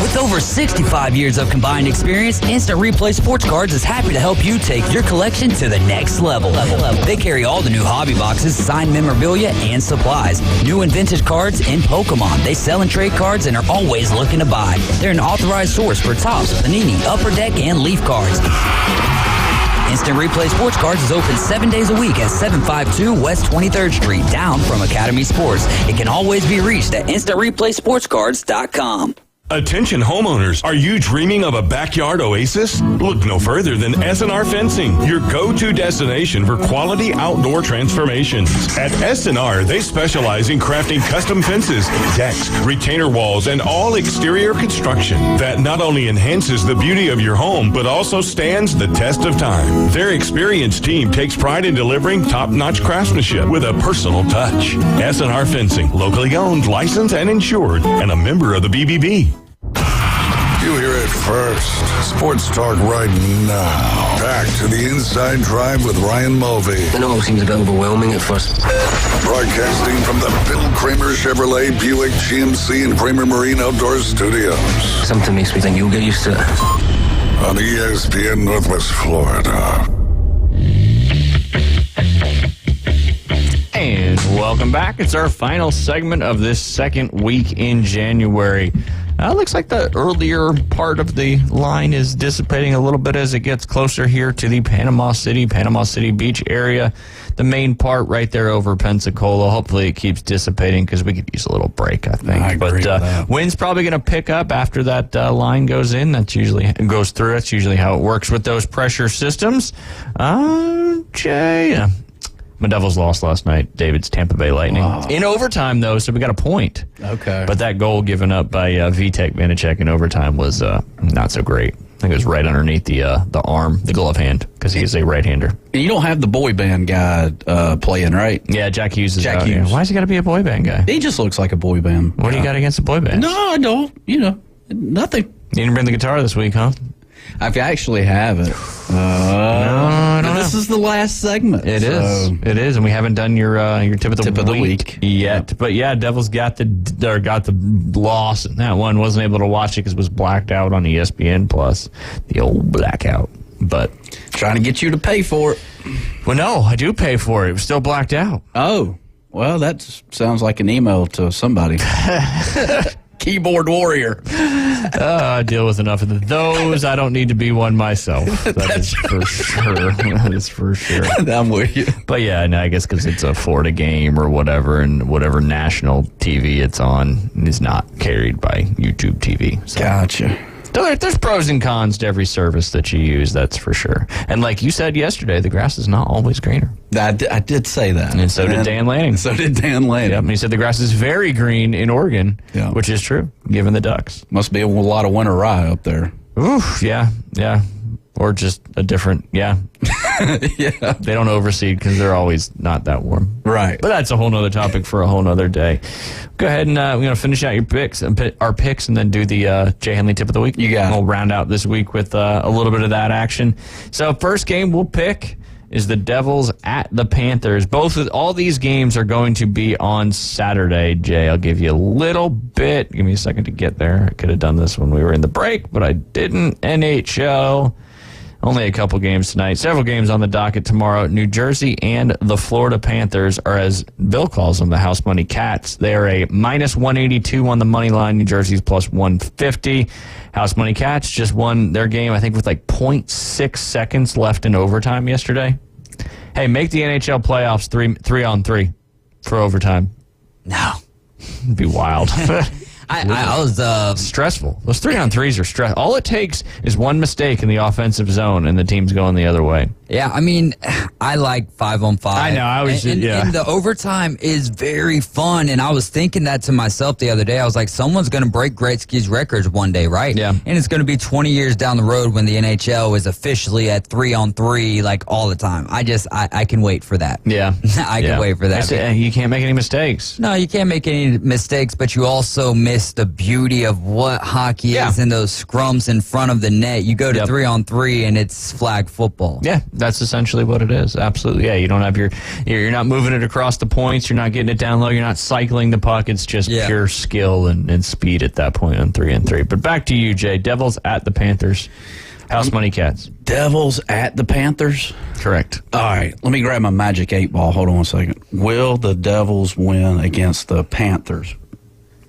With over 65 years of combined experience, Instant Replay Sports Cards is happy to help you take your collection to the next level. They carry all the new hobby boxes, signed memorabilia, and supplies. New and vintage cards and Pokemon. They sell and trade cards and are always looking to buy. They're an authorized source for Topps, Panini, Upper Deck, and Leaf cards. Instant Replay Sports Cards is open 7 days a week at 752 West 23rd Street, down from Academy Sports. It can always be reached at InstantReplaySportsCards.com. Attention homeowners, are you dreaming of a backyard oasis? Look no further than S&R Fencing, your go-to destination for quality outdoor transformations. At S&R, they specialize in crafting custom fences, decks, retainer walls, and all exterior construction that not only enhances the beauty of your home, but also stands the test of time. Their experienced team takes pride in delivering top-notch craftsmanship with a personal touch. S&R Fencing, locally owned, licensed, and insured, and a member of the BBB. You hear it first. Sports talk right now. Back to the Inside Drive with Ryan Mulvey. I know it seems a bit overwhelming at first. Broadcasting from the Bill Kramer Chevrolet, Buick, GMC, and Kramer Marine Outdoor Studios. Something makes me think you'll get used to it. On ESPN Northwest Florida. And welcome back. It's our final segment of this second week in January. Looks like the earlier part of the line is dissipating a little bit as it gets closer here to the Panama City Beach area. The main part right there over Pensacola. Hopefully it keeps dissipating because we could use a little break, I think. I agree with that. Wind's probably going to pick up after that line goes in. That's usually goes through. That's usually how it works with those pressure systems. Jay. My Devils lost last night, David's Tampa Bay Lightning. Wow. In overtime, though, so we got a point. Okay. But that goal given up by Vitek Vanacek in overtime was not so great. I think it was right underneath the arm, the glove hand, because he is a right-hander. And you don't have the boy band guy playing, right? Yeah, Jack Hughes is Jack out. Hughes. Yeah. Why's he got to be a boy band guy? He just looks like a boy band. What do you got against a boy band? No, I don't. Nothing. You didn't bring the guitar this week, huh? I actually have it. No, this is the last segment. It is, and we haven't done your tip of the week yet. Yep. But yeah, Devils got the loss in that one. Wasn't able to watch it because it was blacked out on ESPN Plus, the old blackout. But trying to get you to pay for it. Well, no, I do pay for it. It was still blacked out. Oh, well, that sounds like an email to somebody. Keyboard warrior. I deal with enough of those. I don't need to be one myself. That is for sure. That is for sure. I'm with you. But yeah, and I guess because it's a Florida game or whatever, and whatever national TV it's on is not carried by YouTube TV. So. Gotcha. There's pros and cons to every service that you use, that's for sure. And like you said yesterday, the grass is not always greener. I did say that. And so did Dan Lanning. So did Dan Lanning. Yep, and he said the grass is very green in Oregon, which is true, given the Ducks. Must be a lot of winter rye up there. Oof, yeah. Or just a different, yeah. They don't overseed because they're always not that warm. Right. But that's a whole nother topic for a whole nother day. Go ahead and we're going to finish out your picks, our picks, and then do the Jay Henley tip of the week. You got it. We'll round out this week with a little bit of that action. So first game we'll pick is the Devils at the Panthers. All these games are going to be on Saturday, Jay. I'll give you a little bit. Give me a second to get there. I could have done this when we were in the break, but I didn't. NHL. Only a couple games tonight. Several games on the docket tomorrow. New Jersey and the Florida Panthers are, as Bill calls them, the house money cats. They are a minus 182 on the money line. New Jersey's plus 150. House money cats just won their game, I think, with like 0.6 seconds left in overtime yesterday. Hey, make the NHL playoffs 3-on-3 for overtime. No. It'd be wild. I was stressful. Those 3-on-3s are stress. All it takes is one mistake in the offensive zone, and the team's going the other way. Yeah, I mean, I like 5-on-5. I know. I was and the overtime is very fun, and I was thinking that to myself the other day. I was like, someone's going to break Gretzky's records one day, right? Yeah. And it's going to be 20 years down the road when the NHL is officially at 3-on-3 like all the time. I can wait for that. Yeah. I can wait for that. You can't make any mistakes. No, you can't make any mistakes, but you also miss the beauty of what hockey is in those scrums in front of the net. You go to 3-on-3 and it's flag football. Yeah, that's essentially what it is. Absolutely. Yeah, you don't have you're not moving it across the points. You're not getting it down low. You're not cycling the puck. It's just pure skill and speed at that point on 3-on-3. But back to you, Jay. Devils at the Panthers. House money cats. Devils at the Panthers? Correct. All right, let me grab my magic 8-ball. Hold on a second. Will the Devils win against the Panthers?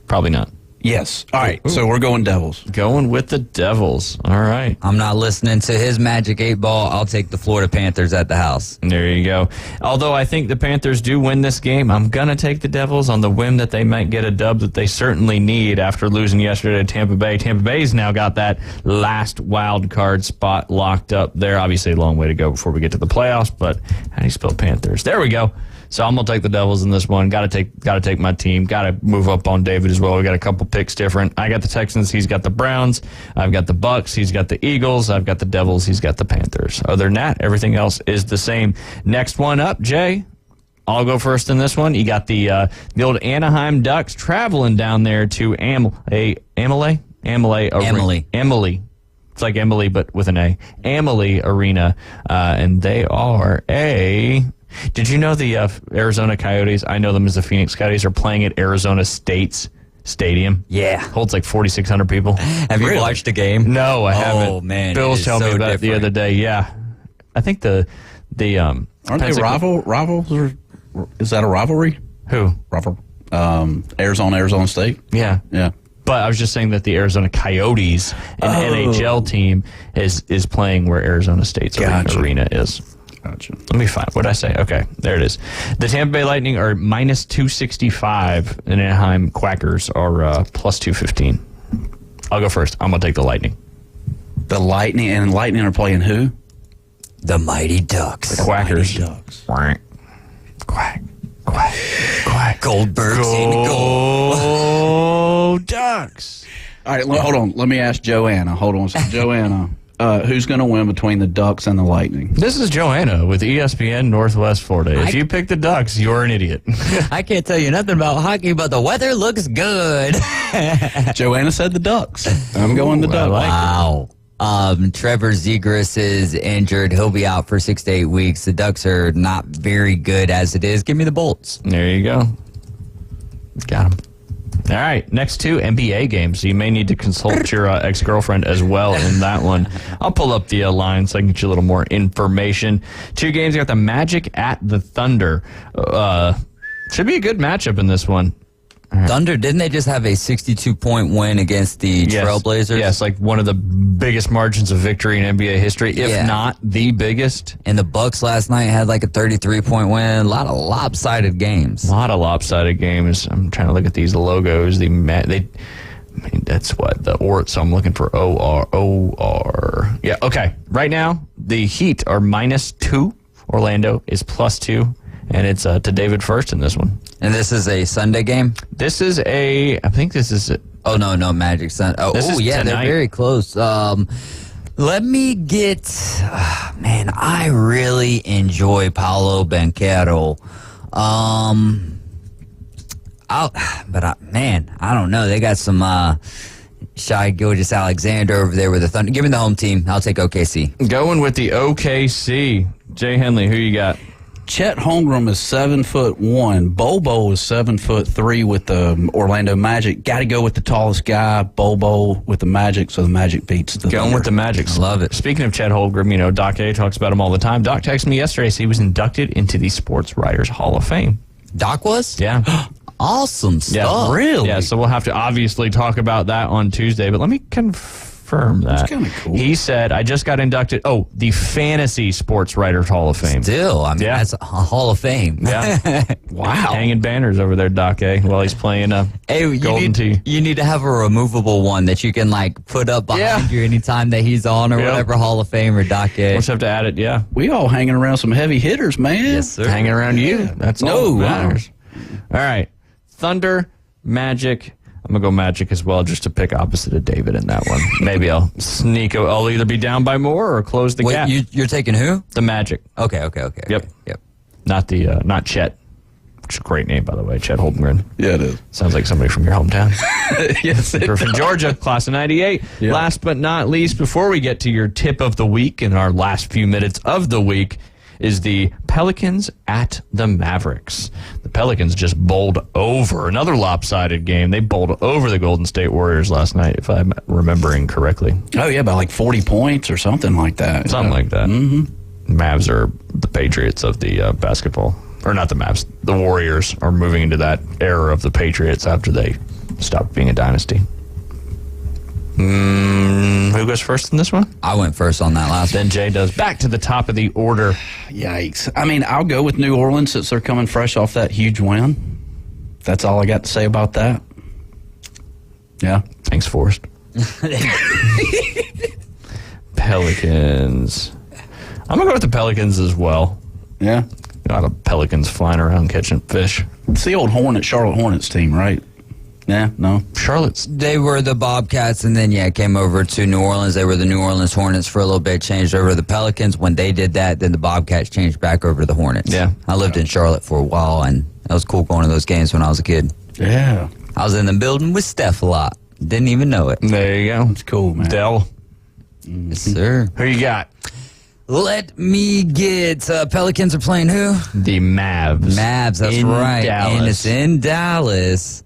Probably not. Yes. All right, so we're going Devils. Going with the Devils. All right. I'm not listening to his magic 8-ball. I'll take the Florida Panthers at the house. There you go. Although I think the Panthers do win this game, I'm going to take the Devils on the whim that they might get a dub that they certainly need after losing yesterday to Tampa Bay. Tampa Bay's now got that last wild card spot locked up there. Obviously, a long way to go before we get to the playoffs, but how do you spell Panthers? There we go. So I'm gonna take the Devils in this one. Got to take my team. Got to move up on David as well. We got a couple picks different. I got the Texans. He's got the Browns. I've got the Bucks. He's got the Eagles. I've got the Devils. He's got the Panthers. Other than that, everything else is the same. Next one up, Jay. I'll go first in this one. You got the old Anaheim Ducks traveling down there to Amalie. It's like Emily, but with an A. Amalie Arena, and they are a. Did you know the Arizona Coyotes, I know them as the Phoenix Coyotes, are playing at Arizona State's Stadium? Yeah. Holds like 4,600 people. Have you watched the game? No, I haven't. Oh, man. Bill was telling me about it the other day. Yeah. I think the aren't they rivals? Or is that a rivalry? Who? Arizona State? Yeah. Yeah. But I was just saying that the Arizona Coyotes, an NHL team, is playing where Arizona State's arena is. Gotcha. Let me find. What did I say? Okay, there it is. The Tampa Bay Lightning are minus 265, and Anaheim Quackers are plus 215. I'll go first. I'm going to take the Lightning. The Lightning are playing who? The Mighty Ducks. The Quackers. Mighty Ducks. Quack. Quack. Quack. Quack. Goldberg's in goal. Oh, Ducks. All right, hold on. Let me ask Joanna. Hold on a second. Joanna. Who's going to win between the Ducks and the Lightning? This is Joanna with ESPN Northwest Florida. If you pick the Ducks, you're an idiot. I can't tell you nothing about hockey, but the weather looks good. Joanna said the Ducks. I'm going the Ducks. Wow. Trevor Zegras is injured. He'll be out for 6 to 8 weeks. The Ducks are not very good as it is. Give me the Bolts. There you go. Got him. All right, next two NBA games. So you may need to consult your ex-girlfriend as well in that one. I'll pull up the line so I can get you a little more information. Two games. You got the Magic at the Thunder. Should be a good matchup in this one. Thunder, didn't they just have a 62-point win against the Trailblazers? Yes, like one of the biggest margins of victory in NBA history, if not the biggest. And the Bucks last night had like a 33-point win. A lot of lopsided games. I'm trying to look at these logos. That's what the OR. So I'm looking for OR. Yeah, okay. Right now, the Heat are -2. Orlando is +2. And it's to David first in this one. And this is a Sunday game? I think this is... Oh, no, Magic Sun. Oh, yeah, they're very close. Let me get... I really enjoy Paolo Banchero. I don't know. They got some... Shai Gilgeous-Alexander over there with the Thunder. Give me the home team. I'll take OKC. Going with the OKC. Jay Henley, who you got? Chet Holmgren is 7'1". Bobo is 7'3" with the Orlando Magic. Got to go with the tallest guy, Bobo, with the Magic. So the Magic beats the Going Thunder. with the Magic. Love it. Speaking of Chet Holmgren, Doc A talks about him all the time. Doc texted me yesterday. So he was inducted into the Sports Writers Hall of Fame. Doc was? Yeah. Awesome stuff. Yeah, really? Yeah. So we'll have to obviously talk about that on Tuesday. But let me confirm that. That's kind of cool. He said, I just got inducted. Oh, the Fantasy Sports Writers Hall of Fame. Still, that's a Hall of Fame. Yeah. Wow. Hanging banners over there, Doc A, while he's playing Golden Tee. You need to have a removable one that you can put up behind you anytime that he's on or whatever, Hall of Fame or Doc A. We'll just have to add it, yeah. We all hanging around some heavy hitters, man. Yes, sir. Hanging around you. That's all that matters. All right. Thunder, Magic. I'm going to go Magic as well, just to pick opposite of David in that one. Maybe I'll sneak. I'll either be down by more or close the gap. You're taking who? The Magic. Okay. Yep. Not Chet, which is a great name, by the way, Chet Holmgren. Yeah, it is. Sounds like somebody from your hometown. Yes, it We're from Georgia, class of 98. Yep. Last but not least, before we get to your tip of the week in our last few minutes of the week, is the Pelicans at the Mavericks. The Pelicans just bowled over another lopsided game. They bowled over the Golden State Warriors last night, if I'm remembering correctly. Oh, yeah, by 40 points or something like that. Something like that. Mm-hmm. Mavs are the Patriots of the basketball. Or not the Mavs. The Warriors are moving into that era of the Patriots after they stopped being a dynasty. Who goes first in this one? I went first on that last one. Then Jay does. Back to the top of the order. Yikes. I'll go with New Orleans since they're coming fresh off that huge win. That's all I got to say about that. Yeah. Thanks, Forrest. Pelicans. I'm going to go with the Pelicans as well. Yeah. A lot of Pelicans flying around catching fish. It's the old Charlotte Hornets team, right? Yeah, no. Charlotte's. They were the Bobcats, and then, came over to New Orleans. They were the New Orleans Hornets for a little bit, changed over to the Pelicans. When they did that, then the Bobcats changed back over to the Hornets. Yeah. I lived in Charlotte for a while, and it was cool going to those games when I was a kid. Yeah. I was in the building with Steph a lot. Didn't even know it. There you go. That's cool, man. Dell. Yes, sir. Who you got? Let me get Pelicans are playing who? The Mavs. Mavs, that's in right. Dallas. And it's in Dallas.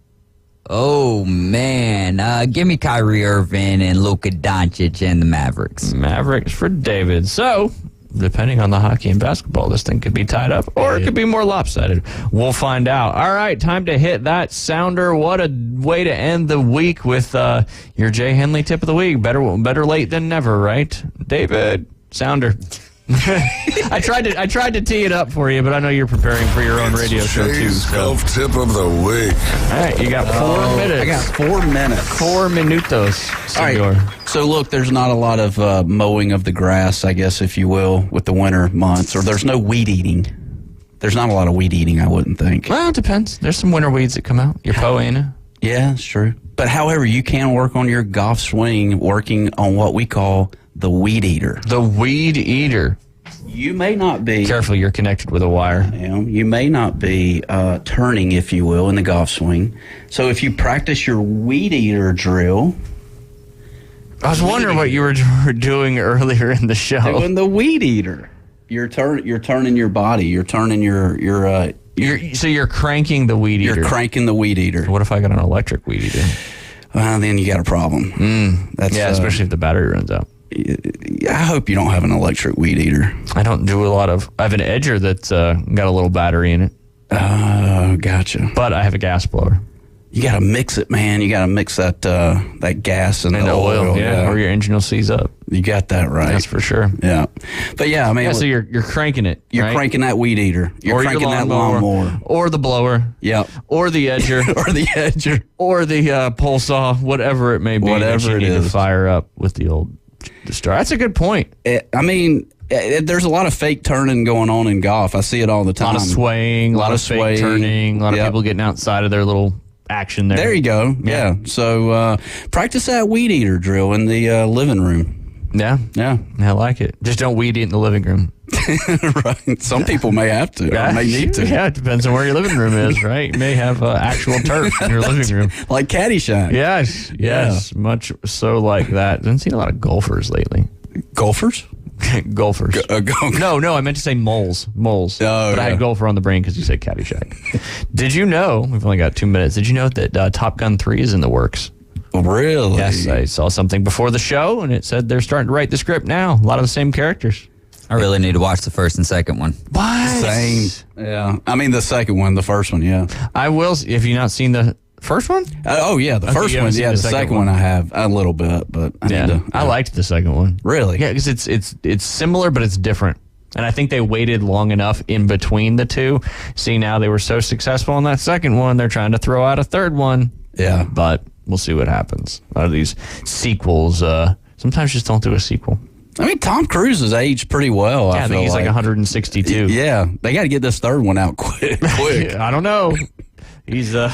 Oh, man. Give me Kyrie Irving and Luka Doncic and the Mavericks. Mavericks for David. So, depending on the hockey and basketball, this thing could be tied up or it could be more lopsided. We'll find out. All right, time to hit that sounder. What a way to end the week with your Jay Henley tip of the week. Better late than never, right? David, sounder. I tried to tee it up for you, but I know you're preparing for your own radio show too. Jay's golf tip of the week. All right, you got 4 minutes. I got 4 minutes. 4 minutos, senor. All right. So look, there's not a lot of mowing of the grass, I guess, if you will, with the winter months, or there's no weed eating. There's not a lot of weed eating, I wouldn't think. Well, it depends. There's some winter weeds that come out. Your poena. Yeah, it's true. But however, you can work on your golf swing working on what we call the weed eater. The weed eater. You may not be... Careful, you're connected with a wire. You may not be turning, if you will, in the golf swing. So if you practice your weed eater drill... I was wondering what you were doing earlier in the show. Doing the weed eater. You're turning your body. You're turning so you're cranking the weed eater. You're cranking the weed eater. What if I got an electric weed eater? Well, then you got a problem. Especially if the battery runs out. I hope you don't have an electric weed eater. I don't do a lot of... I have an edger that's got a little battery in it. Oh, gotcha. But I have a gas blower. You got to mix it, man. You got to mix that gas and the oil. Yeah, or your engine will seize up. You got that right. That's for sure. Yeah. But yeah, I mean. So you're cranking it. You're cranking that weed eater. You're cranking that lawnmower. Or the blower. Yep. Or the edger. Or the edger. Or the pole saw, whatever it may be. Whatever that you need to fire up with the old destroyer. That's a good point. There's a lot of fake turning going on in golf. I see it all the time. A lot of swaying, a lot of fake turning, a lot of people getting outside of their little action there. There you go. Yeah. So practice that weed eater drill in the living room. Yeah. Yeah. I like it. Just don't weed eat in the living room. Right. Some people may have to. Or may need to. Yeah, it depends on where your living room is, right? You may have actual turf in your living room. Like Caddyshack. Yes. Yes. Yeah. Much so like that. I haven't seen a lot of golfers lately. Golfers? Golfers. No, I meant to say moles. But I had golfer on the brain because you said Caddyshack. Did you know, we've only got 2 minutes, did you know that Top Gun 3 is in the works? Really? Yes, I saw something before the show, and it said they're starting to write the script now. A lot of the same characters. I really need to watch the first and second one. What? Same. Yeah. I mean, the second one, the first one, yeah. I will. Have you not seen the first one? The first one. Yeah, the second one I have a little bit, but I liked the second one. Really? Yeah, because it's similar, but it's different. And I think they waited long enough in between the two. See, now they were so successful in that second one, they're trying to throw out a third one. Yeah. But we'll see what happens. A lot of these sequels, sometimes just don't do a sequel. I mean, Tom Cruise has aged pretty well. Yeah, I think he's like 162. Yeah, they got to get this third one out quick. I don't know. He's no.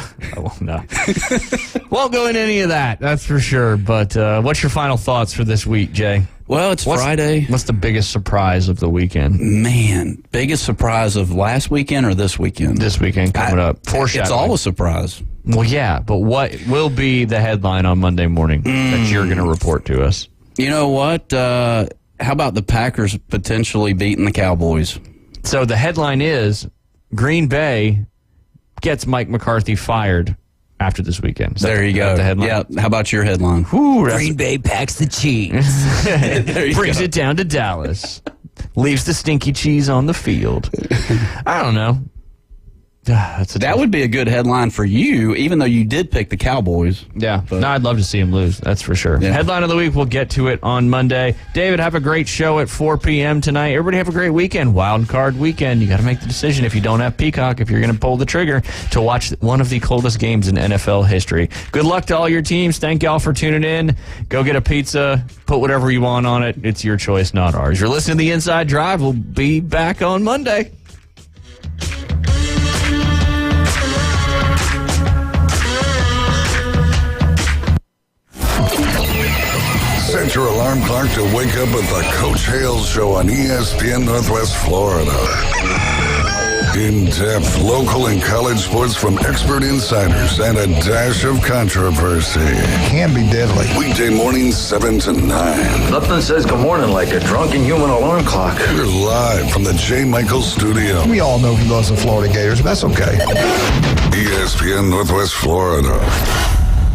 Won't go into any of that, that's for sure. But what's your final thoughts for this week, Jay? Well, it's Friday. What's the biggest surprise of the weekend? Man, biggest surprise of last weekend or this weekend? This weekend coming up. It's all a surprise. Well, yeah, but what will be the headline on Monday morning that you're going to report to us? You know what? How about the Packers potentially beating the Cowboys? So the headline is Green Bay gets Mike McCarthy fired after this weekend. There you go. The headline? Yeah. How about your headline? Green Bay packs the cheese. Brings it down to Dallas. Leaves the stinky cheese on the field. I don't know. That would be a good headline for you, even though you did pick the Cowboys. Yeah. No, I'd love to see him lose. That's for sure. Yeah. Headline of the week, we'll get to it on Monday. David, have a great show at 4 p.m. tonight. Everybody have a great weekend. Wild card weekend. You got to make the decision if you don't have Peacock, if you're going to pull the trigger to watch one of the coldest games in NFL history. Good luck to all your teams. Thank y'all for tuning in. Go get a pizza. Put whatever you want on it. It's your choice, not ours. You're listening to The Inside Drive. We'll be back on Monday. Set your alarm clock to wake up with the Coach Hales Show on ESPN Northwest Florida. In-depth local and college sports from expert insiders and a dash of controversy. Can be deadly. Weekday mornings 7 to 9. Nothing says good morning like a drunken human alarm clock. We're live from the J. Michaels studio. We all know he loves the Florida Gators, but that's okay. ESPN Northwest Florida.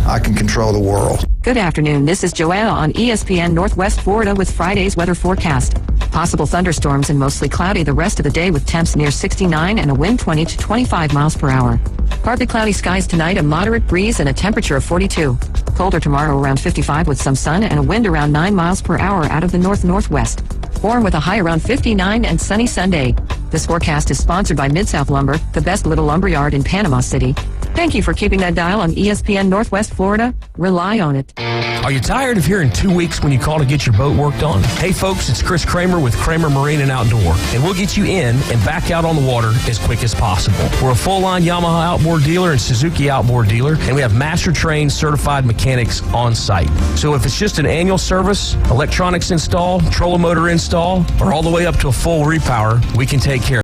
I can control the world. Good afternoon. This is Joanna on ESPN Northwest Florida with Friday's weather forecast. Possible thunderstorms and mostly cloudy the rest of the day with temps near 69 and a wind 20 to 25 miles per hour. Partly cloudy skies tonight, a moderate breeze and a temperature of 42. Colder tomorrow around 55 with some sun and a wind around 9 miles per hour out of the north-northwest. Warm with a high around 59 and sunny Sunday. This forecast is sponsored by Mid-South Lumber, the best little lumberyard in Panama City. Thank you for keeping that dial on ESPN Northwest Florida. Rely on it. Are you tired of hearing 2 weeks when you call to get your boat worked on? Hey folks, it's Chris Kramer with Kramer Marine and Outdoor, and we'll get you in and back out on the water as quick as possible. We're a full-line Yamaha outboard dealer and Suzuki outboard dealer, and we have master-trained certified mechanics on site. So if it's just an annual service, electronics install, trolling motor install, or all the way up to a full repower, we can take care of